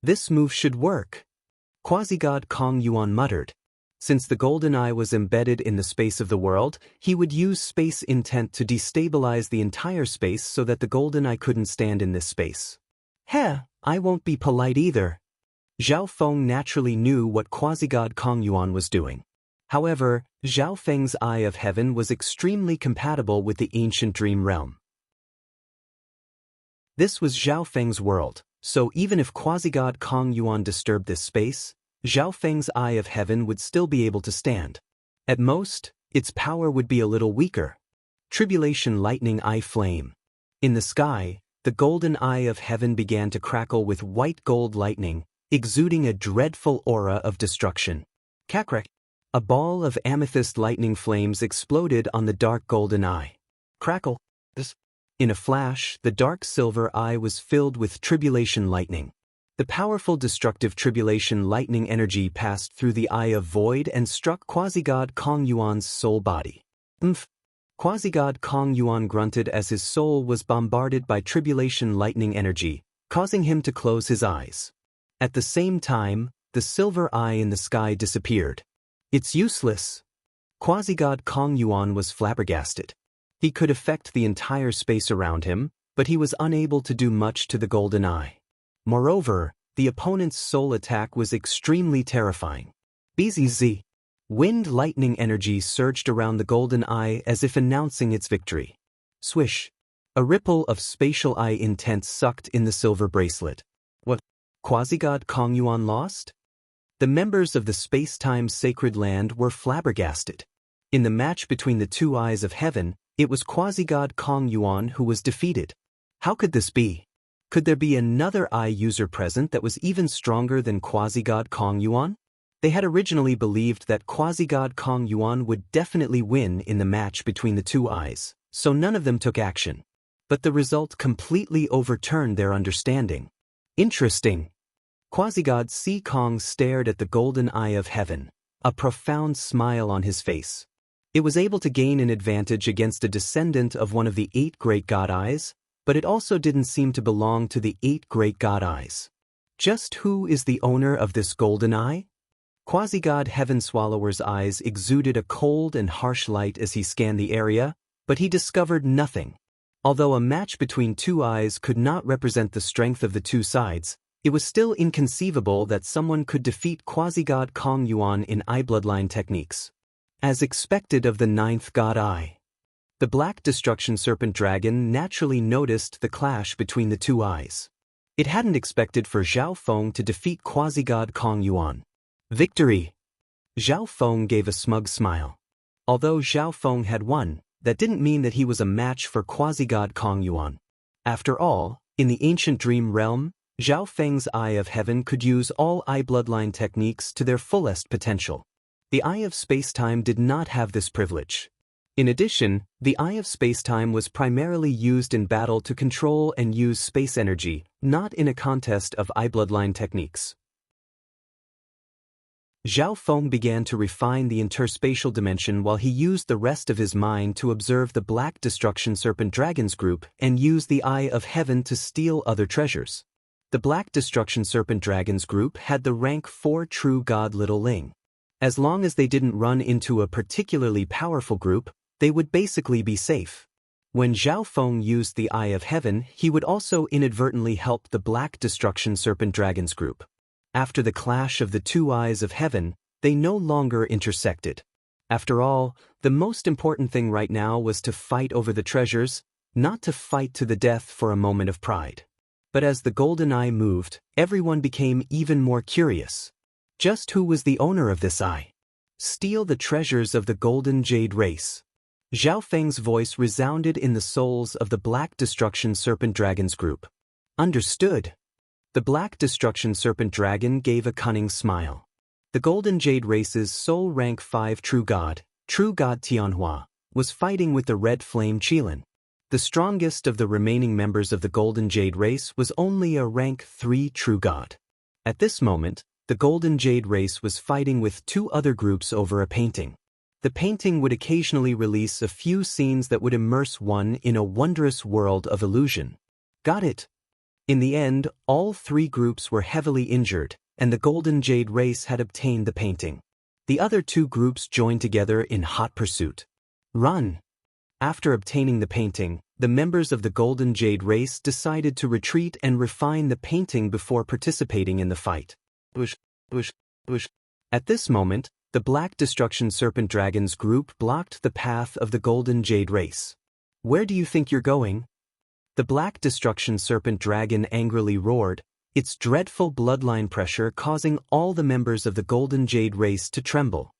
This move should work. Quasi-God Kong Yuan muttered. Since the golden eye was embedded in the space of the world, he would use space intent to destabilize the entire space so that the golden eye couldn't stand in this space. Heh, I won't be polite either. Zhao Feng naturally knew what Quasi-God Kong Yuan was doing. However, Zhao Feng's Eye of Heaven was extremely compatible with the ancient dream realm. This was Zhao Feng's world, so even if Quasi-God Kong Yuan disturbed this space, Zhao Feng's Eye of Heaven would still be able to stand. At most, its power would be a little weaker. Tribulation Lightning Eye Flame. In the sky, the golden Eye of Heaven began to crackle with white gold lightning, exuding a dreadful aura of destruction. Kakrek. A ball of amethyst lightning flames exploded on the dark golden eye. Crackle. In a flash, the dark silver eye was filled with tribulation lightning. The powerful destructive tribulation lightning energy passed through the Eye of Void and struck Quasi-God Kong Yuan's soul body. Quasi-God Kong Yuan grunted as his soul was bombarded by tribulation lightning energy, causing him to close his eyes. At the same time, the silver eye in the sky disappeared. It's useless. Quasi-God Kong Yuan was flabbergasted. He could affect the entire space around him, but he was unable to do much to the golden eye. Moreover, the opponent's soul attack was extremely terrifying. Bzz. Wind lightning energy surged around the golden eye as if announcing its victory. Swish. A ripple of spatial eye intent sucked in the silver bracelet. What? Quasi-God Kong Yuan lost? The members of the space-time sacred land were flabbergasted. In the match between the two Eyes of Heaven, it was Quasi-God Kong Yuan who was defeated. How could this be? Could there be another eye user present that was even stronger than Quasi-God Kong Yuan? They had originally believed that Quasi-God Kong Yuan would definitely win in the match between the two eyes, so none of them took action. But the result completely overturned their understanding. Interesting. Quasi-God Si Kong stared at the golden Eye of Heaven, a profound smile on his face. It was able to gain an advantage against a descendant of one of the 8 great god eyes, but it also didn't seem to belong to the 8 great god eyes. Just who is the owner of this golden eye? Quasi-god Heaven Swallower's eyes exuded a cold and harsh light as he scanned the area, but he discovered nothing. Although a match between two eyes could not represent the strength of the two sides, it was still inconceivable that someone could defeat Quasi-god Kong Yuan in eye bloodline techniques. As expected of the ninth god Eye, the Black Destruction Serpent Dragon naturally noticed the clash between the two eyes. It hadn't expected for Zhao Feng to defeat Quasi-god Kong Yuan. Victory! Zhao Feng gave a smug smile. Although Zhao Feng had won, that didn't mean that he was a match for Quasi-god Kong Yuan. After all, in the ancient dream realm, Zhao Feng's Eye of Heaven could use all eye bloodline techniques to their fullest potential. The Eye of Space-Time did not have this privilege. In addition, the Eye of Space-Time was primarily used in battle to control and use space energy, not in a contest of eye bloodline techniques. Zhao Feng began to refine the interspatial dimension while he used the rest of his mind to observe the Black Destruction Serpent Dragons group and use the Eye of Heaven to steal other treasures. The Black Destruction Serpent Dragons group had the rank 4 True God Little Ling. As long as they didn't run into a particularly powerful group, they would basically be safe. When Zhao Feng used the Eye of Heaven, he would also inadvertently help the Black Destruction Serpent Dragons group. After the clash of the two eyes of heaven, they no longer intersected. After all, the most important thing right now was to fight over the treasures, not to fight to the death for a moment of pride. But as the golden eye moved, everyone became even more curious. Just who was the owner of this eye? Steal the treasures of the golden jade race. Zhao Feng's voice resounded in the souls of the Black Destruction Serpent Dragons group. Understood. The Black Destruction Serpent Dragon gave a cunning smile. The Golden Jade Race's sole rank 5 True God Tianhua, was fighting with the Red Flame Qilin. The strongest of the remaining members of the Golden Jade Race was only a rank 3 True God. At this moment, the Golden Jade Race was fighting with two other groups over a painting. The painting would occasionally release a few scenes that would immerse one in a wondrous world of illusion. Got it. In the end, all three groups were heavily injured, and the Golden Jade Race had obtained the painting. The other two groups joined together in hot pursuit. Run! After obtaining the painting, the members of the Golden Jade Race decided to retreat and refine the painting before participating in the fight. At this moment, the Black Destruction Serpent Dragons group blocked the path of the Golden Jade Race. Where do you think you're going? The Black Destruction Serpent Dragon angrily roared, its dreadful bloodline pressure causing all the members of the Golden Jade Race to tremble.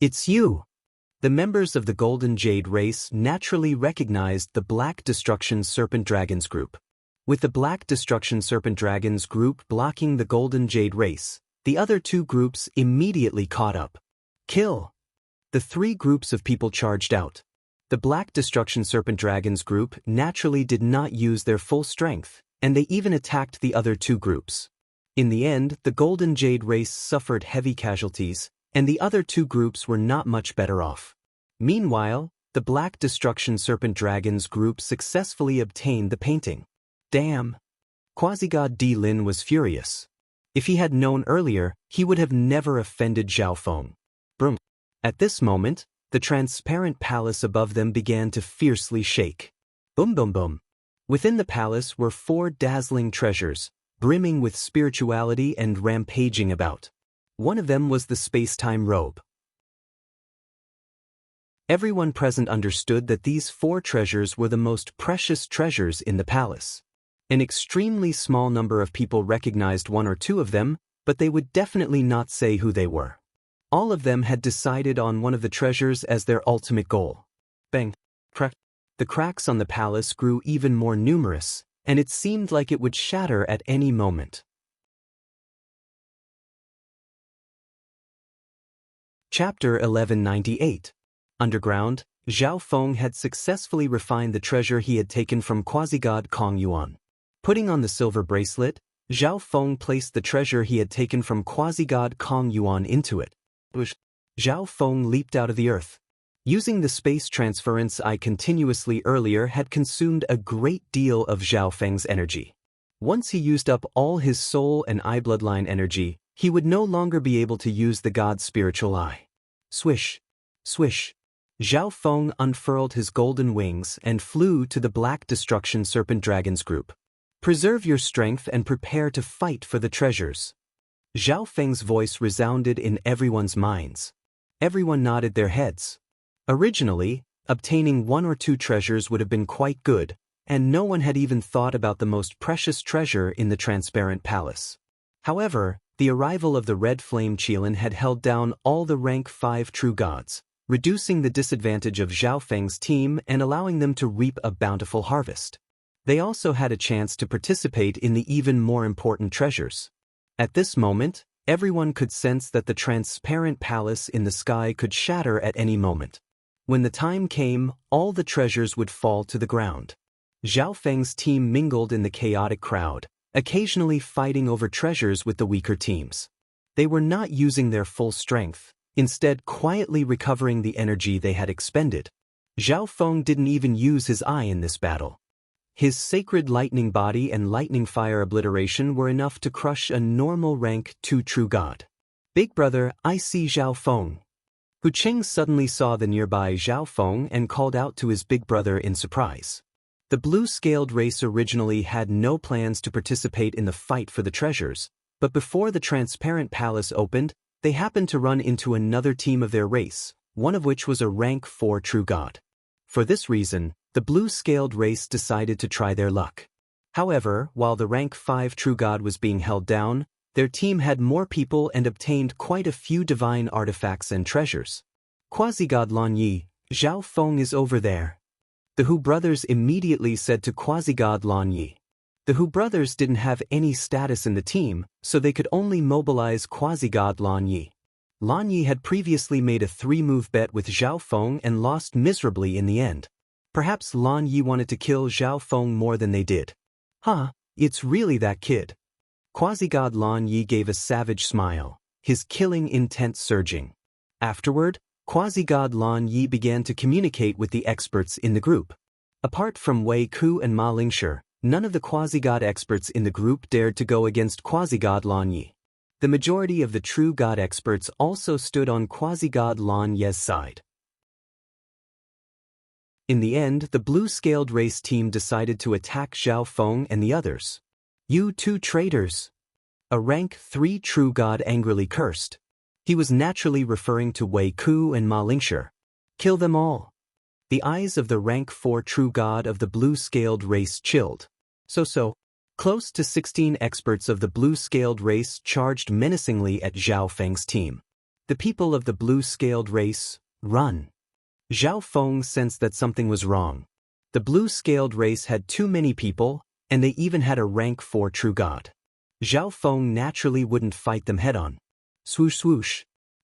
It's you! The members of the Golden Jade Race naturally recognized the Black Destruction Serpent Dragons group. With the Black Destruction Serpent Dragons group blocking the Golden Jade Race, the other two groups immediately caught up. Kill! The three groups of people charged out. The Black Destruction Serpent Dragons group naturally did not use their full strength, and they even attacked the other two groups. In the end, the Golden Jade Race suffered heavy casualties, and the other two groups were not much better off. Meanwhile, the Black Destruction Serpent Dragons group successfully obtained the painting. Damn! Quasi-God Di Lin was furious. If he had known earlier, he would have never offended Zhao Feng. Broom. At this moment, the transparent palace above them began to fiercely shake. Boom boom boom. Within the palace were 4 dazzling treasures, brimming with spirituality and rampaging about. One of them was the space-time robe. Everyone present understood that these 4 treasures were the most precious treasures in the palace. An extremely small number of people recognized 1 or 2 of them, but they would definitely not say who they were. All of them had decided on one of the treasures as their ultimate goal. Bang! Crack! The cracks on the palace grew even more numerous, and it seemed like it would shatter at any moment. Chapter 1198. Underground, Zhao Feng had successfully refined the treasure he had taken from Quasi-God Kong Yuan. Putting on the silver bracelet, Zhao Feng placed the treasure he had taken from Quasi-God Kong Yuan into it. Zhao Feng leaped out of the earth. Using the space transference I continuously earlier had consumed a great deal of Zhao Feng's energy. Once he used up all his soul and eye bloodline energy, He would no longer be able to use the god's spiritual eye. Swish, swish. Zhao Feng unfurled his golden wings and flew to the Black Destruction Serpent Dragon's group. Preserve your strength and prepare to fight for the treasures. Zhao Feng's voice resounded in everyone's minds. Everyone nodded their heads. Originally, obtaining 1 or 2 treasures would have been quite good, and no one had even thought about the most precious treasure in the transparent palace. However, the arrival of the Red Flame Qilin had held down all the rank 5 true gods, reducing the disadvantage of Zhao Feng's team and allowing them to reap a bountiful harvest. They also had a chance to participate in the even more important treasures. At this moment, everyone could sense that the transparent palace in the sky could shatter at any moment. When the time came, all the treasures would fall to the ground. Zhao Feng's team mingled in the chaotic crowd, occasionally fighting over treasures with the weaker teams. They were not using their full strength, instead quietly recovering the energy they had expended. Zhao Feng didn't even use his eye in this battle. His sacred lightning body and lightning fire obliteration were enough to crush a normal rank 2 true god. Big brother, I see Zhao Feng. Hu Qing suddenly saw the nearby Zhao Feng and called out to his big brother in surprise. The blue-scaled race originally had no plans to participate in the fight for the treasures, but before the transparent palace opened, they happened to run into another team of their race, one of which was a rank 4 true god. For this reason, the blue-scaled race decided to try their luck. However, while the rank 5 true god was being held down, their team had more people and obtained quite a few divine artifacts and treasures. Quasi-god Lan Yi, Zhao Feng is over there. The Hu brothers immediately said to Quasi-god Lan Yi. The Hu brothers didn't have any status in the team, so they could only mobilize Quasi-god Lan Yi. Lan Yi had previously made a 3-move bet with Zhao Feng and lost miserably in the end. Perhaps Lan Yi wanted to kill Zhao Feng more than they did. Huh, it's really that kid. Quasi-god Lan Yi gave a savage smile, his killing intent surging. Afterward, Quasi-god Lan Yi began to communicate with the experts in the group. Apart from Wei Ku and Ma Lingshi, none of the quasi-god experts in the group dared to go against Quasi-god Lan Yi. The majority of the true god experts also stood on Quasi-god Lan Yi's side. In the end, the blue-scaled race team decided to attack Zhao Feng and the others. You 2 traitors! A rank 3 true god angrily cursed. He was naturally referring to Wei Ku and Ma Lingshi. Kill them all. The eyes of the rank 4 true god of the blue-scaled race chilled. So. Close to 16 experts of the blue-scaled race charged menacingly at Zhao Feng's team. The people of the blue-scaled race, run. Zhao Feng sensed that something was wrong. The blue-scaled race had too many people, and they even had a rank 4 true god. Zhao Feng naturally wouldn't fight them head-on. Swoosh swoosh.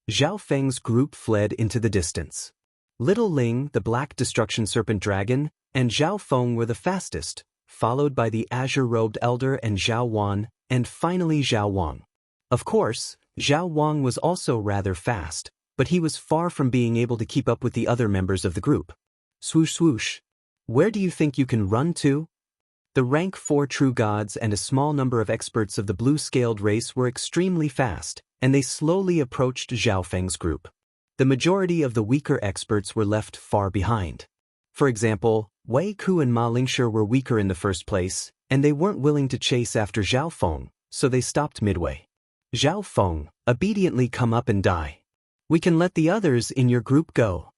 Zhao Feng's group fled into the distance. Little Ling, the Black Destruction Serpent Dragon, and Zhao Feng were the fastest, followed by the azure-robed elder and Zhao Wan, and finally Zhao Wang. Of course, Zhao Wang was also rather fast, but he was far from being able to keep up with the other members of the group. Swoosh swoosh. Where do you think you can run to? The rank 4 true gods and a small number of experts of the blue-scaled race were extremely fast, and they slowly approached Zhao Feng's group. The majority of the weaker experts were left far behind. For example, Wei Ku and Ma Lingshi were weaker in the first place, and they weren't willing to chase after Zhao Feng, so they stopped midway. Zhao Feng, obediently come up and die. We can let the others in your group go.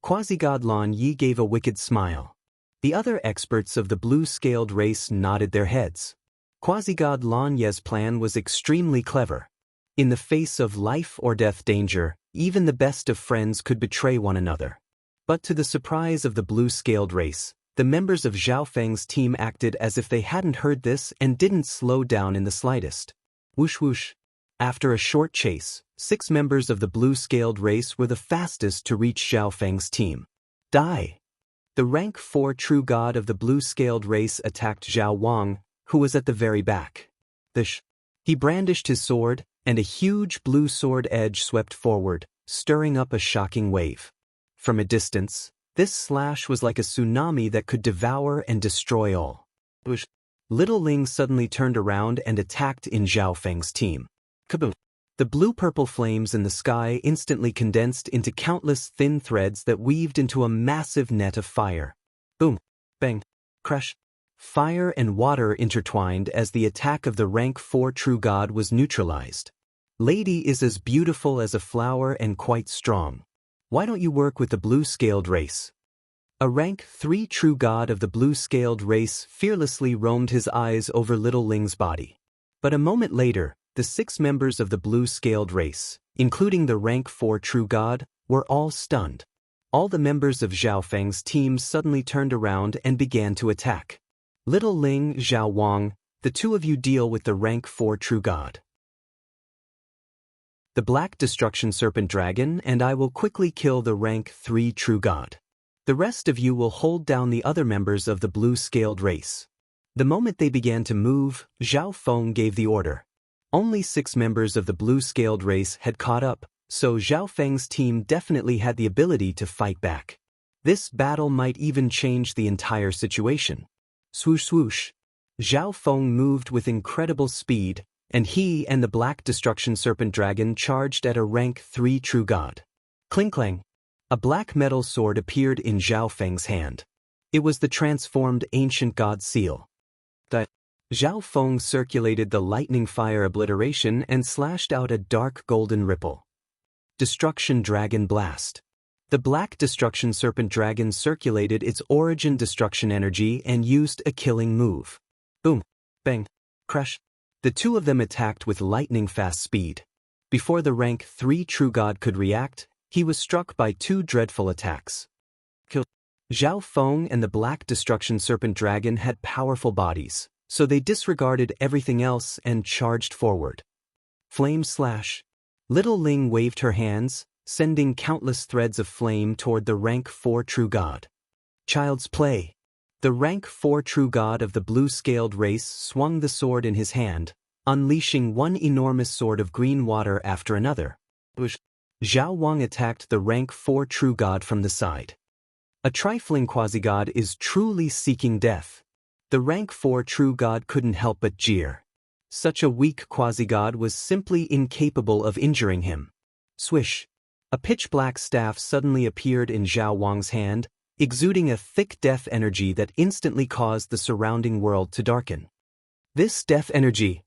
Quasi-god Lan Yi gave a wicked smile. The other experts of the blue-scaled race nodded their heads. Quasi-god Lan Yi's plan was extremely clever. In the face of life-or-death danger, even the best of friends could betray one another. But to the surprise of the blue-scaled race, the members of Zhao Feng's team acted as if they hadn't heard this and didn't slow down in the slightest. Whoosh whoosh. After a short chase, 6 members of the blue-scaled race were the fastest to reach Zhao Feng's team. Die! The rank 4 true god of the blue-scaled race attacked Zhao Wang, who was at the very back. He brandished his sword, and a huge blue sword edge swept forward, stirring up a shocking wave. From a distance, this slash was like a tsunami that could devour and destroy all. Little Ling suddenly turned around and attacked in Zhao Feng's team. Kaboom! The blue-purple flames in the sky instantly condensed into countless thin threads that weaved into a massive net of fire. Boom, bang, crash. Fire and water intertwined as the attack of the rank 4 true god was neutralized. Lady is as beautiful as a flower and quite strong. Why don't you work with the blue-scaled race? A rank 3 true god of the blue-scaled race fearlessly roamed his eyes over Little Ling's body. But a moment later, the 6 members of the blue-scaled race, including the rank 4 true god, were all stunned. All the members of Zhao Feng's team suddenly turned around and began to attack. Little Ling, Zhao Wang, the two of you deal with the rank 4 true god. The Black Destruction Serpent Dragon and I will quickly kill the rank 3 true god. The rest of you will hold down the other members of the blue-scaled race. The moment they began to move, Zhao Feng gave the order. Only 6 members of the blue-scaled race had caught up, so Zhao Feng's team definitely had the ability to fight back. This battle might even change the entire situation. Swoosh swoosh. Zhao Feng moved with incredible speed, and he and the Black Destruction Serpent Dragon charged at a rank 3 true god. Cling clang. A black metal sword appeared in Zhao Feng's hand. It was the transformed ancient god seal. Zhao Feng circulated the lightning fire obliteration and slashed out a dark golden ripple. Destruction Dragon Blast. The Black Destruction Serpent Dragon circulated its origin destruction energy and used a killing move. Boom, bang, crash. The two of them attacked with lightning-fast speed. Before the rank 3 true god could react, he was struck by 2 dreadful attacks. Kill. Zhao Feng and the Black Destruction Serpent Dragon had powerful bodies, so they disregarded everything else and charged forward. Flame slash. Little Ling waved her hands, sending countless threads of flame toward the rank 4 true god. Child's play. The rank 4 true god of the blue-scaled race swung the sword in his hand, unleashing one enormous sword of green water after another. Zhao Wang attacked the rank 4 true god from the side. A trifling quasi-god is truly seeking death. The rank 4 true god couldn't help but jeer. Such a weak quasi-god was simply incapable of injuring him. Swish. A pitch-black staff suddenly appeared in Zhao Wang's hand, exuding a thick death energy that instantly caused the surrounding world to darken. This death energy.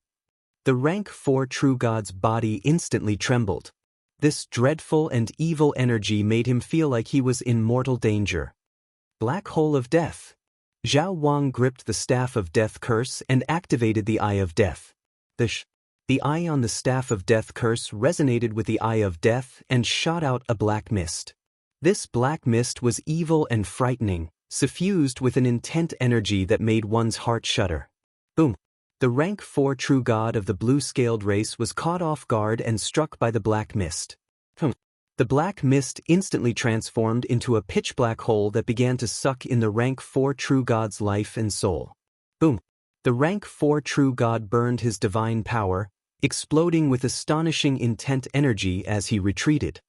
The rank 4 true god's body instantly trembled. This dreadful and evil energy made him feel like he was in mortal danger. Black Hole of Death. Zhao Wang gripped the Staff of Death curse and activated the Eye of Death. The eye on the Staff of Death curse resonated with the Eye of Death and shot out a black mist. This black mist was evil and frightening, suffused with an intent energy that made one's heart shudder. Boom. The rank 4 true god of the blue-scaled race was caught off guard and struck by the black mist. The black mist instantly transformed into a pitch-black hole that began to suck in the rank 4 true god's life and soul. Boom. The rank 4 true god burned his divine power, exploding with astonishing intent energy as he retreated.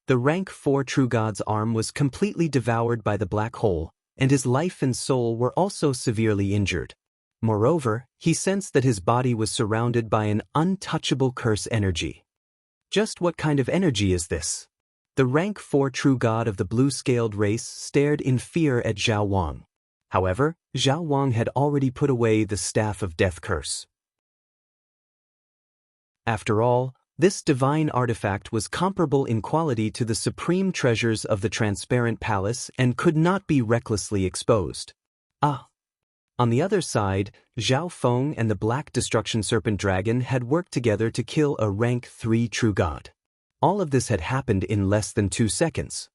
The rank 4 true god's arm was completely devoured by the black hole, and his life and soul were also severely injured. Moreover, he sensed that his body was surrounded by an untouchable curse energy. Just what kind of energy is this? The rank 4 true god of the blue-scaled race stared in fear at Zhao Wang. However, Zhao Wang had already put away the Staff of Death curse. After all, this divine artifact was comparable in quality to the supreme treasures of the Transparent Palace and could not be recklessly exposed. On the other side, Zhao Feng and the Black Destruction Serpent Dragon had worked together to kill a rank 3 true god. All of this had happened in less than 2 seconds.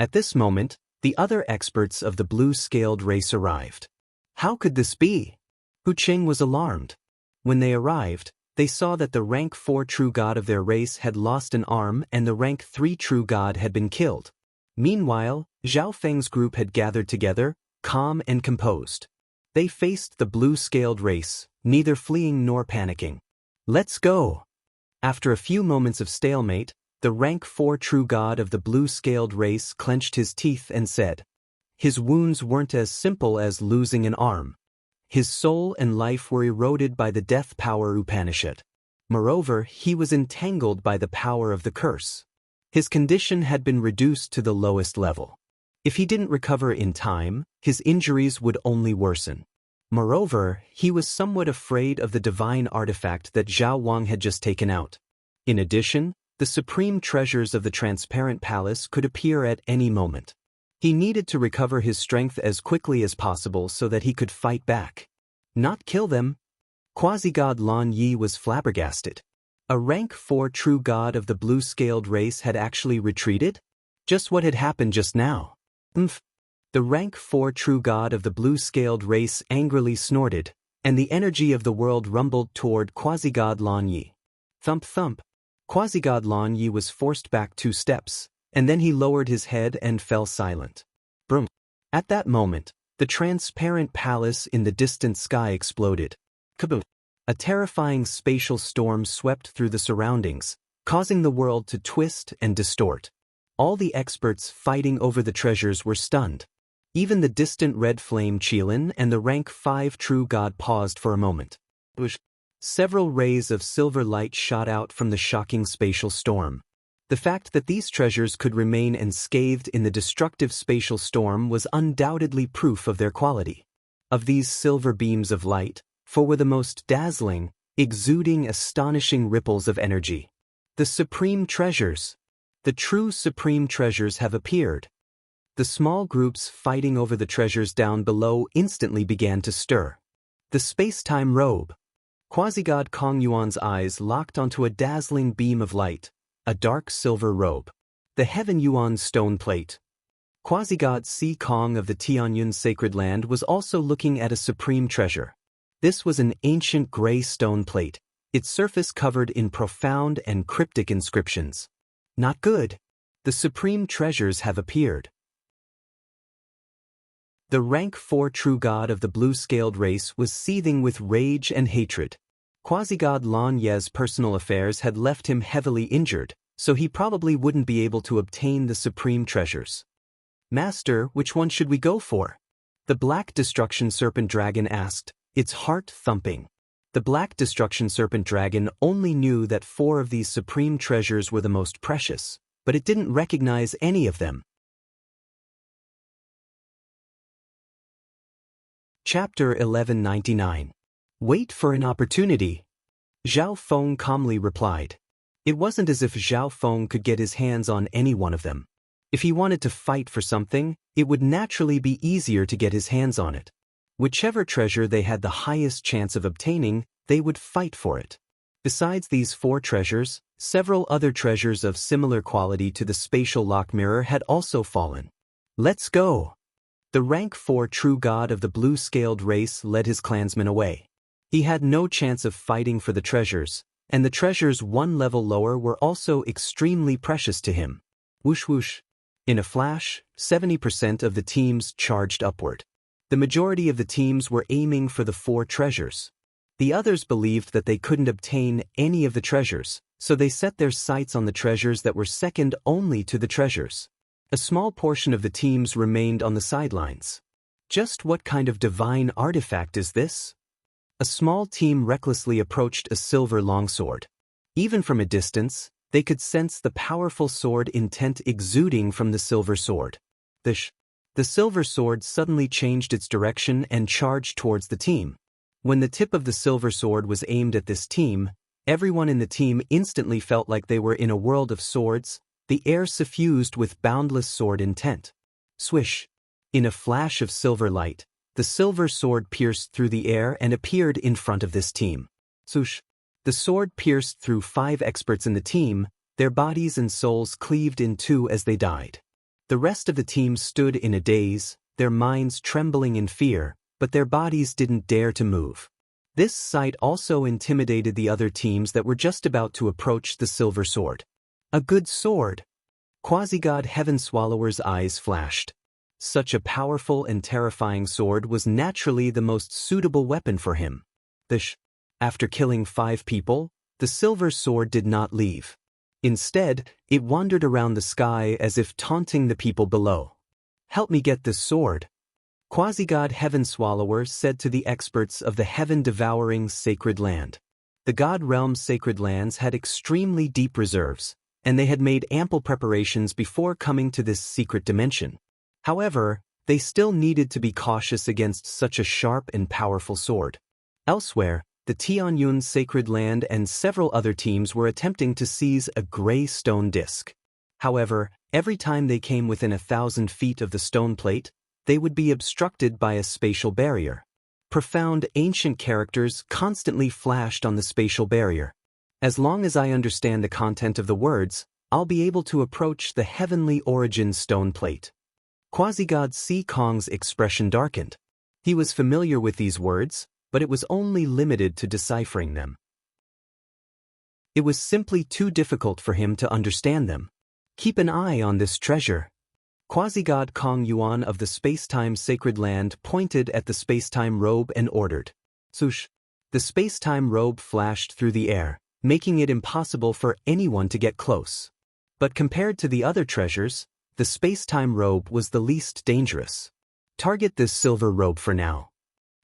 At this moment, the other experts of the blue-scaled race arrived. How could this be? Hu Qing was alarmed. When they arrived, they saw that the rank 4 true god of their race had lost an arm and the rank 3 true god had been killed. Meanwhile, Zhao Feng's group had gathered together, calm and composed. They faced the blue-scaled race, neither fleeing nor panicking. Let's go! After a few moments of stalemate, the rank 4 true god of the blue-scaled race clenched his teeth and said, his wounds weren't as simple as losing an arm. his soul and life were eroded by the death power Upanishad. Moreover, he was entangled by the power of the curse. His condition had been reduced to the lowest level. If he didn't recover in time, his injuries would only worsen. Moreover, he was somewhat afraid of the divine artifact that Zhao Wang had just taken out. In addition, the supreme treasures of the transparent palace could appear at any moment. He needed to recover his strength as quickly as possible so that he could fight back. Not kill them. Quasi-god Lan Yi was flabbergasted. A rank 4 true god of the blue-scaled race had actually retreated? Just what had happened just now. The rank 4 true god of the blue-scaled race angrily snorted, and the energy of the world rumbled toward quasi-god Lan Yi. Thump thump. Quasi-god Lan Yi was forced back 2 steps, and then he lowered his head and fell silent. Brum. At that moment, the transparent palace in the distant sky exploded. Kaboom! A terrifying spatial storm swept through the surroundings, causing the world to twist and distort. All the experts fighting over the treasures were stunned. Even the distant red flame Qilin and the rank 5 true god paused for a moment. Several rays of silver light shot out from the shocking spatial storm. The fact that these treasures could remain unscathed in the destructive spatial storm was undoubtedly proof of their quality. Of these silver beams of light, 4 were the most dazzling, exuding astonishing ripples of energy. The supreme treasures. The true supreme treasures have appeared. The small groups fighting over the treasures down below instantly began to stir. The space-time robe. Quasi-god Kong Yuan's eyes locked onto a dazzling beam of light, a dark silver robe. The Heaven Yuan stone plate. Quasi-god Si Kong of the Tianyun sacred land was also looking at a supreme treasure. This was an ancient gray stone plate, its surface covered in profound and cryptic inscriptions. Not good. The supreme treasures have appeared. The rank 4 true god of the blue-scaled race was seething with rage and hatred. Quasi-god Lan Ye's personal affairs had left him heavily injured, so he probably wouldn't be able to obtain the supreme treasures. Master, which one should we go for? The Black Destruction Serpent Dragon asked, its heart thumping. The Black Destruction Serpent Dragon only knew that 4 of these supreme treasures were the most precious, but it didn't recognize any of them. Chapter 1199. Wait for an opportunity. Zhao Feng calmly replied. It wasn't as if Zhao Feng could get his hands on any one of them. If he wanted to fight for something, it would naturally be easier to get his hands on it. Whichever treasure they had the highest chance of obtaining, they would fight for it. Besides these 4 treasures, several other treasures of similar quality to the spatial lock mirror had also fallen. Let's go! The rank 4 true god of the blue-scaled race led his clansmen away. He had no chance of fighting for the treasures, and the treasures 1 level lower were also extremely precious to him. Whoosh whoosh. In a flash, 70% of the teams charged upward. The majority of the teams were aiming for the 4 treasures. The others believed that they couldn't obtain any of the treasures, so they set their sights on the treasures that were second only to the treasures. A small portion of the teams remained on the sidelines. Just what kind of divine artifact is this? A small team recklessly approached a silver longsword. Even from a distance, they could sense the powerful sword intent exuding from the silver sword. The silver sword suddenly changed its direction and charged towards the team. When the tip of the silver sword was aimed at this team, everyone in the team instantly felt like they were in a world of swords, the air suffused with boundless sword intent. Swish! In a flash of silver light, the silver sword pierced through the air and appeared in front of this team. Swoosh! The sword pierced through 5 experts in the team, their bodies and souls cleaved in 2 as they died. The rest of the team stood in a daze, their minds trembling in fear, but their bodies didn't dare to move. This sight also intimidated the other teams that were just about to approach the silver sword. A good sword! Quasi-god Heaven Swallower's eyes flashed. Such a powerful and terrifying sword was naturally the most suitable weapon for him. After killing 5 people, the silver sword did not leave. Instead, it wandered around the sky as if taunting the people below. Help me get this sword. Quasi-god Heaven Swallower said to the experts of the heaven-devouring sacred land. The god realm's sacred lands had extremely deep reserves, and they had made ample preparations before coming to this secret dimension. However, they still needed to be cautious against such a sharp and powerful sword. Elsewhere, the Tianyun's sacred land and several other teams were attempting to seize a gray stone disk. However, every time they came within 1,000 feet of the stone plate, they would be obstructed by a spatial barrier. Profound ancient characters constantly flashed on the spatial barrier. As long as I understand the content of the words, I'll be able to approach the heavenly origin stone plate. Quasi-god Si Kong's expression darkened. He was familiar with these words, but it was only limited to deciphering them. It was simply too difficult for him to understand them. Keep an eye on this treasure. Quasi-god Kong Yuan of the space-time sacred land pointed at the space-time robe and ordered. Swoosh! The space-time robe flashed through the air, making it impossible for anyone to get close. But compared to the other treasures, the space-time robe was the least dangerous. Target this silver robe for now.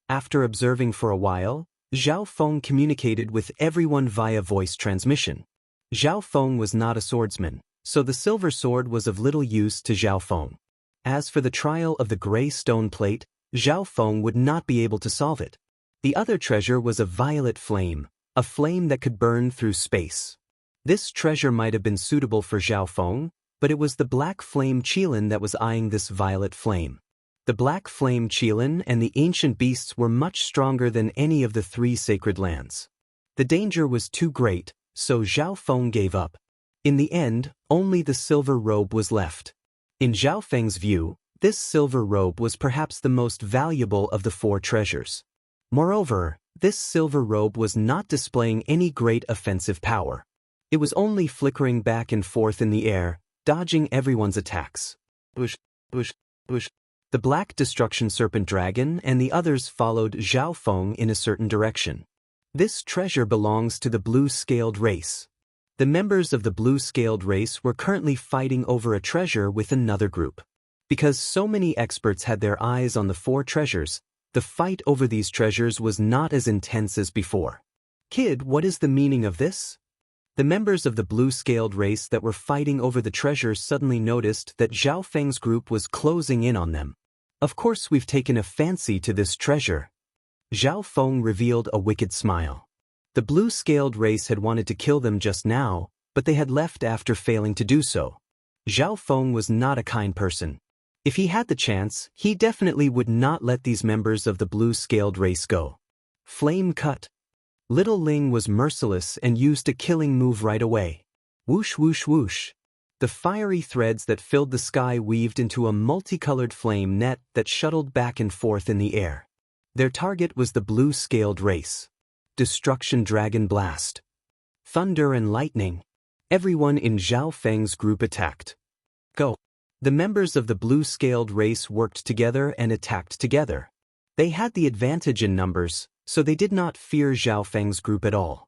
After observing for a while, Zhao Feng communicated with everyone via voice transmission. Zhao Feng was not a swordsman, so the silver sword was of little use to Zhao Feng. As for the trial of the gray stone plate, Zhao Feng would not be able to solve it. The other treasure was a violet flame, a flame that could burn through space. This treasure might have been suitable for Zhao Feng, but it was the black flame Qilin that was eyeing this violet flame. The black flame Qilin and the ancient beasts were much stronger than any of the 3 sacred lands. The danger was too great, so Zhao Feng gave up. In the end, only the silver robe was left. In Zhao Feng's view, this silver robe was perhaps the most valuable of the 4 treasures. Moreover, this silver robe was not displaying any great offensive power. It was only flickering back and forth in the air, dodging everyone's attacks. Bush, bush, bush. The Black Destruction Serpent Dragon and the others followed Zhao Feng in a certain direction. This treasure belongs to the blue-scaled race. The members of the blue-scaled race were currently fighting over a treasure with another group. Because so many experts had their eyes on the 4 treasures, the fight over these treasures was not as intense as before. Kid, what is the meaning of this? The members of the blue-scaled race that were fighting over the treasures suddenly noticed that Zhao Feng's group was closing in on them. Of course we've taken a fancy to this treasure. Zhao Feng revealed a wicked smile. The blue-scaled race had wanted to kill them just now, but they had left after failing to do so. Zhao Feng was not a kind person. If he had the chance, he definitely would not let these members of the blue-scaled race go. Flame cut. Little Ling was merciless and used a killing move right away. Whoosh whoosh whoosh. The fiery threads that filled the sky weaved into a multicolored flame net that shuttled back and forth in the air. Their target was the blue-scaled race. Destruction Dragon Blast. Thunder and lightning. Everyone in Zhao Feng's group attacked. Go. The members of the blue-scaled race worked together and attacked together. They had the advantage in numbers, so they did not fear Zhao Feng's group at all.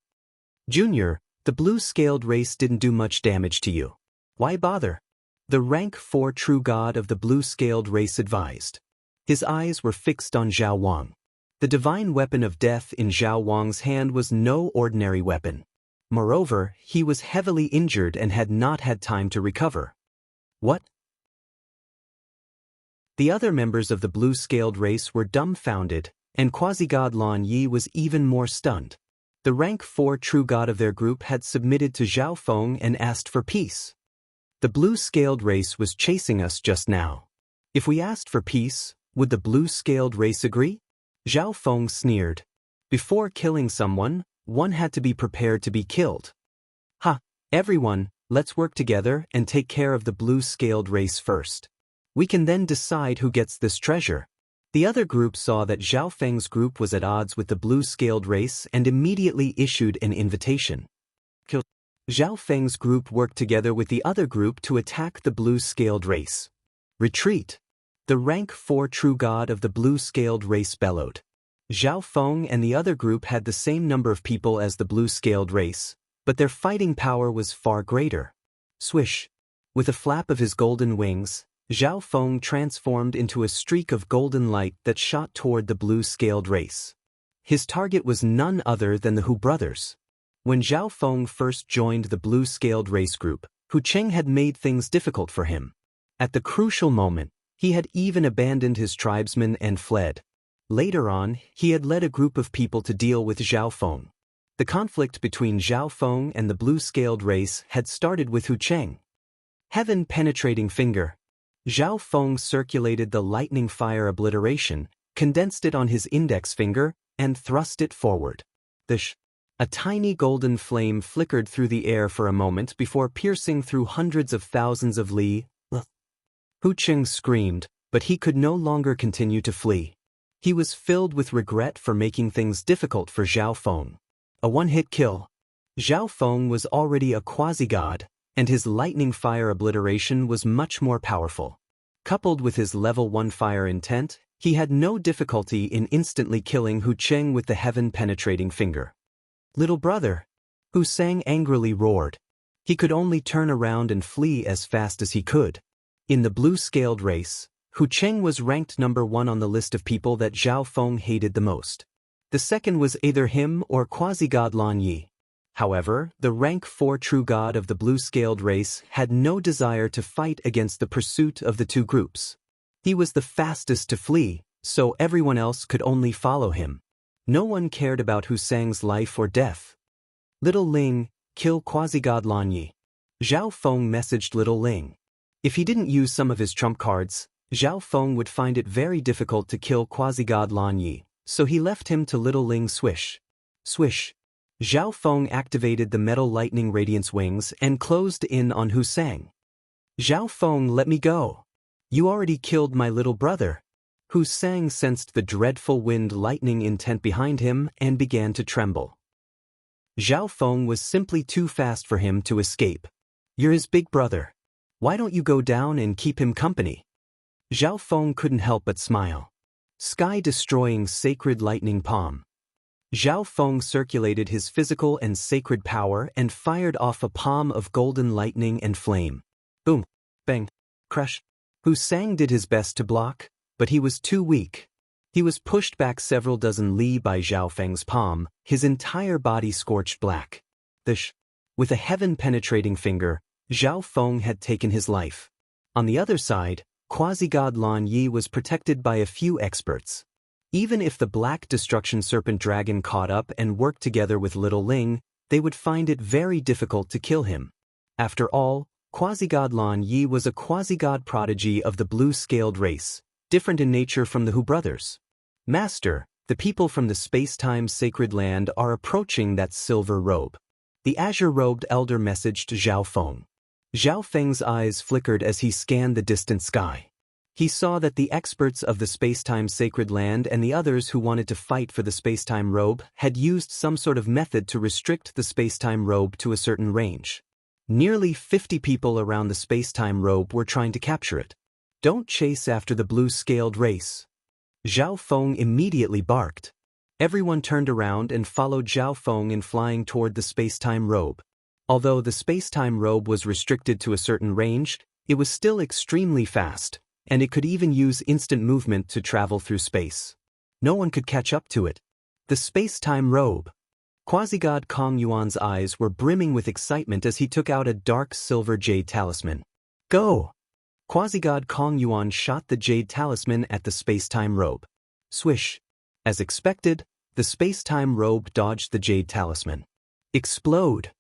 Junior, the blue-scaled race didn't do much damage to you. Why bother? The rank 4 true god of the blue-scaled race advised. His eyes were fixed on Zhao Wang. The divine weapon of death in Zhao Wang's hand was no ordinary weapon. Moreover, he was heavily injured and had not had time to recover. What? The other members of the blue-scaled race were dumbfounded, and quasi-god Lan Yi was even more stunned. The rank 4 true god of their group had submitted to Zhao Feng and asked for peace. The blue-scaled race was chasing us just now. If we asked for peace, would the blue-scaled race agree? Zhao Feng sneered. Before killing someone, one had to be prepared to be killed. Ha! Everyone, let's work together and take care of the blue-scaled race first. We can then decide who gets this treasure. The other group saw that Zhao Feng's group was at odds with the blue-scaled race and immediately issued an invitation. Zhao Feng's group worked together with the other group to attack the blue-scaled race. Retreat! The rank 4 true god of the blue-scaled race bellowed. Zhao Feng and the other group had the same number of people as the blue-scaled race, but their fighting power was far greater. Swish! With a flap of his golden wings, Zhao Feng transformed into a streak of golden light that shot toward the blue-scaled race. His target was none other than the Hu brothers. When Zhao Feng first joined the blue-scaled race group, Hu Cheng had made things difficult for him. At the crucial moment, he had even abandoned his tribesmen and fled. Later on, he had led a group of people to deal with Zhao Feng. The conflict between Zhao Feng and the blue-scaled race had started with Hu Cheng. Heaven-penetrating finger. Zhao Feng circulated the lightning fire obliteration, condensed it on his index finger, and thrust it forward. A tiny golden flame flickered through the air for a moment before piercing through hundreds of thousands of li. Hu Cheng screamed, but he could no longer continue to flee. He was filled with regret for making things difficult for Zhao Feng. A one-hit kill. Zhao Feng was already a quasi-god, and his lightning fire obliteration was much more powerful. Coupled with his level 1 fire intent, he had no difficulty in instantly killing Hu Cheng with the heaven-penetrating finger. "Little brother!" Hu Sang angrily roared. He could only turn around and flee as fast as he could. In the blue-scaled race, Hu Cheng was ranked number 1 on the list of people that Zhao Feng hated the most. The second was either him or quasi-god Lan Yi. However, the rank 4 true god of the blue-scaled race had no desire to fight against the pursuit of the two groups. He was the fastest to flee, so everyone else could only follow him. No one cared about Hu Sang's life or death. "Little Ling, kill quasi-god Lan Yi." Zhao Feng messaged Little Ling. If he didn't use some of his trump cards, Zhao Feng would find it very difficult to kill quasi-god Lan Yi, so he left him to Little Ling. Swish. Swish. Zhao Feng activated the metal lightning radiance wings and closed in on Hu Sang. "Zhao Feng, let me go. You already killed my little brother." Hu Sang sensed the dreadful wind lightning intent behind him and began to tremble. Zhao Feng was simply too fast for him to escape. "You're his big brother. Why don't you go down and keep him company?" Zhao Feng couldn't help but smile. Sky-destroying sacred lightning palm. Zhao Feng circulated his physical and sacred power and fired off a palm of golden lightning and flame. Boom. Bang. Crush. Hu Sang did his best to block, but he was too weak. He was pushed back several dozen li by Zhao Feng's palm, his entire body scorched black. With a heaven-penetrating finger, Zhao Feng had taken his life. On the other side, quasi-god Lan Yi was protected by a few experts. Even if the Black Destruction Serpent Dragon caught up and worked together with Little Ling, they would find it very difficult to kill him. After all, quasi-god Lan Yi was a quasi-god prodigy of the blue-scaled race, different in nature from the Hu brothers. "Master, the people from the space-time sacred land are approaching that silver robe." The azure-robed elder messaged Zhao Feng. Zhao Feng's eyes flickered as he scanned the distant sky. He saw that the experts of the space-time sacred land and the others who wanted to fight for the space-time robe had used some sort of method to restrict the space-time robe to a certain range. Nearly 50 people around the space-time robe were trying to capture it. "Don't chase after the blue-scaled race." Zhao Feng immediately barked. Everyone turned around and followed Zhao Feng in flying toward the space-time robe. Although the space-time robe was restricted to a certain range, it was still extremely fast, and it could even use instant movement to travel through space. No one could catch up to it. The space-time robe. Quasi-god Kong Yuan's eyes were brimming with excitement as he took out a dark silver jade talisman. "Go!" Quasi-god Kong Yuan shot the jade talisman at the space-time robe. Swish. As expected, the space-time robe dodged the jade talisman. Explode!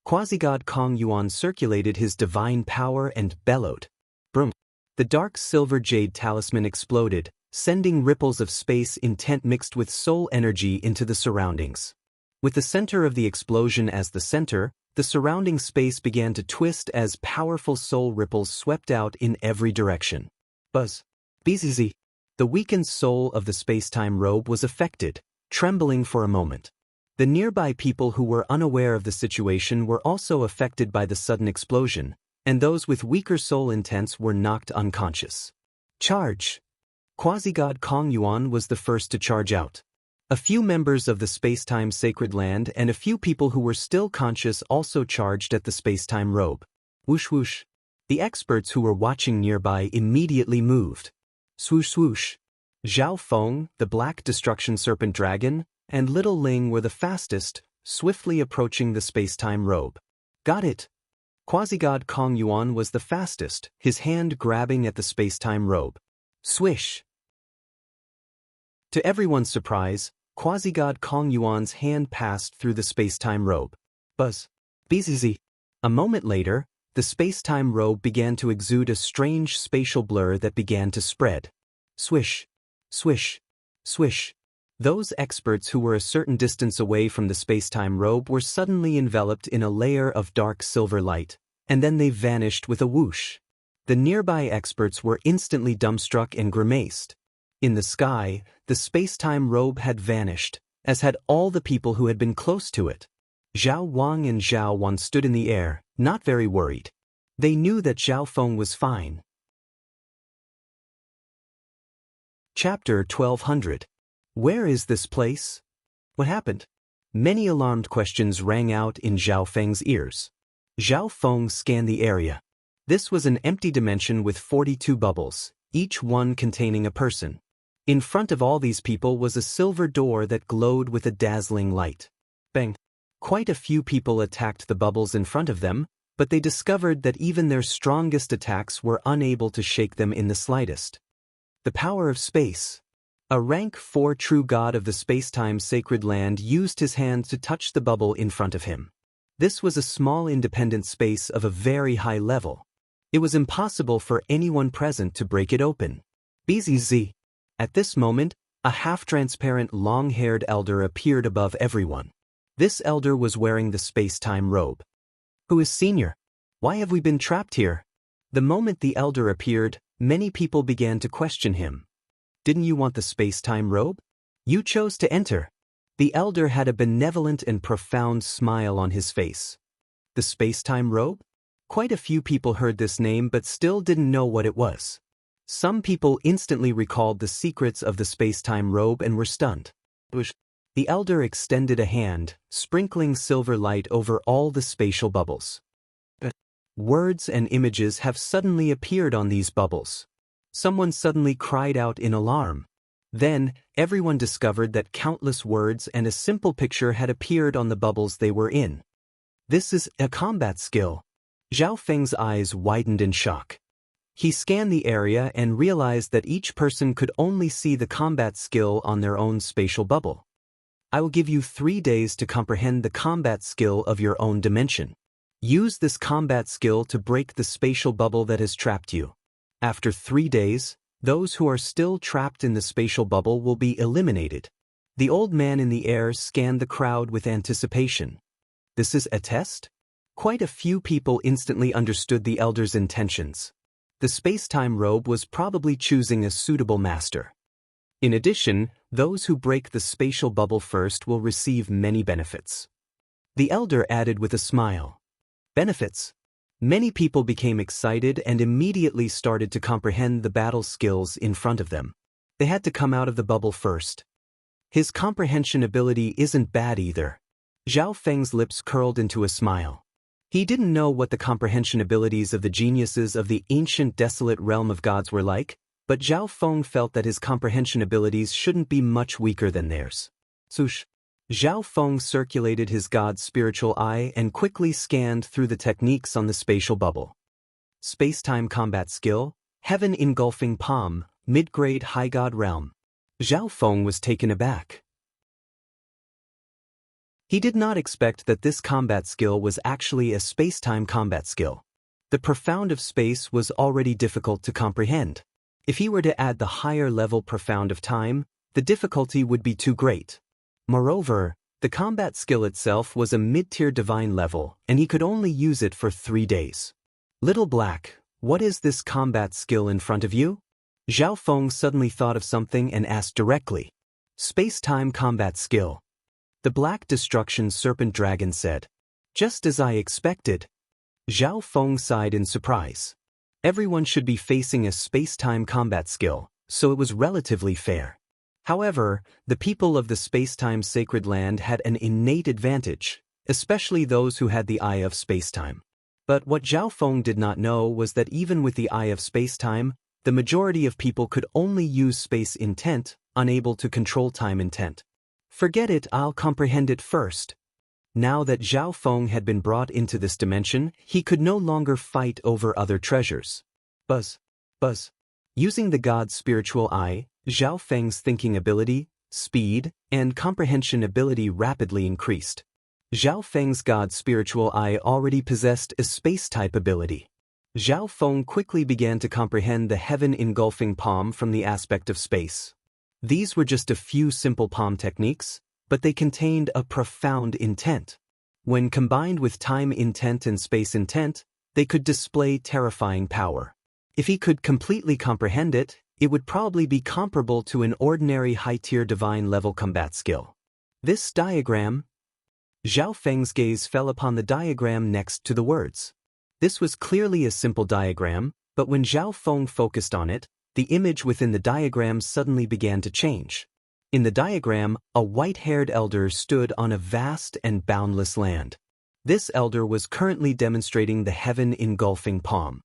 Quasi-god Kong Yuan circulated his divine power and bellowed. Broom. The dark silver jade talisman exploded, sending ripples of space intent mixed with soul energy into the surroundings. With the center of the explosion as the center, the surrounding space began to twist as powerful soul ripples swept out in every direction. Buzz. Bzz. The weakened soul of the space-time robe was affected, trembling for a moment. The nearby people who were unaware of the situation were also affected by the sudden explosion, and those with weaker soul intents were knocked unconscious. Charge! Quasi-god Kong Yuan was the first to charge out. A few members of the space-time sacred land and a few people who were still conscious also charged at the space-time robe. Whoosh whoosh. The experts who were watching nearby immediately moved. Swoosh swoosh. Zhao Feng, the black destruction serpent dragon, and Little Ling were the fastest, swiftly approaching the space-time robe. Got it. Quasi-god Kong Yuan was the fastest, his hand grabbing at the space-time robe. Swish. To everyone's surprise, Quasi-god Kong Yuan's hand passed through the space-time robe. Buzz. Bzz. A moment later, the space-time robe began to exude a strange spatial blur that began to spread. Swish. Swish. Swish. Those experts who were a certain distance away from the space-time robe were suddenly enveloped in a layer of dark silver light, and then they vanished with a whoosh. The nearby experts were instantly dumbstruck and grimaced. In the sky, the space-time robe had vanished, as had all the people who had been close to it. Zhao Wang and Zhao Wan stood in the air, not very worried. They knew that Zhao Feng was fine. Chapter 1200. Where is this place? What happened? Many alarmed questions rang out in Zhao Feng's ears. Zhao Feng scanned the area. This was an empty dimension with 42 bubbles, each one containing a person. In front of all these people was a silver door that glowed with a dazzling light. Bang! Quite a few people attacked the bubbles in front of them, but they discovered that even their strongest attacks were unable to shake them in the slightest. The power of space. A rank 4 true god of the space-time sacred land used his hand to touch the bubble in front of him. This was a small independent space of a very high level. It was impossible for anyone present to break it open. Bzz. At this moment, a half-transparent long-haired elder appeared above everyone. This elder was wearing the space-time robe. Who is senior? Why have we been trapped here? The moment the elder appeared, many people began to question him. Didn't you want the space-time robe? You chose to enter. The elder had a benevolent and profound smile on his face. The space-time robe? Quite a few people heard this name but still didn't know what it was. Some people instantly recalled the secrets of the space-time robe and were stunned. The elder extended a hand, sprinkling silver light over all the spatial bubbles. Words and images have suddenly appeared on these bubbles. Someone suddenly cried out in alarm. Then, everyone discovered that countless words and a simple picture had appeared on the bubbles they were in. This is a combat skill. Zhao Feng's eyes widened in shock. He scanned the area and realized that each person could only see the combat skill on their own spatial bubble. I will give you 3 days to comprehend the combat skill of your own dimension. Use this combat skill to break the spatial bubble that has trapped you. After 3 days, those who are still trapped in the spatial bubble will be eliminated. The old man in the air scanned the crowd with anticipation. This is a test? Quite a few people instantly understood the elder's intentions. The space-time robe was probably choosing a suitable master. In addition, those who break the spatial bubble first will receive many benefits. The elder added with a smile. Benefits. Many people became excited and immediately started to comprehend the battle skills in front of them. They had to come out of the bubble first. His comprehension ability isn't bad either. Zhao Feng's lips curled into a smile. He didn't know what the comprehension abilities of the geniuses of the ancient desolate realm of gods were like, but Zhao Feng felt that his comprehension abilities shouldn't be much weaker than theirs. Swoosh. Zhao Feng circulated his god's spiritual eye and quickly scanned through the techniques on the spatial bubble. Space-time combat skill, Heaven Engulfing Palm, Mid-Grade High God Realm. Zhao Feng was taken aback. He did not expect that this combat skill was actually a space-time combat skill. The profound of space was already difficult to comprehend. If he were to add the higher level profound of time, the difficulty would be too great. Moreover, the combat skill itself was a mid-tier divine level, and he could only use it for 3 days. Little Black, what is this combat skill in front of you? Zhao Feng suddenly thought of something and asked directly. Space-time combat skill. The Black Destruction Serpent Dragon said. Just as I expected. Zhao Feng sighed in surprise. Everyone should be facing a space-time combat skill, so it was relatively fair. However, the people of the space-time sacred land had an innate advantage, especially those who had the eye of space-time. But what Zhao Feng did not know was that even with the eye of space-time, the majority of people could only use space intent, unable to control time intent. Forget it, I'll comprehend it first. Now that Zhao Feng had been brought into this dimension, he could no longer fight over other treasures. Buzz. Buzz. Using the god's spiritual eye, Zhao Feng's thinking ability, speed, and comprehension ability rapidly increased. Zhao Feng's god's spiritual eye already possessed a space-type ability. Zhao Feng quickly began to comprehend the heaven-engulfing palm from the aspect of space. These were just a few simple palm techniques, but they contained a profound intent. When combined with time intent and space intent, they could display terrifying power. If he could completely comprehend it, it would probably be comparable to an ordinary high-tier divine-level combat skill. This diagram. Zhao Feng's gaze fell upon the diagram next to the words. This was clearly a simple diagram, but when Zhao Feng focused on it, the image within the diagram suddenly began to change. In the diagram, a white-haired elder stood on a vast and boundless land. This elder was currently demonstrating the heaven-engulfing palm.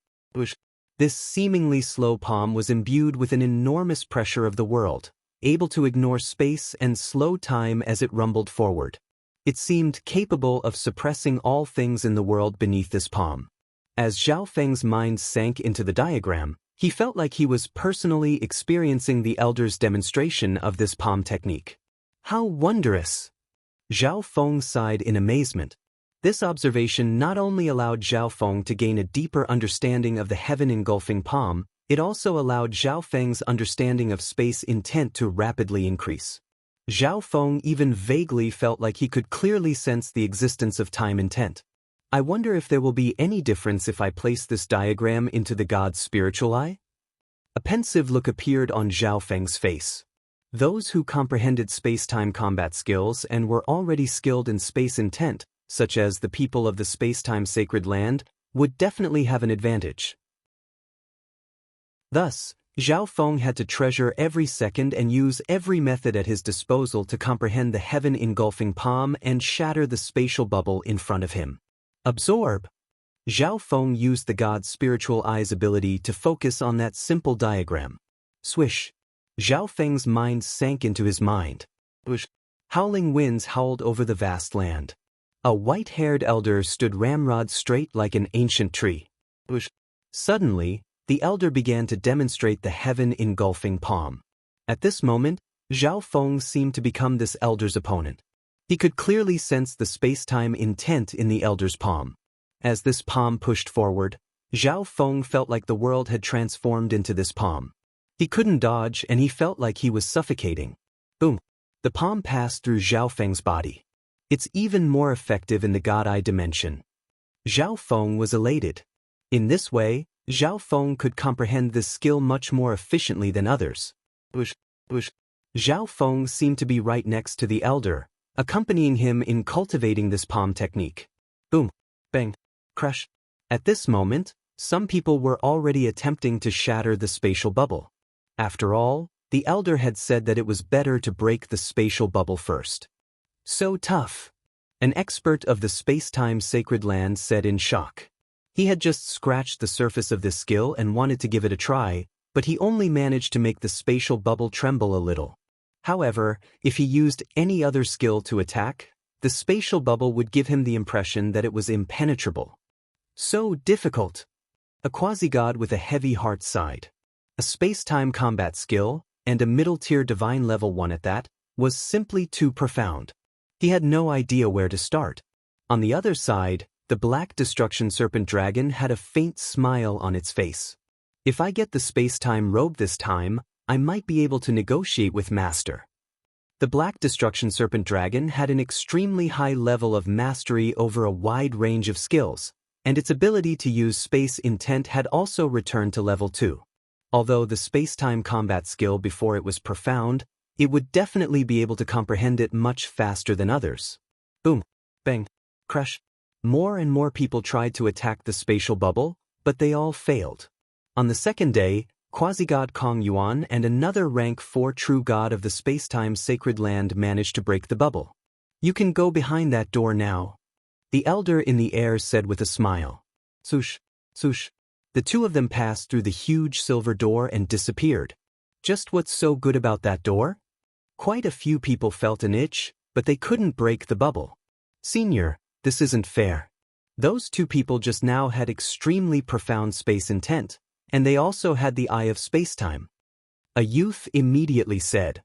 This seemingly slow palm was imbued with an enormous pressure of the world, able to ignore space and slow time as it rumbled forward. It seemed capable of suppressing all things in the world beneath this palm. As Zhao Feng's mind sank into the diagram, he felt like he was personally experiencing the elder's demonstration of this palm technique. How wondrous! Zhao Feng sighed in amazement. This observation not only allowed Zhao Feng to gain a deeper understanding of the heaven-engulfing palm, it also allowed Zhao Feng's understanding of space intent to rapidly increase. Zhao Feng even vaguely felt like he could clearly sense the existence of time intent. I wonder if there will be any difference if I place this diagram into the god's spiritual eye? A pensive look appeared on Zhao Feng's face. Those who comprehended space-time combat skills and were already skilled in space intent, such as the people of the space-time sacred land, would definitely have an advantage. Thus, Zhao Feng had to treasure every second and use every method at his disposal to comprehend the heaven-engulfing palm and shatter the spatial bubble in front of him. Absorb. Zhao Feng used the god's spiritual eye's ability to focus on that simple diagram. Swish. Zhao Feng's mind sank into his mind. Howling winds howled over the vast land. A white-haired elder stood ramrod straight like an ancient tree. Suddenly, the elder began to demonstrate the heaven-engulfing palm. At this moment, Zhao Feng seemed to become this elder's opponent. He could clearly sense the space-time intent in the elder's palm. As this palm pushed forward, Zhao Feng felt like the world had transformed into this palm. He couldn't dodge and he felt like he was suffocating. Boom! The palm passed through Zhao Feng's body. It's even more effective in the God-Eye dimension. Zhao Feng was elated. In this way, Zhao Feng could comprehend this skill much more efficiently than others. Zhao Feng seemed to be right next to the elder, accompanying him in cultivating this palm technique. Boom, bang, crush. At this moment, some people were already attempting to shatter the spatial bubble. After all, the elder had said that it was better to break the spatial bubble first. So tough. An expert of the space-time sacred land said in shock. He had just scratched the surface of this skill and wanted to give it a try, but he only managed to make the spatial bubble tremble a little. However, if he used any other skill to attack, the spatial bubble would give him the impression that it was impenetrable. So difficult. A quasi-god with a heavy heart sighed. A space-time combat skill, and a middle-tier divine level one at that, was simply too profound. He had no idea where to start. On the other side, the Black Destruction Serpent Dragon had a faint smile on its face. If I get the space-time robe this time, I might be able to negotiate with Master. The Black Destruction Serpent Dragon had an extremely high level of mastery over a wide range of skills, and its ability to use space intent had also returned to level 2. Although the space-time combat skill before it was profound, it would definitely be able to comprehend it much faster than others. Boom, bang, crush. More and more people tried to attack the spatial bubble, but they all failed. On the second day, Quasi-God Kong Yuan and another rank 4 true god of the space-time sacred land managed to break the bubble. You can go behind that door now. The elder in the air said with a smile. Swoosh, swoosh. The two of them passed through the huge silver door and disappeared. Just what's so good about that door? Quite a few people felt an itch, but they couldn't break the bubble. Senior, this isn't fair. Those two people just now had extremely profound space intent, and they also had the eye of spacetime. A youth immediately said,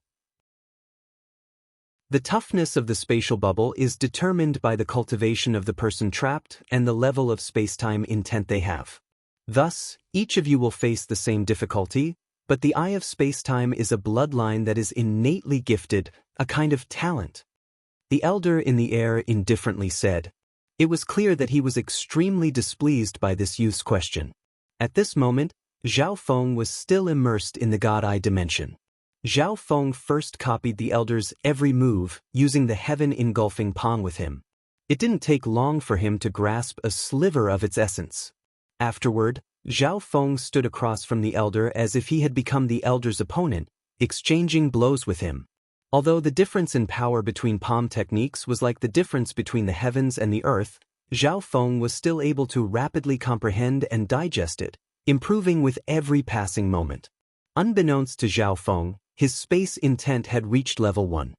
"The toughness of the spatial bubble is determined by the cultivation of the person trapped and the level of spacetime intent they have. Thus, each of you will face the same difficulty, but the eye of spacetime is a bloodline that is innately gifted, a kind of talent." The elder in the air indifferently said. It was clear that he was extremely displeased by this youth's question. At this moment, Zhao Feng was still immersed in the God-Eye dimension. Zhao Feng first copied the elder's every move, using the heaven-engulfing palm with him. It didn't take long for him to grasp a sliver of its essence. Afterward, Zhao Feng stood across from the elder as if he had become the elder's opponent, exchanging blows with him. Although the difference in power between palm techniques was like the difference between the heavens and the earth, Zhao Feng was still able to rapidly comprehend and digest it, improving with every passing moment. Unbeknownst to Zhao Feng, his space intent had reached level 1.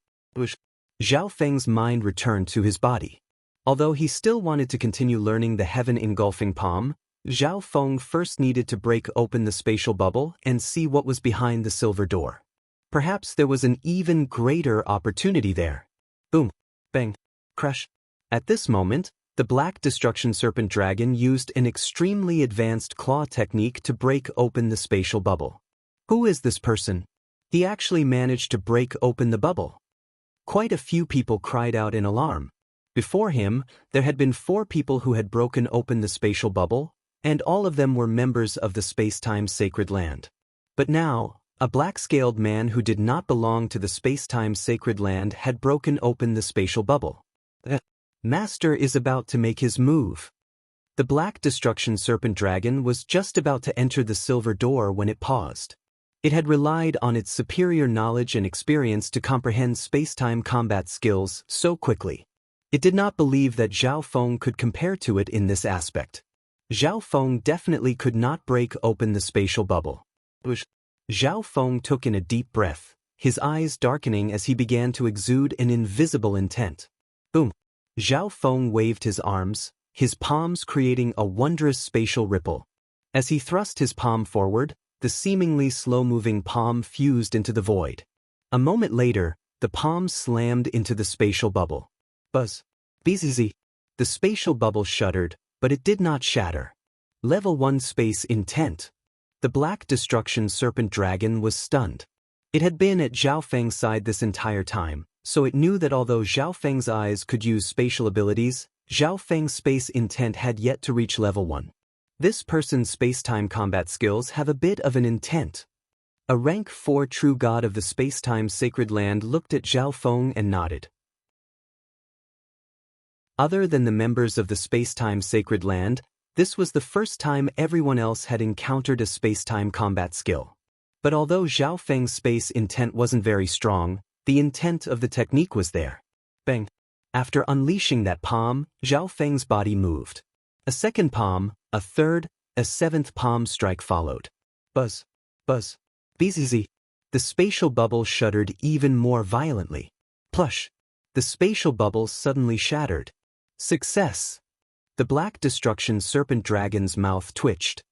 Zhao Feng's mind returned to his body. Although he still wanted to continue learning the heaven-engulfing palm, Zhao Feng first needed to break open the spatial bubble and see what was behind the silver door. Perhaps there was an even greater opportunity there. Boom, bang, crash. At this moment, the Black Destruction Serpent Dragon used an extremely advanced claw technique to break open the spatial bubble. Who is this person? He actually managed to break open the bubble. Quite a few people cried out in alarm. Before him, there had been 4 people who had broken open the spatial bubble, and all of them were members of the space-time sacred land. But now, a black-scaled man who did not belong to the space-time sacred land had broken open the spatial bubble. The master is about to make his move. The Black Destruction Serpent Dragon was just about to enter the silver door when it paused. It had relied on its superior knowledge and experience to comprehend space-time combat skills so quickly. It did not believe that Zhao Feng could compare to it in this aspect. Zhao Feng definitely could not break open the spatial bubble. Zhao Feng took in a deep breath, his eyes darkening as he began to exude an invisible intent. Boom! Zhao Feng waved his arms, his palms creating a wondrous spatial ripple. As he thrust his palm forward, the seemingly slow-moving palm fused into the void. A moment later, the palm slammed into the spatial bubble. Buzz! Bzz! The spatial bubble shuddered, but it did not shatter. Level 1 space intent. The Black Destruction Serpent Dragon was stunned. It had been at Zhao Feng's side this entire time, so it knew that although Zhao Feng's eyes could use spatial abilities, Zhao Feng's space intent had yet to reach level 1. This person's space-time combat skills have a bit of an intent. A rank 4 true god of the space-time sacred land looked at Zhao Feng and nodded. Other than the members of the space-time sacred land, this was the first time everyone else had encountered a space-time combat skill. But although Zhao Feng's space intent wasn't very strong, the intent of the technique was there. Bang! After unleashing that palm, Zhao Feng's body moved. A second palm, a third, a 7th palm strike followed. Buzz! Buzz! Bzz! The spatial bubble shuddered even more violently. Plush! The spatial bubble suddenly shattered. Success! The Black Destruction Serpent Dragon's mouth twitched.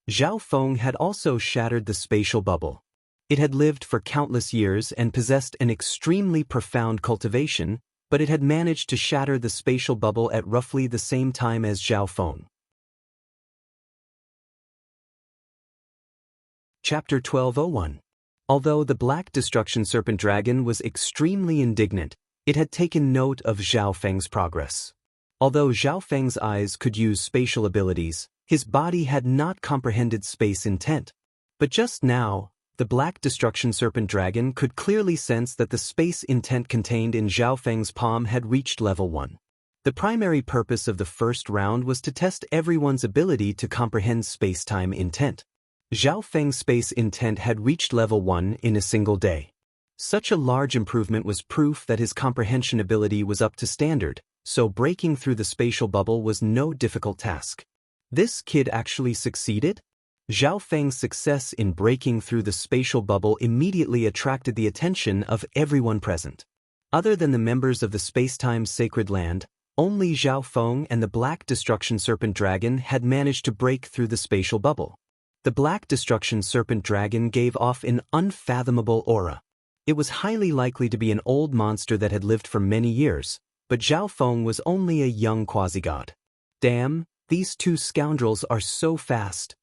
Zhao Feng had also shattered the spatial bubble. It had lived for countless years and possessed an extremely profound cultivation, but it had managed to shatter the spatial bubble at roughly the same time as Zhao Feng. Chapter 1201. Although the Black Destruction Serpent Dragon was extremely indignant, it had taken note of Zhao Feng's progress. Although Zhao Feng's eyes could use spatial abilities, his body had not comprehended space intent. But just now, the Black Destruction Serpent Dragon could clearly sense that the space intent contained in Zhao Feng's palm had reached level 1. The primary purpose of the first round was to test everyone's ability to comprehend space-time intent. Zhao Feng's space intent had reached level 1 in a single day. Such a large improvement was proof that his comprehension ability was up to standard, so breaking through the spatial bubble was no difficult task. This kid actually succeeded? Zhao Feng's success in breaking through the spatial bubble immediately attracted the attention of everyone present. Other than the members of the Space-Time Sacred Land, only Zhao Feng and the Black Destruction Serpent Dragon had managed to break through the spatial bubble. The Black Destruction Serpent Dragon gave off an unfathomable aura. It was highly likely to be an old monster that had lived for many years, but Zhao Feng was only a young quasi-god. Damn, these two scoundrels are so fast,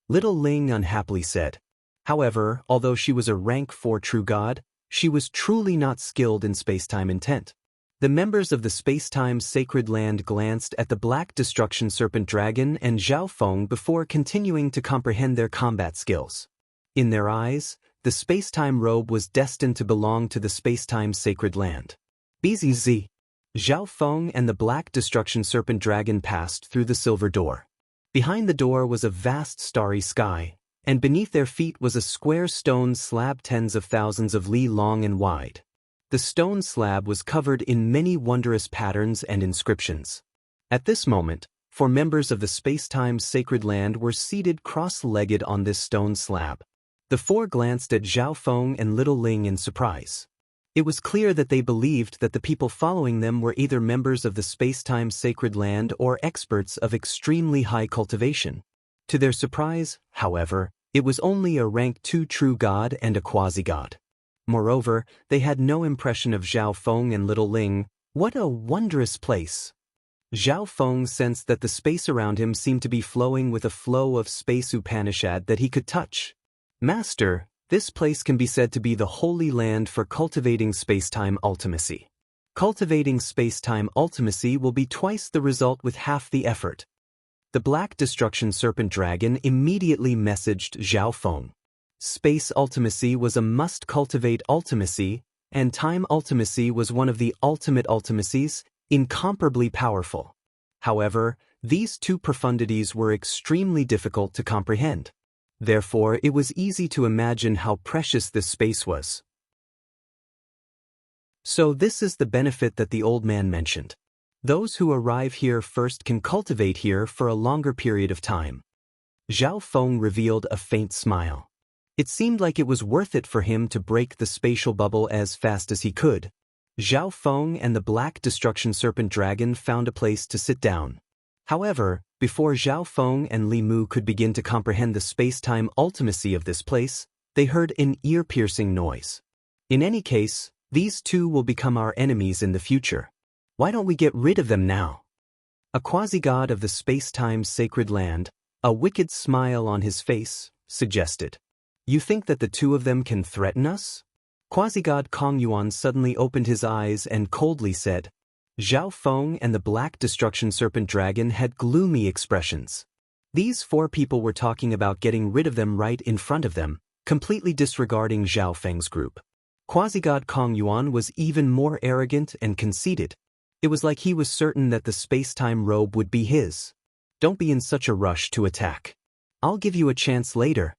Little Ling unhappily said. However, although she was a rank 4 true god, she was truly not skilled in space-time intent. The members of the Space-Time Sacred Land glanced at the Black Destruction Serpent Dragon and Zhao Feng before continuing to comprehend their combat skills. In their eyes, the space-time robe was destined to belong to the Space-Time Sacred Land. BZZ. Zhao Feng and the Black Destruction Serpent Dragon passed through the silver door. Behind the door was a vast starry sky, and beneath their feet was a square stone slab tens of thousands of li long and wide. The stone slab was covered in many wondrous patterns and inscriptions. At this moment, 4 members of the Space-Time Sacred Land were seated cross-legged on this stone slab. The 4 glanced at Zhao Feng and Little Ling in surprise. It was clear that they believed that the people following them were either members of the Space-Time Sacred Land or experts of extremely high cultivation. To their surprise, however, it was only a rank 2 true god and a quasi-god. Moreover, they had no impression of Zhao Feng and Little Ling. What a wondrous place! Zhao Feng sensed that the space around him seemed to be flowing with a flow of space Upanishad that he could touch. Master, this place can be said to be the holy land for cultivating space-time ultimacy. Cultivating space-time ultimacy will be twice the result with half the effort. The Black Destruction Serpent Dragon immediately messaged Zhao Feng. Space ultimacy was a must-cultivate ultimacy, and time ultimacy was one of the ultimate ultimacies, incomparably powerful. However, these two profundities were extremely difficult to comprehend. Therefore, it was easy to imagine how precious this space was. So this is the benefit that the old man mentioned. Those who arrive here first can cultivate here for a longer period of time. Zhao Feng revealed a faint smile. It seemed like it was worth it for him to break the spatial bubble as fast as he could. Zhao Feng and the Black Destruction Serpent Dragon found a place to sit down. However, before Zhao Feng and Li Mu could begin to comprehend the space-time ultimacy of this place, they heard an ear-piercing noise. In any case, these two will become our enemies in the future. Why don't we get rid of them now? A quasi-god of the space-time sacred land, a wicked smile on his face, suggested. You think that the two of them can threaten us? Quasi-god Kong Yuan suddenly opened his eyes and coldly said. Zhao Feng and the Black Destruction Serpent Dragon had gloomy expressions. These 4 people were talking about getting rid of them right in front of them, completely disregarding Zhao Feng's group. Quasi-god Kong Yuan was even more arrogant and conceited. It was like he was certain that the space-time robe would be his. Don't be in such a rush to attack. I'll give you a chance later.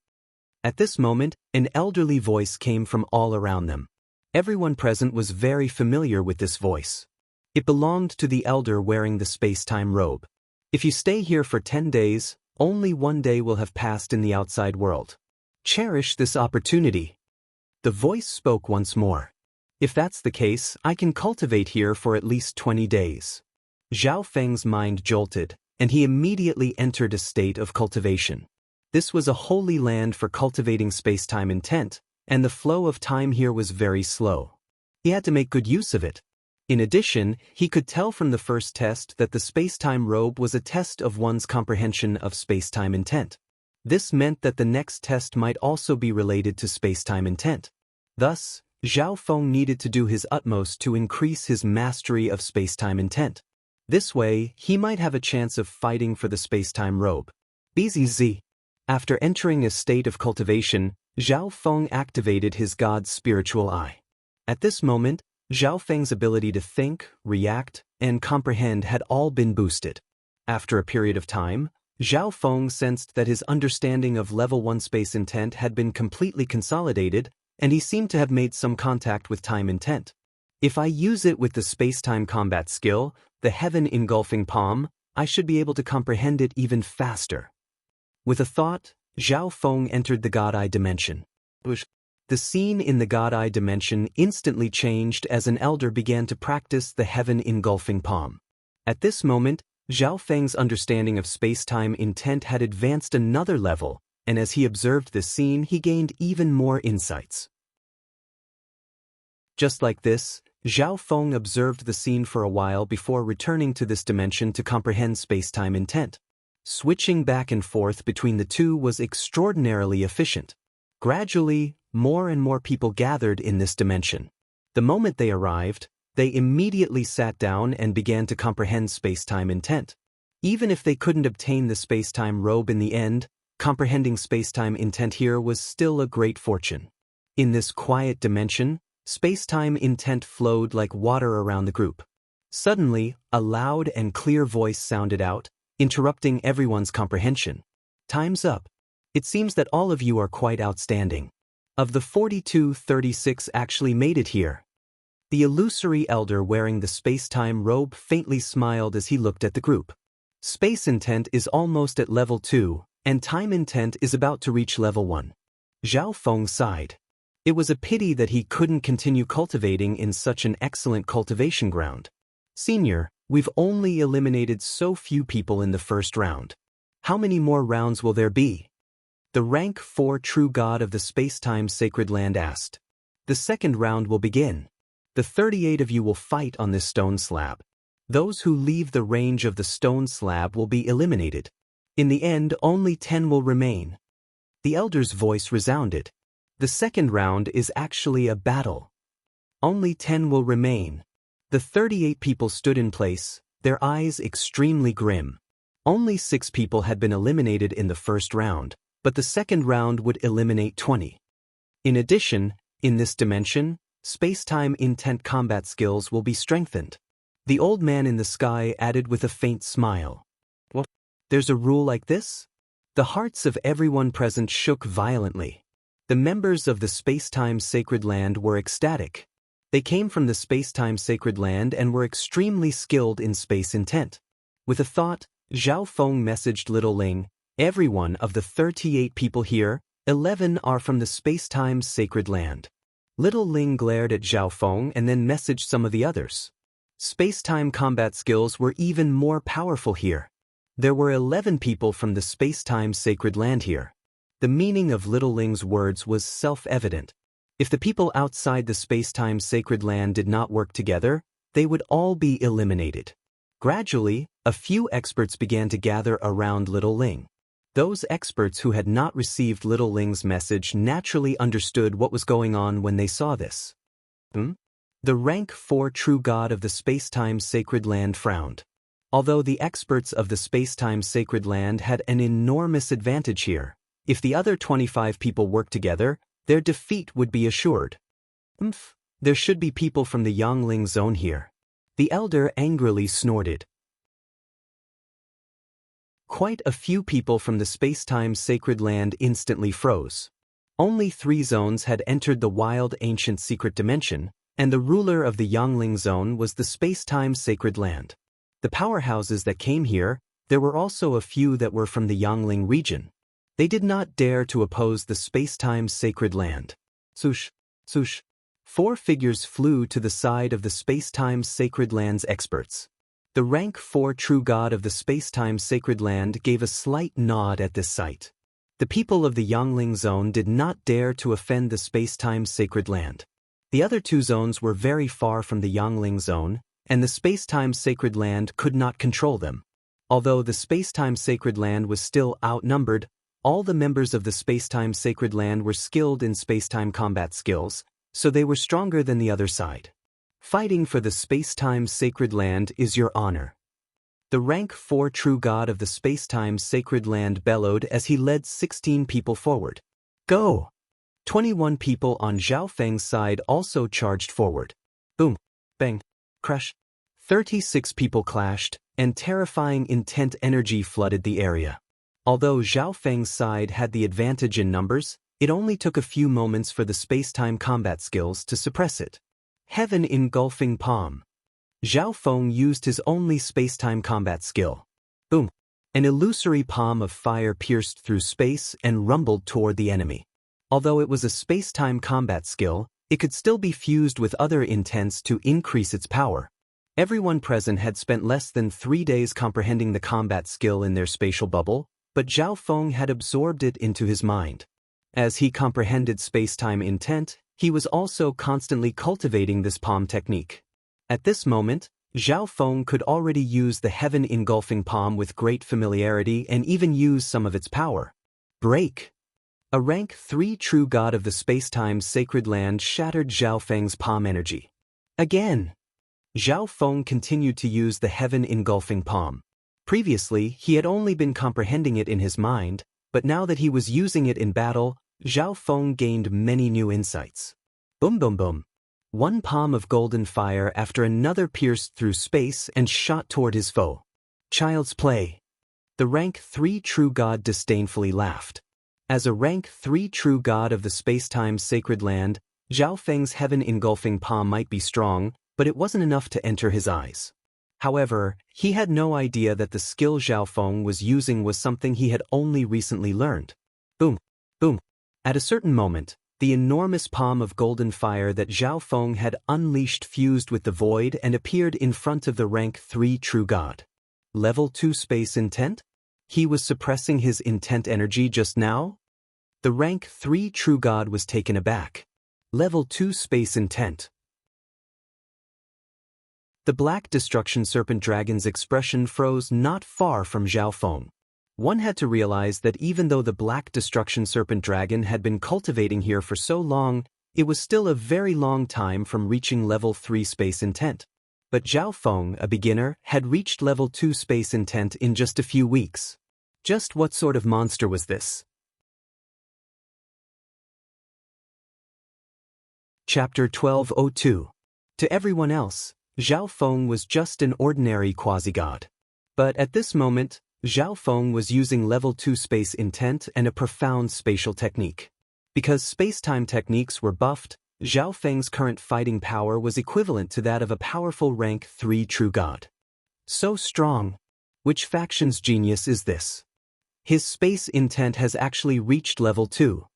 At this moment, an elderly voice came from all around them. Everyone present was very familiar with this voice. It belonged to the elder wearing the space-time robe. If you stay here for 10 days, only 1 day will have passed in the outside world. Cherish this opportunity. The voice spoke once more. If that's the case, I can cultivate here for at least 20 days. Zhao Feng's mind jolted, and he immediately entered a state of cultivation. This was a holy land for cultivating space-time intent, and the flow of time here was very slow. He had to make good use of it. In addition, he could tell from the first test that the space-time robe was a test of one's comprehension of space-time intent. This meant that the next test might also be related to space-time intent. Thus, Zhao Feng needed to do his utmost to increase his mastery of space-time intent. This way, he might have a chance of fighting for the space-time robe. BZZ. After entering a state of cultivation, Zhao Feng activated his god's spiritual eye. At this moment, Zhao Feng's ability to think, react, and comprehend had all been boosted. After a period of time, Zhao Feng sensed that his understanding of level 1 space intent had been completely consolidated, and he seemed to have made some contact with time intent. If I use it with the space-time combat skill, the heaven engulfing palm, I should be able to comprehend it even faster. With a thought, Zhao Feng entered the God-Eye dimension. The scene in the God-Eye dimension instantly changed as an elder began to practice the heaven-engulfing palm. At this moment, Zhao Feng's understanding of space-time intent had advanced another level, and as he observed this scene, he gained even more insights. Just like this, Zhao Feng observed the scene for a while before returning to this dimension to comprehend space-time intent. Switching back and forth between the two was extraordinarily efficient. Gradually, more and more people gathered in this dimension. The moment they arrived, they immediately sat down and began to comprehend space-time intent. Even if they couldn't obtain the space-time robe in the end, comprehending space-time intent here was still a great fortune. In this quiet dimension, space-time intent flowed like water around the group. Suddenly, a loud and clear voice sounded out, interrupting everyone's comprehension. Time's up. It seems that all of you are quite outstanding. Of the 36 actually made it here. The illusory elder wearing the space-time robe faintly smiled as he looked at the group. Space intent is almost at level 2, and time intent is about to reach level 1. Zhao Feng sighed. It was a pity that he couldn't continue cultivating in such an excellent cultivation ground. Senior, we've only eliminated so few people in the first round. How many more rounds will there be? The rank 4 true god of the space-time sacred land asked. The second round will begin. The 38 of you will fight on this stone slab. Those who leave the range of the stone slab will be eliminated. In the end, only 10 will remain. The elder's voice resounded. The second round is actually a battle. Only 10 will remain. The 38 people stood in place, their eyes extremely grim. Only 6 people had been eliminated in the first round, but the second round would eliminate 20. In addition, in this dimension, space-time intent combat skills will be strengthened. The old man in the sky added with a faint smile. What? There's a rule like this? The hearts of everyone present shook violently. The members of the space-time sacred land were ecstatic. They came from the space-time sacred land and were extremely skilled in space intent. With a thought, Zhao Feng messaged Little Ling, everyone of the 38 people here, 11 are from the space-time sacred land. Little Ling glared at Zhao Feng and then messaged some of the others. Space-time combat skills were even more powerful here. There were 11 people from the space-time sacred land here. The meaning of Little Ling's words was self-evident. If the people outside the space-time sacred land did not work together, they would all be eliminated. Gradually, a few experts began to gather around Little Ling. Those experts who had not received Little Ling's message naturally understood what was going on when they saw this. The rank 4 true god of the space-time sacred land frowned. Although the experts of the space-time sacred land had an enormous advantage here, if the other 25 people worked together, their defeat would be assured. There should be people from the Yangling zone here. The elder angrily snorted. Quite a few people from the space-time sacred land instantly froze. Only 3 zones had entered the wild ancient secret dimension, and the ruler of the Yangling zone was the space-time sacred land. The powerhouses that came here, there were also a few that were from the Yangling region. They did not dare to oppose the space-time sacred land. Swoosh, swoosh. 4 figures flew to the side of the space-time sacred land's experts. The rank 4 true god of the space-time sacred land gave a slight nod at this sight. The people of the Yangling zone did not dare to offend the space-time sacred land. The other 2 zones were very far from the Yangling zone, and the space-time sacred land could not control them. Although the space-time sacred land was still outnumbered, all the members of the space-time sacred land were skilled in space-time combat skills, so they were stronger than the other side. Fighting for the space-time sacred land is your honor. The rank 4 true god of the space-time sacred land bellowed as he led 16 people forward. Go! 21 people on Zhao Feng's side also charged forward. Boom! Bang! Crash! 36 people clashed, and terrifying intent energy flooded the area. Although Zhao Feng's side had the advantage in numbers, it only took a few moments for the space-time combat skills to suppress it. Heaven engulfing palm. Zhao Feng used his only space-time combat skill. Boom! An illusory palm of fire pierced through space and rumbled toward the enemy. Although it was a space-time combat skill, it could still be fused with other intents to increase its power. Everyone present had spent less than 3 days comprehending the combat skill in their spatial bubble, but Zhao Feng had absorbed it into his mind. As he comprehended space-time intent, he was also constantly cultivating this palm technique. At this moment, Zhao Feng could already use the heaven-engulfing palm with great familiarity and even use some of its power. Break! A rank 3 true god of the space-time sacred land shattered Zhao Feng's palm energy. Again! Zhao Feng continued to use the heaven-engulfing palm. Previously, he had only been comprehending it in his mind, but now that he was using it in battle, Zhao Feng gained many new insights. Boom boom boom. One palm of golden fire after another pierced through space and shot toward his foe. Child's play. The rank 3 true god disdainfully laughed. As a rank 3 true god of the space-time sacred land, Zhao Feng's heaven-engulfing palm might be strong, but it wasn't enough to enter his eyes. However, he had no idea that the skill Zhao Feng was using was something he had only recently learned. Boom! Boom! At a certain moment, the enormous palm of golden fire that Zhao Feng had unleashed fused with the void and appeared in front of the rank 3 true god. Level 2 space intent? He was suppressing his intent energy just now? The rank 3 true god was taken aback. Level 2 space intent. The black destruction serpent dragon's expression froze not far from Zhao Feng. One had to realize that even though the black destruction serpent dragon had been cultivating here for so long, it was still a very long time from reaching level 3 space intent. But Zhao Feng, a beginner, had reached level 2 space intent in just a few weeks. Just what sort of monster was this? Chapter 1202. To everyone else, Zhao Feng was just an ordinary quasi-god. But at this moment, Zhao Feng was using level 2 space intent and a profound spatial technique. Because space-time techniques were buffed, Zhao Feng's current fighting power was equivalent to that of a powerful rank 3 true god. So strong. Which faction's genius is this? His space intent has actually reached level 2.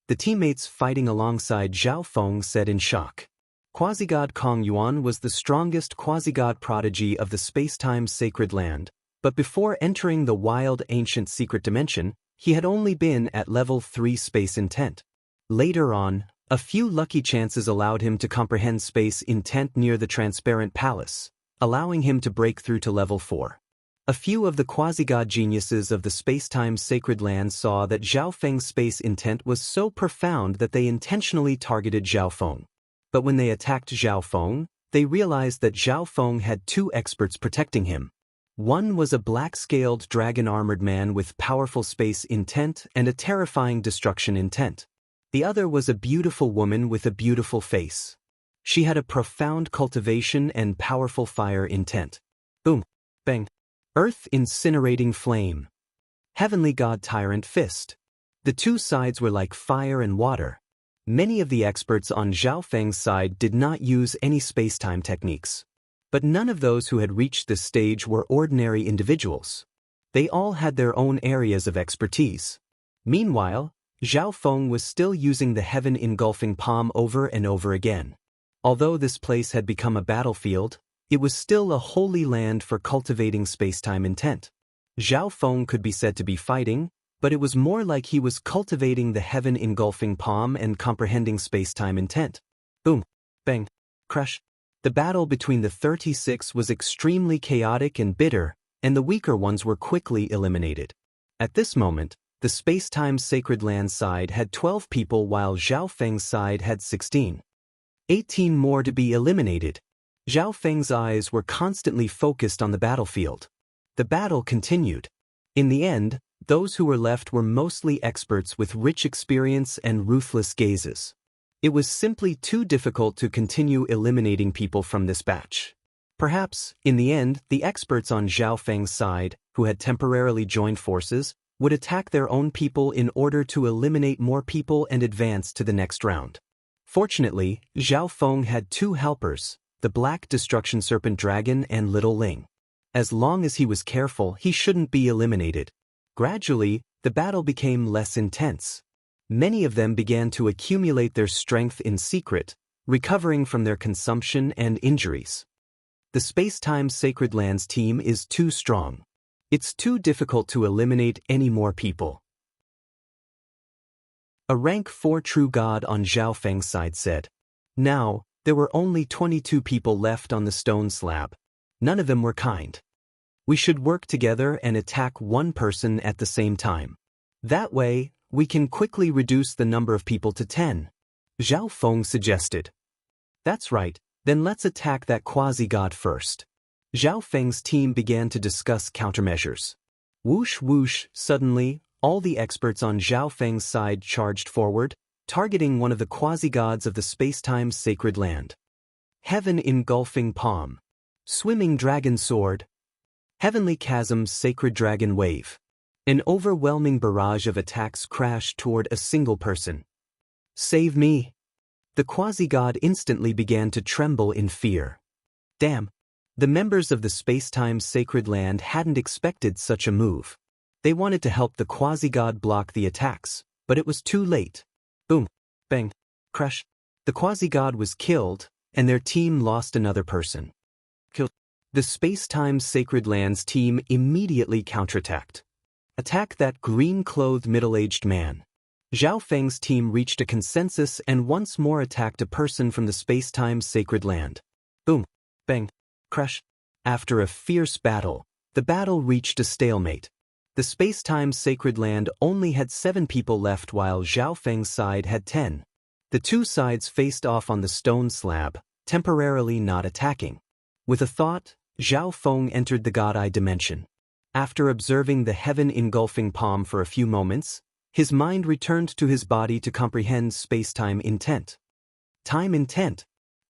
The teammates fighting alongside Zhao Feng said in shock. Quasi-god Kong Yuan was the strongest quasi-god prodigy of the space-time sacred land, but before entering the wild ancient secret dimension, he had only been at level 3 space intent. Later on, a few lucky chances allowed him to comprehend space intent near the transparent palace, allowing him to break through to level 4. A few of the quasi-god geniuses of the space-time sacred land saw that Zhao Feng's space intent was so profound that they intentionally targeted Zhao Feng. But when they attacked Zhao Feng, they realized that Zhao Feng had 2 experts protecting him. One was a black-scaled dragon-armored man with powerful space intent and a terrifying destruction intent. The other was a beautiful woman with a beautiful face. She had a profound cultivation and powerful fire intent. Boom! Bang! Earth incinerating flame. Heavenly god tyrant fist. The 2 sides were like fire and water. Many of the experts on Zhao Feng's side did not use any space-time techniques. But none of those who had reached this stage were ordinary individuals. They all had their own areas of expertise. Meanwhile, Zhao Feng was still using the heaven-engulfing palm over and over again. Although this place had become a battlefield, it was still a holy land for cultivating space-time intent. Zhao Feng could be said to be fighting, but it was more like he was cultivating the heaven-engulfing palm and comprehending space-time intent. Boom! Bang! Crash! The battle between the 36 was extremely chaotic and bitter, and the weaker ones were quickly eliminated. At this moment, the space-time sacred land side had 12 people while Zhao Feng's side had 16. 18 more to be eliminated. Zhao Feng's eyes were constantly focused on the battlefield. The battle continued. In the end, those who were left were mostly experts with rich experience and ruthless gazes. It was simply too difficult to continue eliminating people from this batch. Perhaps, in the end, the experts on Zhao Feng's side, who had temporarily joined forces, would attack their own people in order to eliminate more people and advance to the next round. Fortunately, Zhao Feng had 2 helpers, the Black Destruction Serpent Dragon and Little Ling. As long as he was careful, he shouldn't be eliminated. Gradually, the battle became less intense. Many of them began to accumulate their strength in secret, recovering from their consumption and injuries. The Space-Time Sacred Lands team is too strong. It's too difficult to eliminate any more people. A rank 4 true god on Zhao Feng's side said. Now, there were only 22 people left on the stone slab. None of them were kind. We should work together and attack one person at the same time. That way, we can quickly reduce the number of people to 10. Zhao Feng suggested. That's right, then let's attack that quasi-god first. Zhao Feng's team began to discuss countermeasures. Whoosh whoosh, suddenly, all the experts on Zhao Feng's side charged forward, targeting one of the quasi-gods of the space-time sacred land. Heaven engulfing palm. Swimming dragon sword. Heavenly chasm's sacred dragon wave. An overwhelming barrage of attacks crashed toward a single person. Save me! The quasi-god instantly began to tremble in fear. Damn! The members of the space-time sacred land hadn't expected such a move. They wanted to help the quasi-god block the attacks, but it was too late. Boom! Bang! Crash! The quasi-god was killed, and their team lost another person. Killed. The space-time sacred lands team immediately counterattacked. Attack that green-clothed middle-aged man. Zhao Feng's team reached a consensus and once more attacked a person from the space-time sacred land. Boom! Bang! Crash! After a fierce battle, the battle reached a stalemate. The space-time sacred land only had 7 people left while Zhao Feng's side had 10. The two sides faced off on the stone slab, temporarily not attacking. With a thought, Zhao Feng entered the God-Eye dimension. After observing the heaven-engulfing palm for a few moments, his mind returned to his body to comprehend space-time intent. Time intent.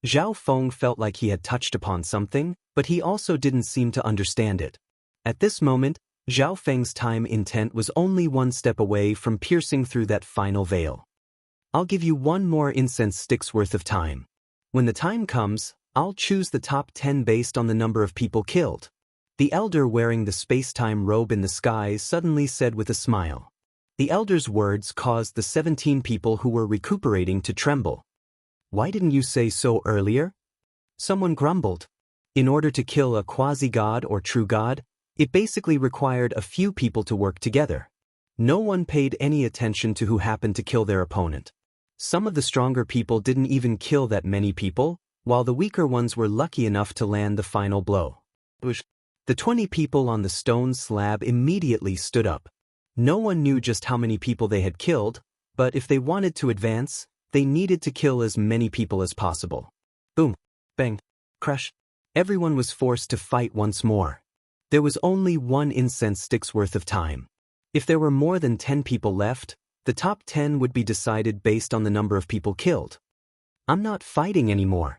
Zhao Feng felt like he had touched upon something, but he also didn't seem to understand it. At this moment, Zhao Feng's time intent was only one step away from piercing through that final veil. I'll give you one more incense stick's worth of time. When the time comes, I'll choose the top 10 based on the number of people killed. The elder wearing the space-time robe in the sky suddenly said with a smile. The elder's words caused the 17 people who were recuperating to tremble. Why didn't you say so earlier? Someone grumbled. In order to kill a quasi-god or true god, it basically required a few people to work together. No one paid any attention to who happened to kill their opponent. Some of the stronger people didn't even kill that many people, while the weaker ones were lucky enough to land the final blow. The 20 people on the stone slab immediately stood up. No one knew just how many people they had killed, but if they wanted to advance, they needed to kill as many people as possible. Boom! Bang! Crash! Everyone was forced to fight once more. There was only one incense stick's worth of time. If there were more than 10 people left, the top 10 would be decided based on the number of people killed. I'm not fighting anymore.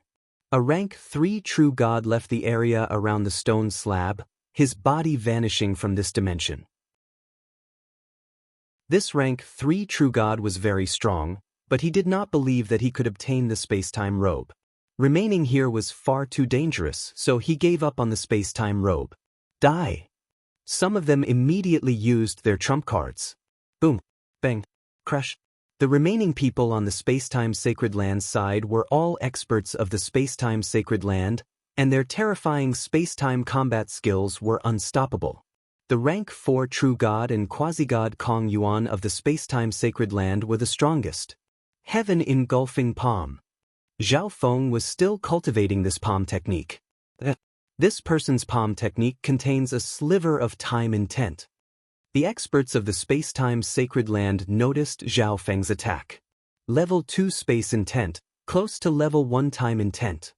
A rank 3 true god left the area around the stone slab, his body vanishing from this dimension. This rank 3 true god was very strong, but he did not believe that he could obtain the space-time robe. Remaining here was far too dangerous, so he gave up on the space-time robe. Die! Some of them immediately used their trump cards. Boom! Bang! Crash! The remaining people on the space-time sacred land side were all experts of the space-time sacred land, and their terrifying space-time combat skills were unstoppable. The rank 4 true god and quasi-god Kong Yuan of the space-time sacred land were the strongest. Heaven engulfing palm. Zhao Feng was still cultivating this palm technique. This person's palm technique contains a sliver of time intent. The experts of the space-time sacred land noticed Zhao Feng's attack. Level 2 space intent, close to level 1 time intent.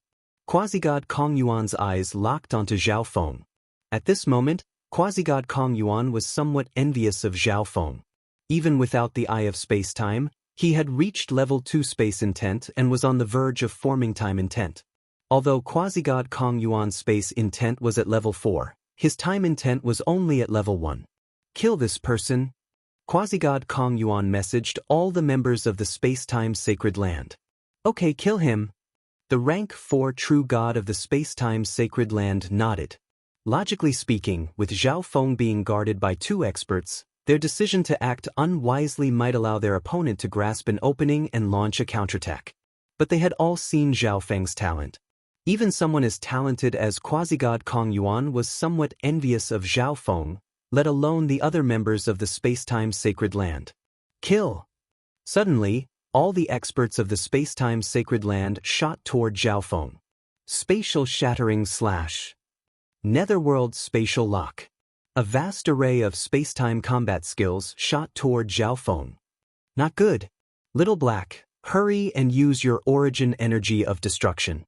Quasi-god Kong Yuan's eyes locked onto Zhao Feng. At this moment, Quasi-god Kong Yuan was somewhat envious of Zhao Feng. Even without the Eye of Space-Time, he had reached level 2 space intent and was on the verge of forming time intent. Although Quasi-god Kong Yuan's space intent was at level 4, his time intent was only at level 1. Kill this person. Quasi-god Kong Yuan messaged all the members of the space-time sacred land. Okay, kill him. The rank 4 true god of the space-time sacred land nodded. Logically speaking, with Zhao Feng being guarded by two experts, their decision to act unwisely might allow their opponent to grasp an opening and launch a counterattack. But they had all seen Zhao Feng's talent. Even someone as talented as quasi-god Kong Yuan was somewhat envious of Zhao Feng, let alone the other members of the space-time sacred land. Kill! Suddenly, all the experts of the space-time sacred land shot toward Zhao Feng. Spatial shattering slash. Netherworld spatial lock. A vast array of space-time combat skills shot toward Zhao Feng. Not good. Little Black, hurry and use your origin energy of destruction.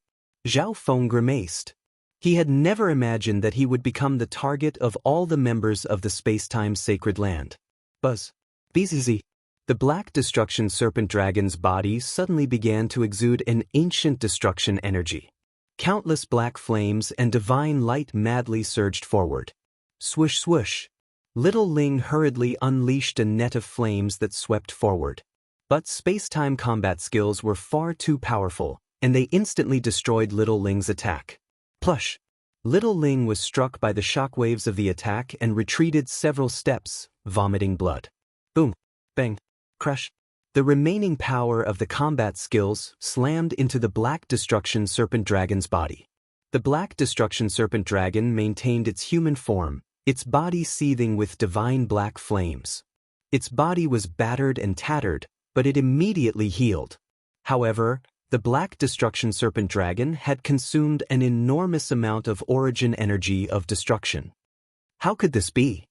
Zhao Feng grimaced. He had never imagined that he would become the target of all the members of the space-time sacred land. Buzz. Bzz. The black destruction serpent dragon's body suddenly began to exude an ancient destruction energy. Countless black flames and divine light madly surged forward. Swoosh swoosh. Little Ling hurriedly unleashed a net of flames that swept forward. But space-time combat skills were far too powerful, and they instantly destroyed Little Ling's attack. Plush! Little Ling was struck by the shockwaves of the attack and retreated several steps, vomiting blood. Boom! Bang! Crush! The remaining power of the combat skills slammed into the Black Destruction Serpent Dragon's body. The Black Destruction Serpent Dragon maintained its human form, its body seething with divine black flames. Its body was battered and tattered, but it immediately healed. However, the Black Destruction Serpent Dragon had consumed an enormous amount of origin energy of destruction. How could this be?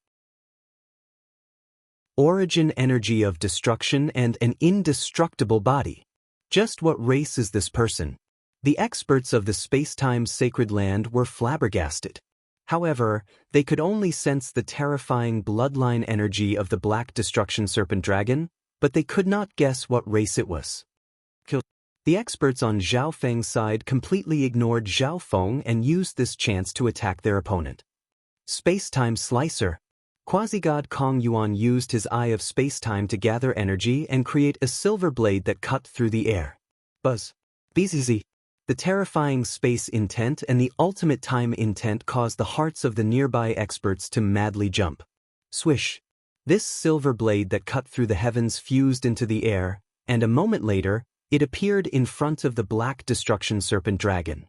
Origin energy of destruction and an indestructible body. Just what race is this person? The experts of the space-time sacred land were flabbergasted. However, they could only sense the terrifying bloodline energy of the Black Destruction Serpent Dragon, but they could not guess what race it was. The experts on Zhao Feng's side completely ignored Zhao Feng and used this chance to attack their opponent. Space-time slicer. Quasi-god Kong Yuan used his eye of space-time to gather energy and create a silver blade that cut through the air. Buzz. Bzz. The terrifying space intent and the ultimate time intent caused the hearts of the nearby experts to madly jump. Swish. This silver blade that cut through the heavens fused into the air, and a moment later, it appeared in front of the Black Destruction Serpent Dragon.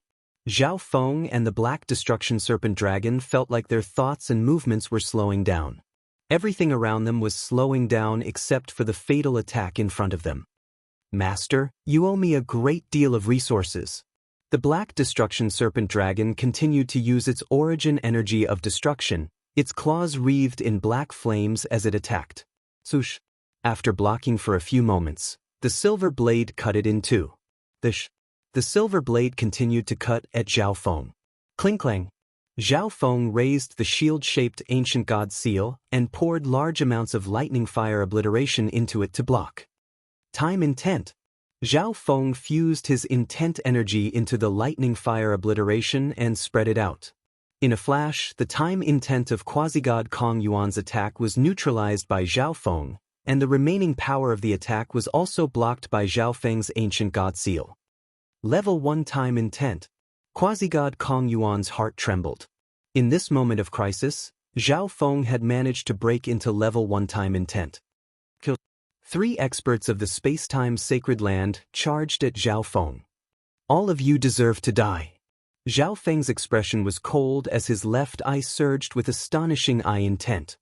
Zhao Feng and the Black Destruction Serpent Dragon felt like their thoughts and movements were slowing down. Everything around them was slowing down except for the fatal attack in front of them. Master, you owe me a great deal of resources. The Black Destruction Serpent Dragon continued to use its origin energy of destruction, its claws wreathed in black flames as it attacked. Swoosh. After blocking for a few moments, the silver blade cut it in two. The silver blade continued to cut at Zhao Feng. Cling-clang. Zhao Feng raised the shield-shaped ancient god seal and poured large amounts of lightning fire obliteration into it to block. Time intent. Zhao Feng fused his intent energy into the lightning fire obliteration and spread it out. In a flash, the time intent of quasi-god Kong Yuan's attack was neutralized by Zhao Feng, and the remaining power of the attack was also blocked by Zhao Feng's ancient god seal. Level 1 time intent. Quasi-god Kong Yuan's heart trembled. In this moment of crisis, Zhao Feng had managed to break into level 1 time intent. Kill. 3 experts of the space-time sacred land charged at Zhao Feng. All of you deserve to die. Zhao Feng's expression was cold as his left eye surged with astonishing eye intent.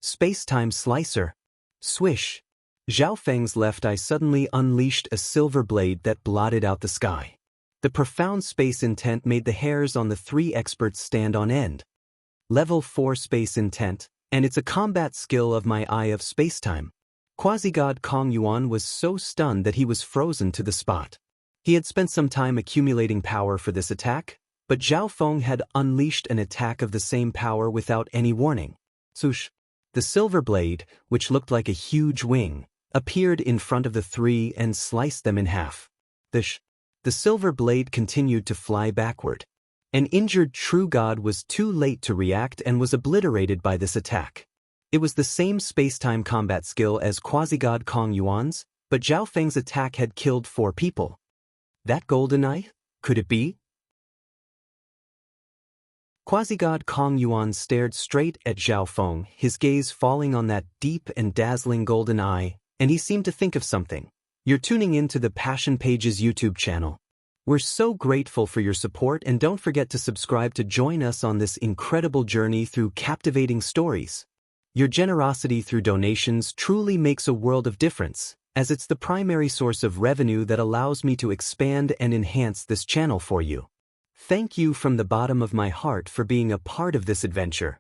Space-time slicer. Swish. Zhao Feng's left eye suddenly unleashed a silver blade that blotted out the sky. The profound space intent made the hairs on the 3 experts stand on end. Level 4 space intent, and it's a combat skill of my eye of spacetime. Quasi-god Kong Yuan was so stunned that he was frozen to the spot. He had spent some time accumulating power for this attack, but Zhao Feng had unleashed an attack of the same power without any warning. Swoosh. The silver blade, which looked like a huge wing, appeared in front of the 3 and sliced them in half. The silver blade continued to fly backward. An injured true god was too late to react and was obliterated by this attack. It was the same space-time combat skill as quasi-god Kong Yuan's, but Zhao Feng's attack had killed 4 people. That golden eye? Could it be? Quasi-god Kong Yuan stared straight at Zhao Feng, his gaze falling on that deep and dazzling golden eye, and he seemed to think of something. You're tuning in to the Passion Pages YouTube channel. We're so grateful for your support, and don't forget to subscribe to join us on this incredible journey through captivating stories. Your generosity through donations truly makes a world of difference, as it's the primary source of revenue that allows me to expand and enhance this channel for you. Thank you from the bottom of my heart for being a part of this adventure.